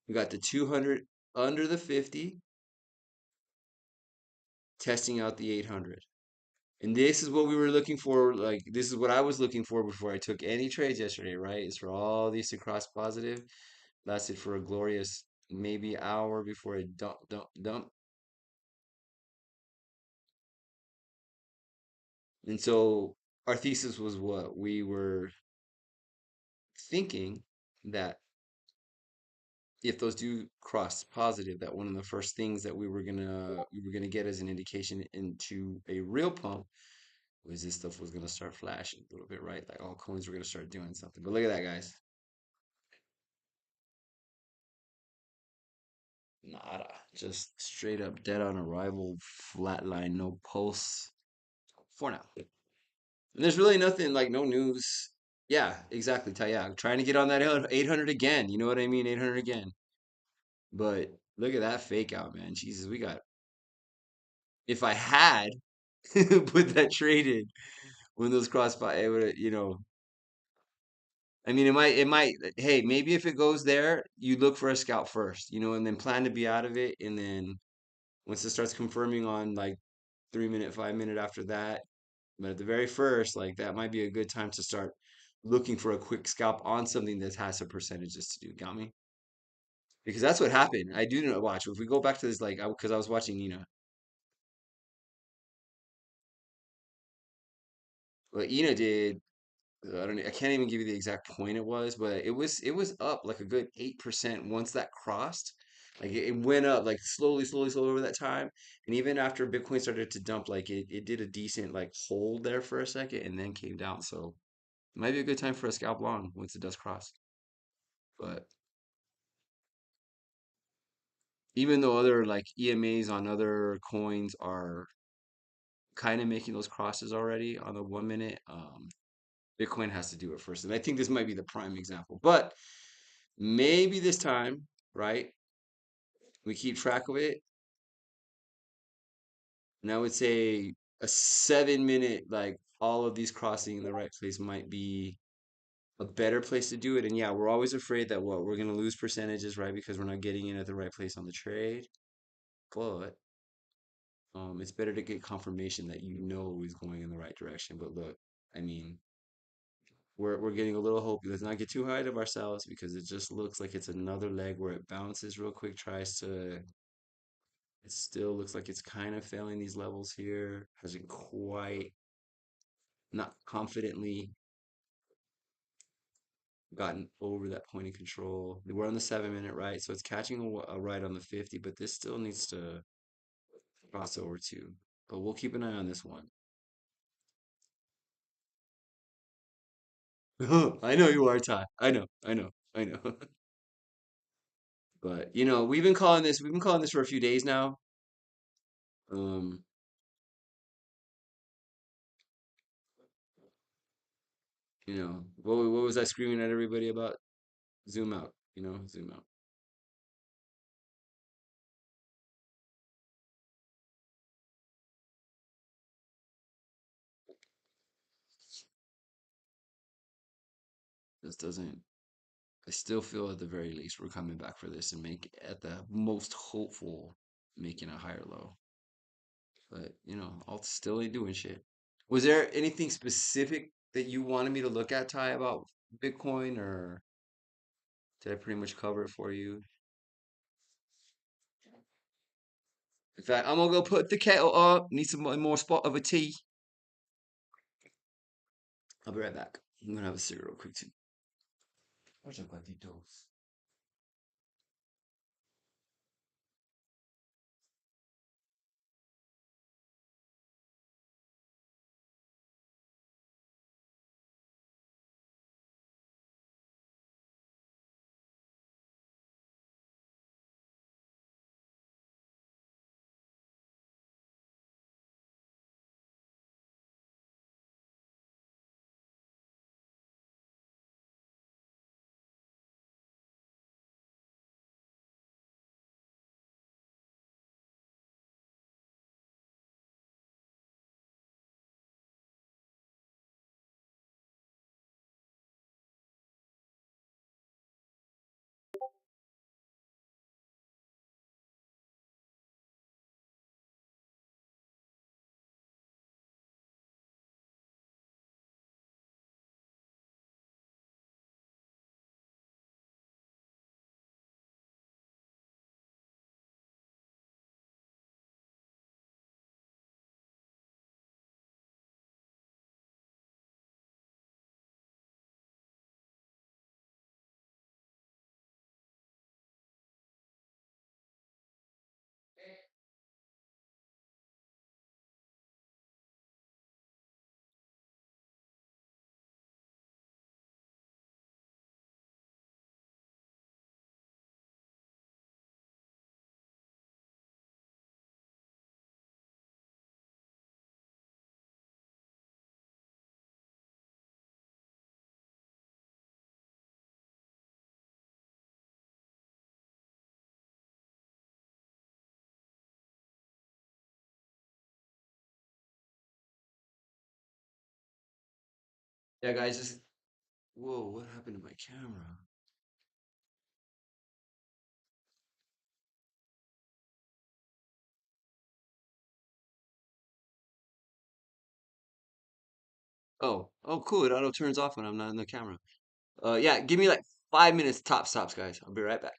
We got the 200 under the 50, testing out the 800. And this is what we were looking for. Like, this is what I was looking for before I took any trades yesterday, right? Is for all these to cross positive. Lasted for a glorious maybe hour before it dump. And so our thesis was what we were thinking that if those do cross positive, that one of the first things that we were gonna get as an indication into a real pump was this stuff was gonna start flashing a little bit, right? Like all coins were gonna start doing something. But look at that, guys. Nada. Just straight up dead on arrival, flatline, no pulse for now. And there's really nothing like no news. Yeah, exactly. Yeah, trying to get on that 800 again. You know what I mean? 800 again. But look at that fake out, man. Jesus, we got. If I had put that trade in when those crossfire, it would, I mean, it might, hey, maybe if it goes there, you look for a scalp first, and then plan to be out of it. And then once it starts confirming on like 3 minute, 5 minute after that, but at the very first, like that might be a good time to start looking for a quick scalp on something that has some percentages to do. Got me? Because that's what happened. I do know. Watch if we go back to this, like, because I was watching, what Ina did. I don't. I can't even give you the exact point it was, but it was up like a good 8% once that crossed. Like it went up like slowly, slowly, slowly over that time. And even after Bitcoin started to dump, like it did a decent like hold there for a second and then came down. So it might be a good time for a scalp long once it does cross. But even though other like EMAs on other coins are kind of making those crosses already on the 1 minute, Bitcoin has to do it first. And I think this might be the prime example. But maybe this time, right? We keep track of it. And I would say a 7 minute, like all of these crossing in the right place might be a better place to do it. And yeah, we're always afraid that what we're gonna lose percentages, right? Because we're not getting in at the right place on the trade. But it's better to get confirmation that you know is going in the right direction. But look, I mean, we're getting a little hopey. Let's not get too high of ourselves because it just looks like it's another leg where it bounces real quick, tries to. It still looks like it's kind of failing these levels here. Hasn't quite, not confidently gotten over that point of control. We're on the 7 minute, right? So it's catching a right on the 50, but this still needs to cross over too. But we'll keep an eye on this one. I know you are, Ty. I know, I know, I know. But we've been calling this for a few days now. Um, what was I screaming at everybody about? Zoom out, zoom out. This doesn't I still feel at the very least we're coming back for this and make at the most hopeful making a higher low. But I'll still ain't doing shit. Was there anything specific that you wanted me to look at, Ty, about Bitcoin, or did I pretty much cover it for you? In fact, I'm gonna go put the kettle up. Need some more spot of a tea. I'll be right back. I'm gonna have a cigarette real quick too. What's up, gatitos? Yeah, guys, just whoa, what happened to my camera? Oh, cool. It auto turns off when I'm not in the camera. Yeah, give me like 5 minutes tops, guys. I'll be right back.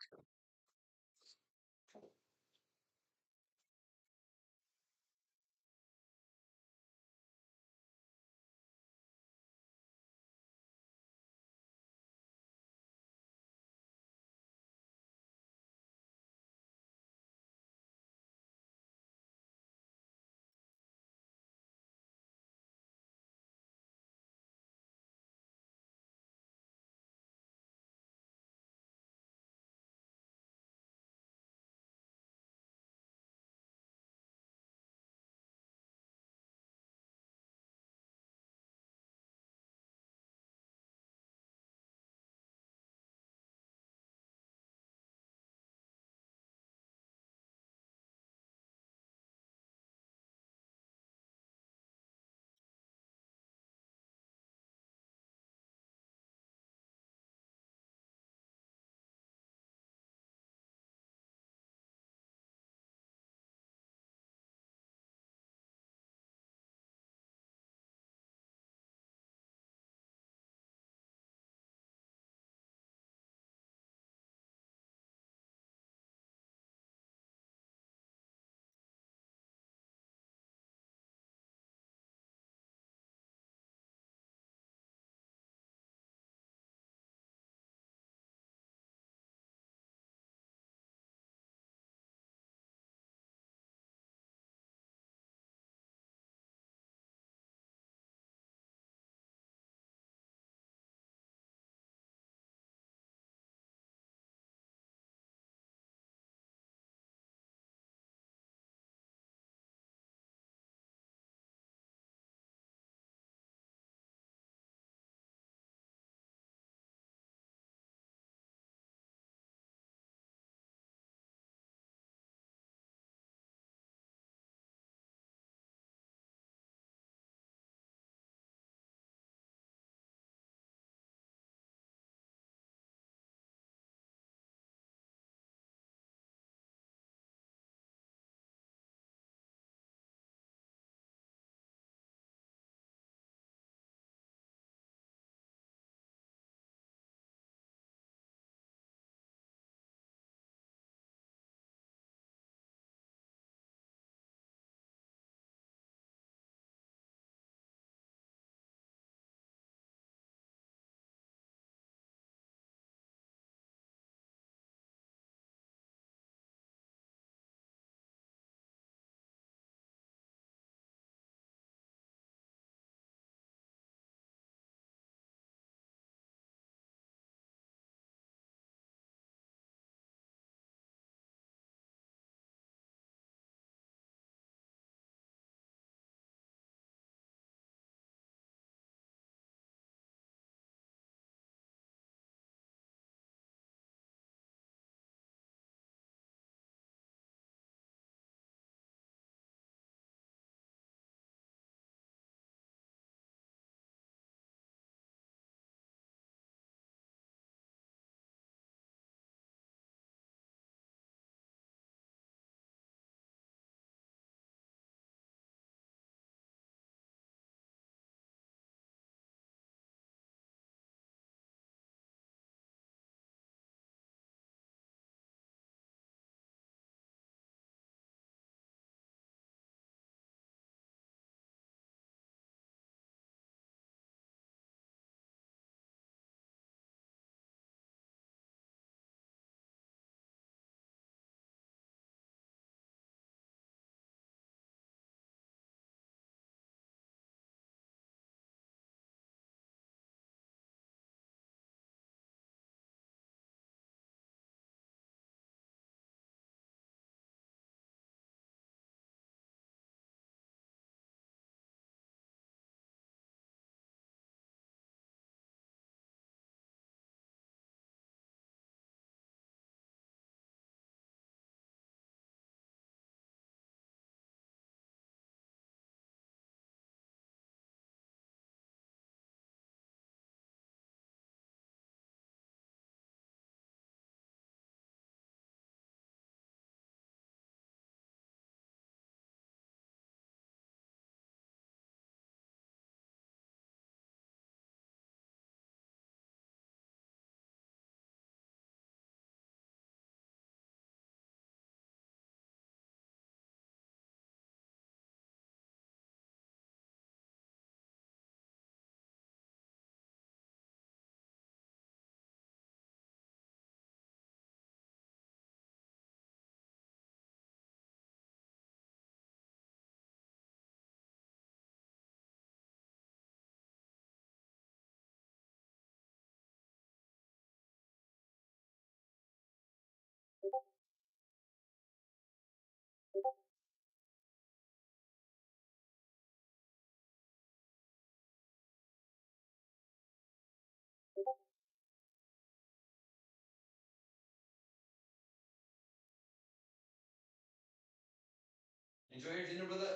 Enjoy your dinner, brother.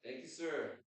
Thank you, sir.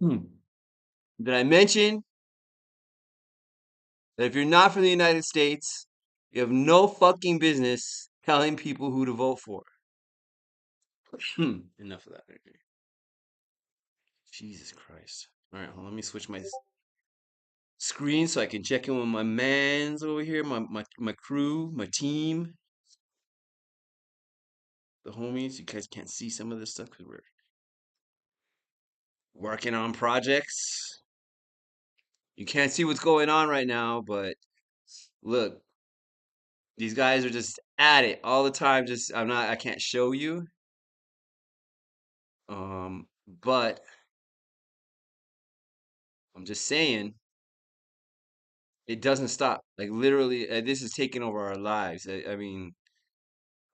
Hmm. Did I mention that if you're not from the United States, you have no fucking business telling people who to vote for? Enough of that. Okay. Jesus Christ. All right, hold on, let me switch my screen so I can check in with my mans over here, my crew, my team, the homies. You guys can't see some of this stuff because we're working on projects. You can't see what's going on right now, but look, these guys are just at it all the time. Just I can't show you. But I'm just saying it doesn't stop. Like literally, this is taking over our lives. I mean,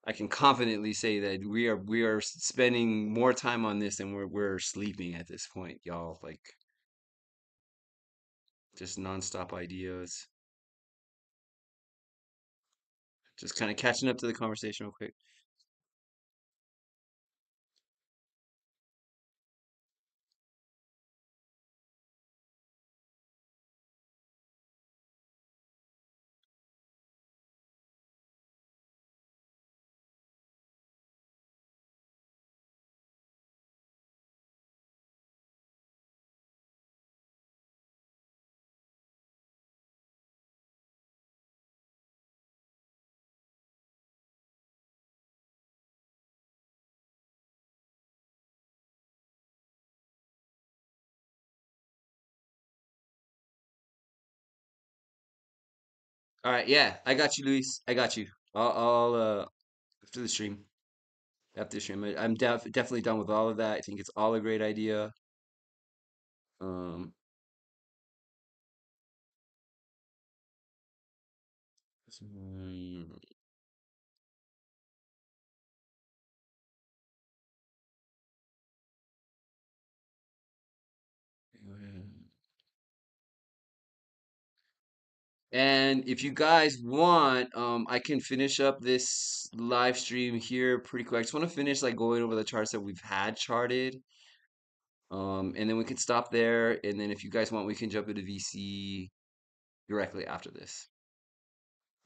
I can confidently say that we are spending more time on this than we're sleeping at this point, y'all. Like just nonstop ideas. Just kind of catching up to the conversation real quick. All right, yeah, I got you, Luis. I got you. I'll after the stream. After the stream, I'm definitely done with all of that. I think it's all a great idea. Um, mm, and if you guys want, I can finish up this live stream here pretty quick. I just want to finish like going over the charts that we've had charted. And then we can stop there. And then if you guys want, we can jump into VC directly after this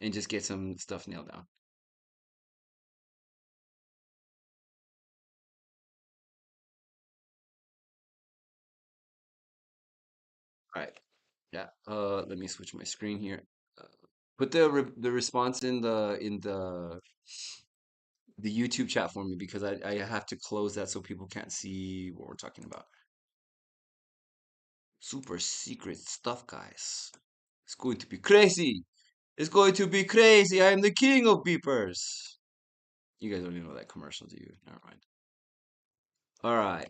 and just get some stuff nailed down. All right. Yeah. Let me switch my screen here. Uh, put the response in the YouTube chat for me because I have to close that so people can't see what we're talking about. Super secret stuff, guys. It's going to be crazy. It's going to be crazy. I am the king of beepers. You guys don't even know that commercial, do you? Never mind. All right.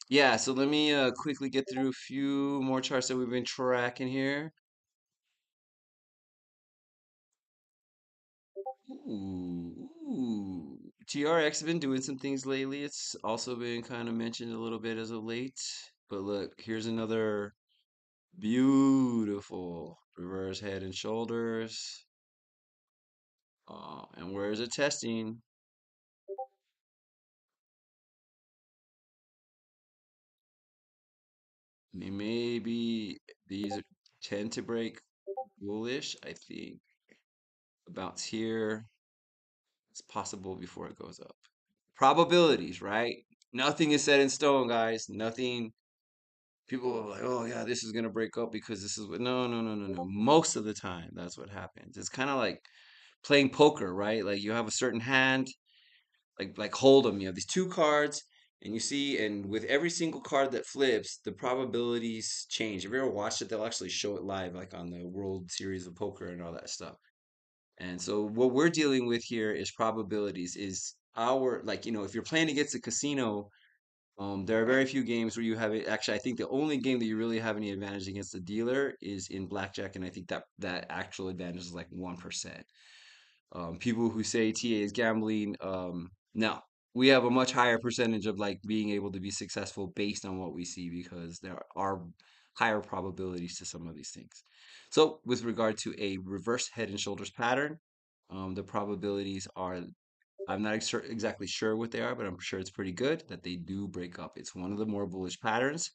Yeah, so let me quickly get through a few more charts that we've been tracking here. Ooh. TRX have been doing some things lately. It's also been kind of mentioned a little bit as of late. But look, here's another beautiful reverse head and shoulders. And where is it testing? Maybe these tend to break bullish. I think bounce here. It's possible before it goes up. Probabilities, right? Nothing is set in stone, guys. Nothing. People are like, oh yeah, this is gonna break up because this is what. No, no, no, no, no. Most of the time, that's what happens. It's kind of like playing poker, right? Like you have a certain hand, like Hold'em. You have these two cards. And you see, and with every single card that flips, the probabilities change. If you ever watched it, they'll actually show it live, like on the World Series of Poker and all that stuff. And so what we're dealing with here is probabilities, is our, like, if you're playing against a casino, there are very few games where you have it. Actually, I think the only game that you really have any advantage against the dealer is in blackjack, and I think that actual advantage is like 1%. People who say TA is gambling, no, we have a much higher percentage of like being able to be successful based on what we see because there are higher probabilities to some of these things. So, with regard to a reverse head and shoulders pattern, the probabilities are, I'm not exactly sure what they are, but I'm sure it's pretty good that they do break up. It's one of the more bullish patterns,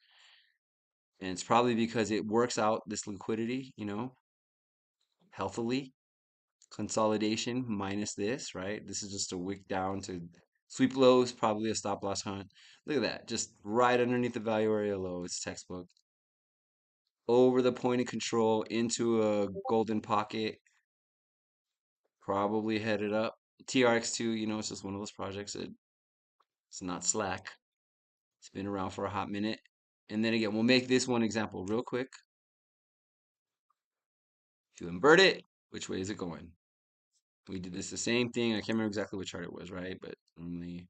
and it's probably because it works out this liquidity, healthily. Consolidation minus this, right? This is just a wick down to sweep lows, probably a stop loss hunt. Look at that, just right underneath the value area low. It's textbook. Over the point of control into a golden pocket, probably headed up. TRX2, it's just one of those projects that it's not slack. It's been around for a hot minute. And then again, we'll make this one example real quick. If you invert it, which way is it going? We did this the same thing. I can't remember exactly what chart it was, right? But normally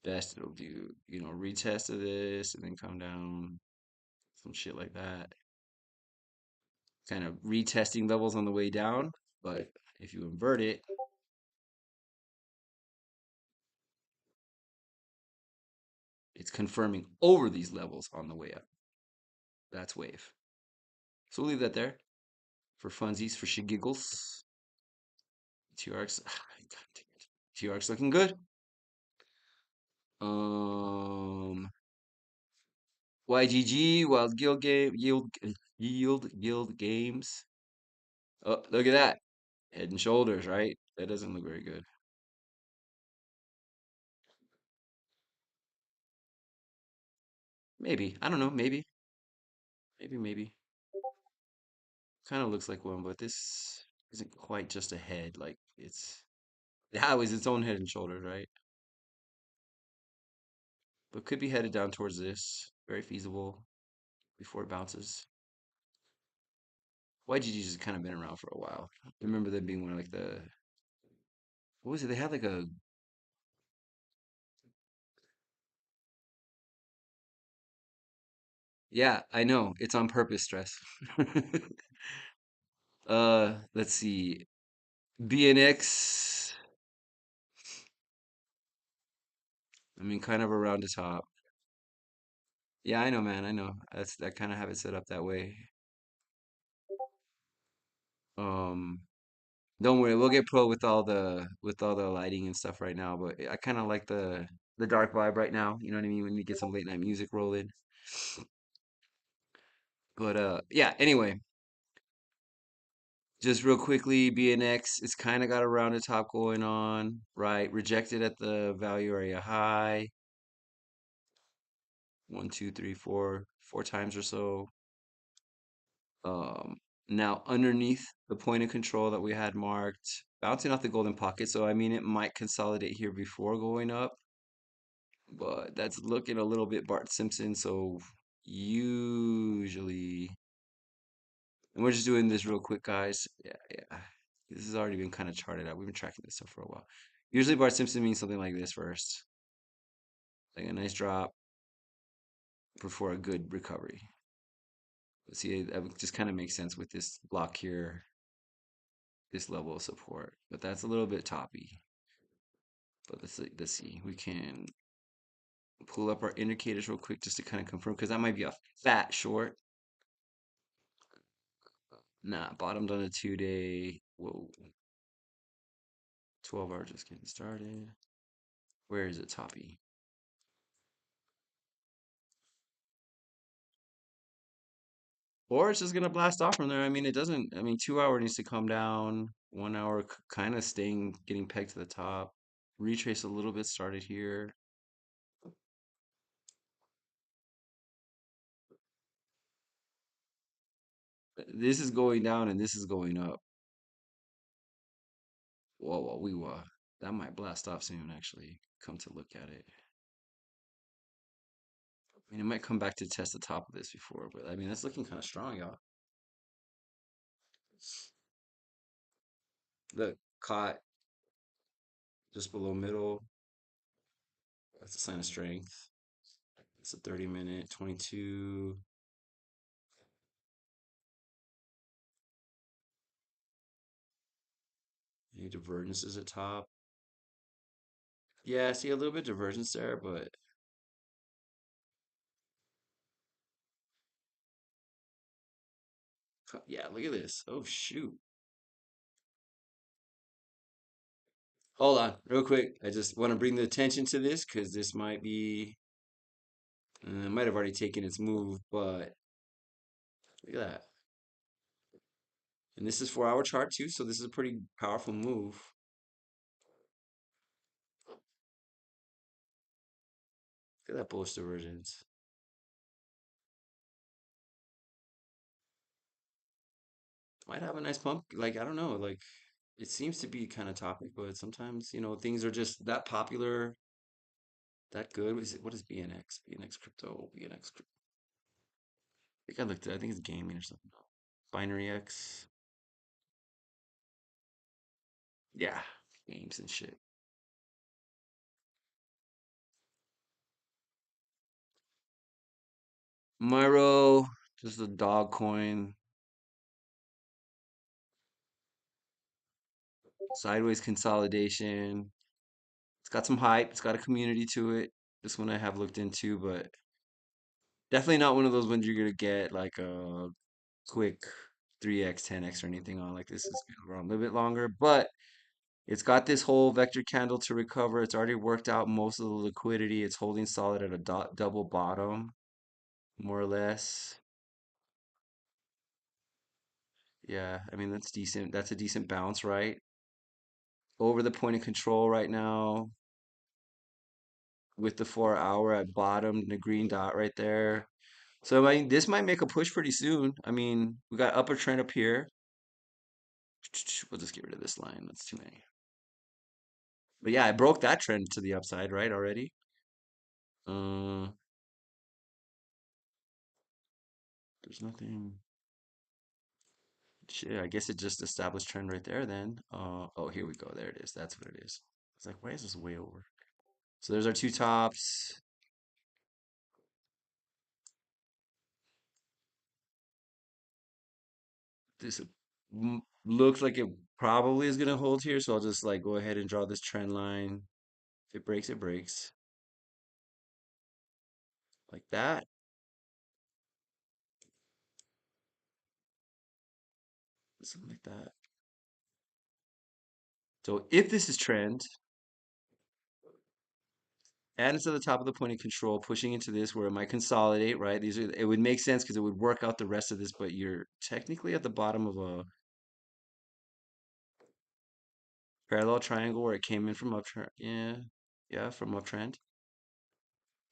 best it'll do, retest of this and then come down, some shit like that. Kind of retesting levels on the way down. But if you invert it, it's confirming over these levels on the way up. That's wave. So we'll leave that there for funsies, for shit giggles. TRX, TRX looking good. YGG, Wild Guild Game, Yield Guild Games. Oh, look at that. Head and shoulders, right? That doesn't look very good. Maybe. I don't know. Maybe. Maybe. Kind of looks like one, but this isn't quite just a head. Like it has its own head and shoulders, right? But could be headed down towards this. Very feasible before it bounces. YGG's has kind of been around for a while. I remember them being one of like what was it? They had like a, yeah, I know. It's on purpose stress. Let's see. BNX, I mean, kind of around the top. Yeah, I know, man. I know. I kind of have it set up that way. Um, don't worry, we'll get pro with all the lighting and stuff right now, but I kind of like the dark vibe right now. You know what I mean? When you get some late night music rolling. But yeah, anyway, just real quickly, BNX, it's kind of got a rounded top going on, right? Rejected at the value area high. One, two, three, four times or so. Um, Now underneath the point of control that we had marked, bouncing off the golden pocket. So I mean, it might consolidate here before going up, but that's looking a little bit Bart Simpson. So usually, and we're just doing this real quick, guys. Yeah. This has already been kind of charted out. We've been tracking this stuff for a while. Usually, Bart Simpson means something like this first, like a nice drop before a good recovery. See, that would just kind of makes sense with this block here, this level of support. But that's a little bit toppy. But let's see. We can pull up our indicators real quick just to kind of confirm because that might be a fat short. Nah, bottomed on a 2-day. Whoa. 12 hours just getting started. Where is it, toppy? Or it's just gonna blast off from there. I mean, it doesn't. I mean, 2 hour needs to come down. 1 hour kind of getting pegged to the top. Retrace a little bit. Started here. This is going down and this is going up. Whoa, that might blast off soon. Actually, come to look at it. I mean, it might come back to test the top of this before, but I mean, that's looking kind of strong, y'all. Look, caught just below middle. That's a sign of strength. It's a 30-minute, 22. Any divergences at top? Yeah, I see a little bit of divergence there, but yeah, look at this. Oh, shoot. Hold on, real quick. I just want to bring the attention to this because this might be, might have already taken its move, but look at that. And this is 4-hour chart too, so this is a pretty powerful move. Look at that bullish divergence. Might have a nice pump. Like, I don't know. Like, it seems to be kind of topic, but sometimes, things are just that popular, that good. What is BNX? BNX crypto, BNX crypto. I think I looked at it. I think it's gaming or something. Binary X. Yeah, games and shit. Myro, just a dog coin. Sideways consolidation. It's got some hype. It's got a community to it. This one I have looked into, but definitely not one of those ones you're gonna get like a quick 3x, 10x or anything on. Like this is gonna run a little bit longer, but it's got this whole vector candle to recover. It's already worked out most of the liquidity. It's holding solid at a double bottom, more or less. Yeah, I mean that's decent. That's a decent bounce, right? Over the point of control right now with the 4-hour at bottom, the green dot right there. So I mean, this might make a push pretty soon. I mean, we got upper trend up here. We'll just get rid of this line. That's too many. But yeah, I broke that trend to the upside, right, already. Uh, there's nothing. Shit, I guess it just established trend right there then. Oh, here we go. There it is. That's what it is. It's like, why is this way over? So there's our two tops. This looks like it probably is gonna hold here, so I'll just like go ahead and draw this trend line. If it breaks, it breaks. Like that. Something like that. So if this is trend, and it's at the top of the point of control, pushing into this where it might consolidate, right? It would make sense because it would work out the rest of this, but you're technically at the bottom of a parallel triangle where it came in from uptrend. Yeah, yeah, from uptrend.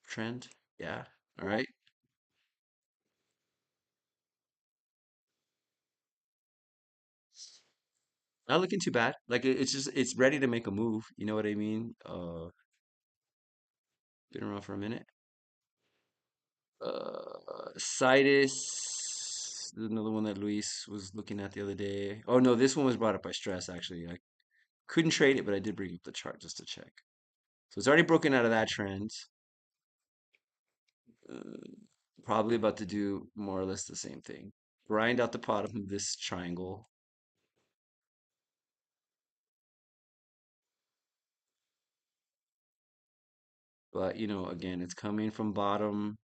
Trend. Yeah. All right. Not looking too bad. Like it's just it's ready to make a move. You know what I mean? Been around for a minute. Citus. There's another one that Luis was looking at the other day. Oh no, this one was brought up by Stress actually. I couldn't trade it, but I did bring up the chart just to check. So it's already broken out of that trend. Uh, Probably about to do more or less the same thing. Grind out the bottom of this triangle. But again, it's coming from bottom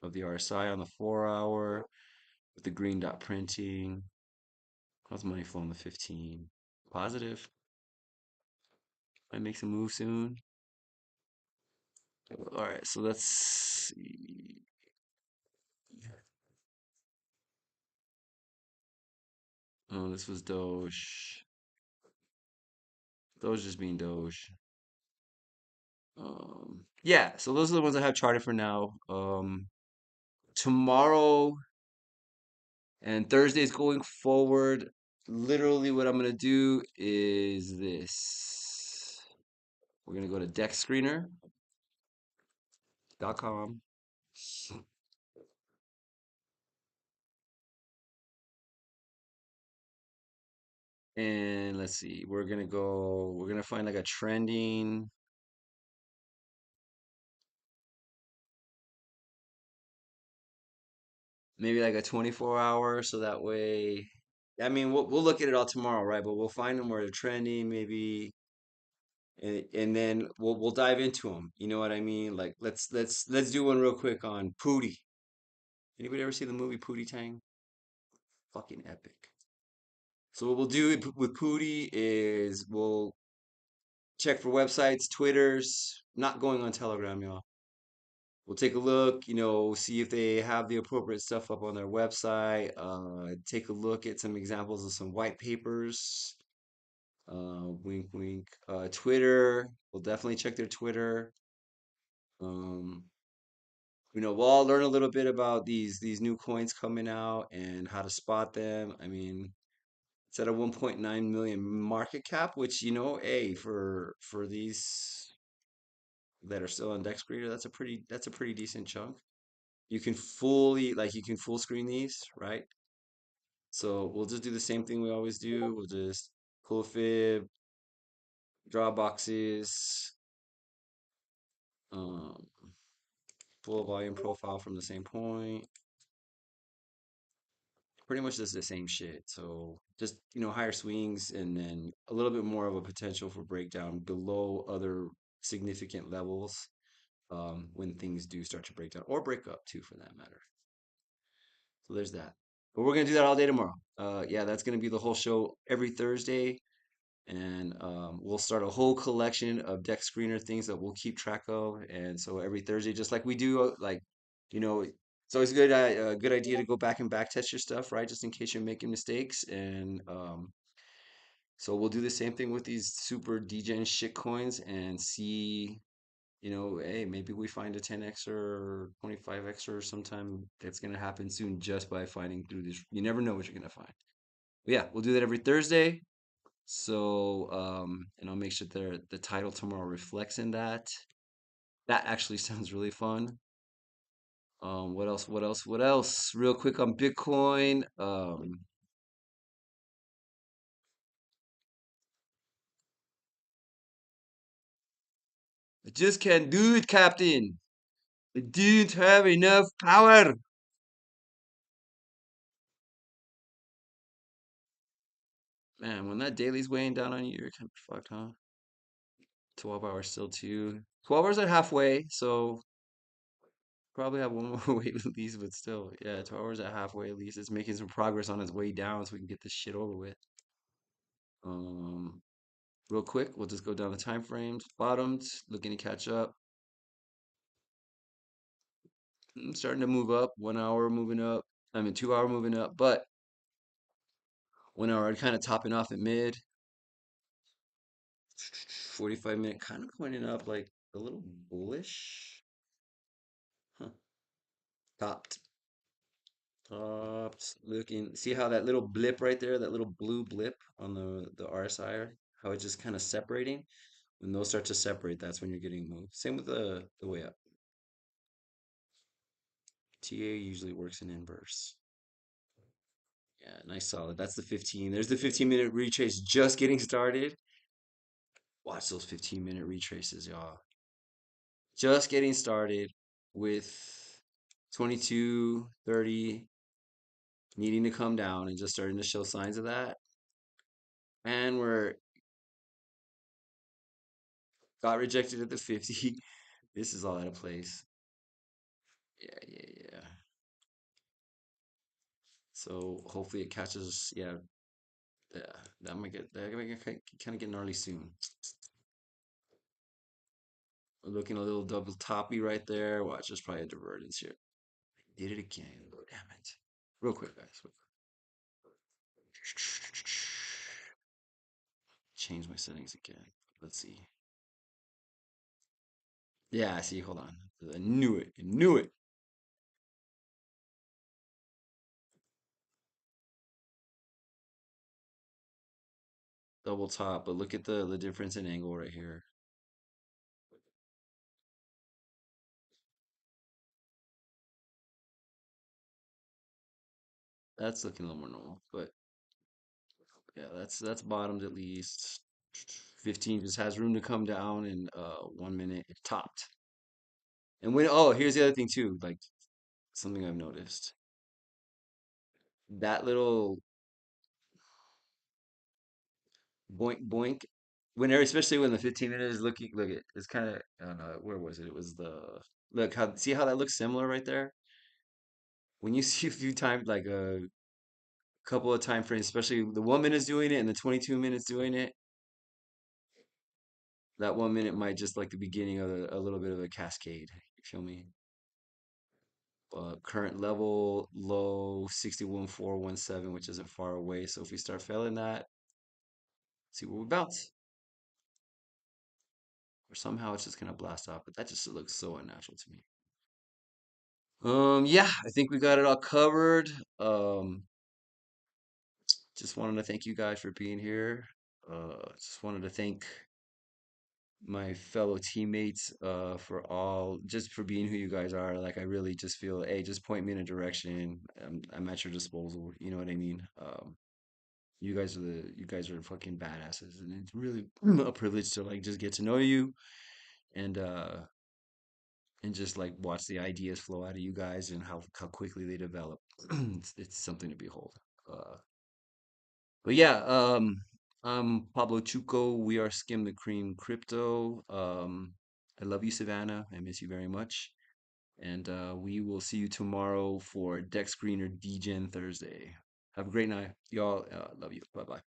of the RSI on the 4-hour with the green dot printing. How's money flow on the 15? Positive. Might make some move soon. All right, so let's see. Oh, this was Doge. Doge just being Doge. Yeah, so those are the ones I have charted for now. Tomorrow and Thursdays going forward, literally what I'm gonna do is this. We're gonna go to deckscreener.com. And let's see, we're gonna find like a trending, maybe like a 24 hour, so that way, I mean, we'll look at it all tomorrow, right? But we'll find them where they're trending, maybe, and then we'll dive into them. You know what I mean? Like let's do one real quick on Pootie. Anybody ever see the movie Pootie Tang? Fucking epic. So what we'll do with Pootie is we'll check for websites, Twitters, not going on Telegram, y'all. We'll take a look, see if they have the appropriate stuff up on their website. Take a look at some examples of some white papers. Wink, wink. Twitter, we'll definitely check their Twitter. Um, we'll all learn a little bit about these new coins coming out and how to spot them. I mean, it's at a 1.9 million market cap, which hey, for these that are still on DexCreator, that's a pretty decent chunk. You can full screen these, right? So we'll just do the same thing we always do. We'll just pull a fib, draw boxes, um, pull a volume profile from the same point. Pretty much just the same shit. So just, higher swings and then a little bit more of a potential for breakdown below other significant levels when things do start to break down or break up too, for that matter. So there's that. But we're gonna do that all day tomorrow. Yeah, that's gonna be the whole show every Thursday, and we'll start a whole collection of deck screener things that we'll keep track of. And so every Thursday, just like we do, it's always a good idea to go back and back test your stuff, right? Just in case you're making mistakes. And so we'll do the same thing with these super degen shit coins and see, hey, maybe we find a 10x or 25x or sometime that's gonna happen soon just by finding through this. You never know what you're gonna find. But yeah, we'll do that every Thursday. So, and I'll make sure the title tomorrow reflects in that. That actually sounds really fun. What else? What else? What else? Real quick on Bitcoin. I just can't do it, Captain. I didn't have enough power. Man, when that daily's weighing down on you, you're kind of fucked, huh? 12 hours still too. 12 hours at halfway, so probably have one more wait at least, but still, yeah, 12 hours at halfway at least. It's making some progress on its way down so we can get this shit over with. Um, Real quick, we'll just go down the time frames. Bottomed, looking to catch up. Starting to move up. 1 hour moving up. 2 hour moving up, but 1 hour kind of topping off at mid. 45 minute kind of pointing up like a little bullish. Huh. Topped. Topped. Looking. See how that little blip right there, that little blue blip on the RSI, how it's just kind of separating. When those start to separate, that's when you're getting moved. Same with the way up. TA usually works in inverse. Yeah, nice solid. That's the 15. There's the 15-minute retrace just getting started. Watch those 15-minute retraces, y'all. Just getting started with 22, 30 needing to come down and just starting to show signs of that. And we're got rejected at the 50. This is all out of place. Yeah, yeah, yeah. So hopefully it catches. Yeah, yeah. That might kind of get gnarly soon. Looking a little double toppy right there. Watch, there's probably a divergence here. Did it again. Oh, damn it. Real quick, guys. Change my settings again. Let's see. Yeah, see, hold on. I knew it. I knew it. Double top, but look at the difference in angle right here. That's looking a little more normal. But yeah, that's bottomed at least. 15 just has room to come down, and 1 minute it topped. And when here's the other thing too, like something I've noticed. That little boink boink, whenever, especially when the 15 minute is looking, look at it's kind of, I don't know, where was it? It was the, look how, see how that looks similar right there? When you see a few times, like a couple of time frames, especially the 1 minute is doing it and the 22 minutes doing it, that 1 minute might just like the beginning of a little bit of a cascade. You feel me? Current level low 61,417, which isn't far away. So if we start failing that, see where we bounce. Or somehow it's just gonna blast off, but that just looks so unnatural to me. Yeah, I think we got it all covered. Um, just wanted to thank you guys for being here. Just wanted to thank my fellow teammates for all, just for being who you guys are. Like I really just feel, hey, just point me in a direction. I'm at your disposal. You know what I mean? You guys are fucking badasses, and it's really a privilege to like just get to know you and just like watch the ideas flow out of you guys and how quickly they develop. It's something to behold. Uh, but yeah, I'm Pablo Chuco. We are Skim the Cream Crypto. I love you, Savannah. I miss you very much. And we will see you tomorrow for Dex Greener Degen Thursday. Have a great night. Y'all, love you. Bye bye.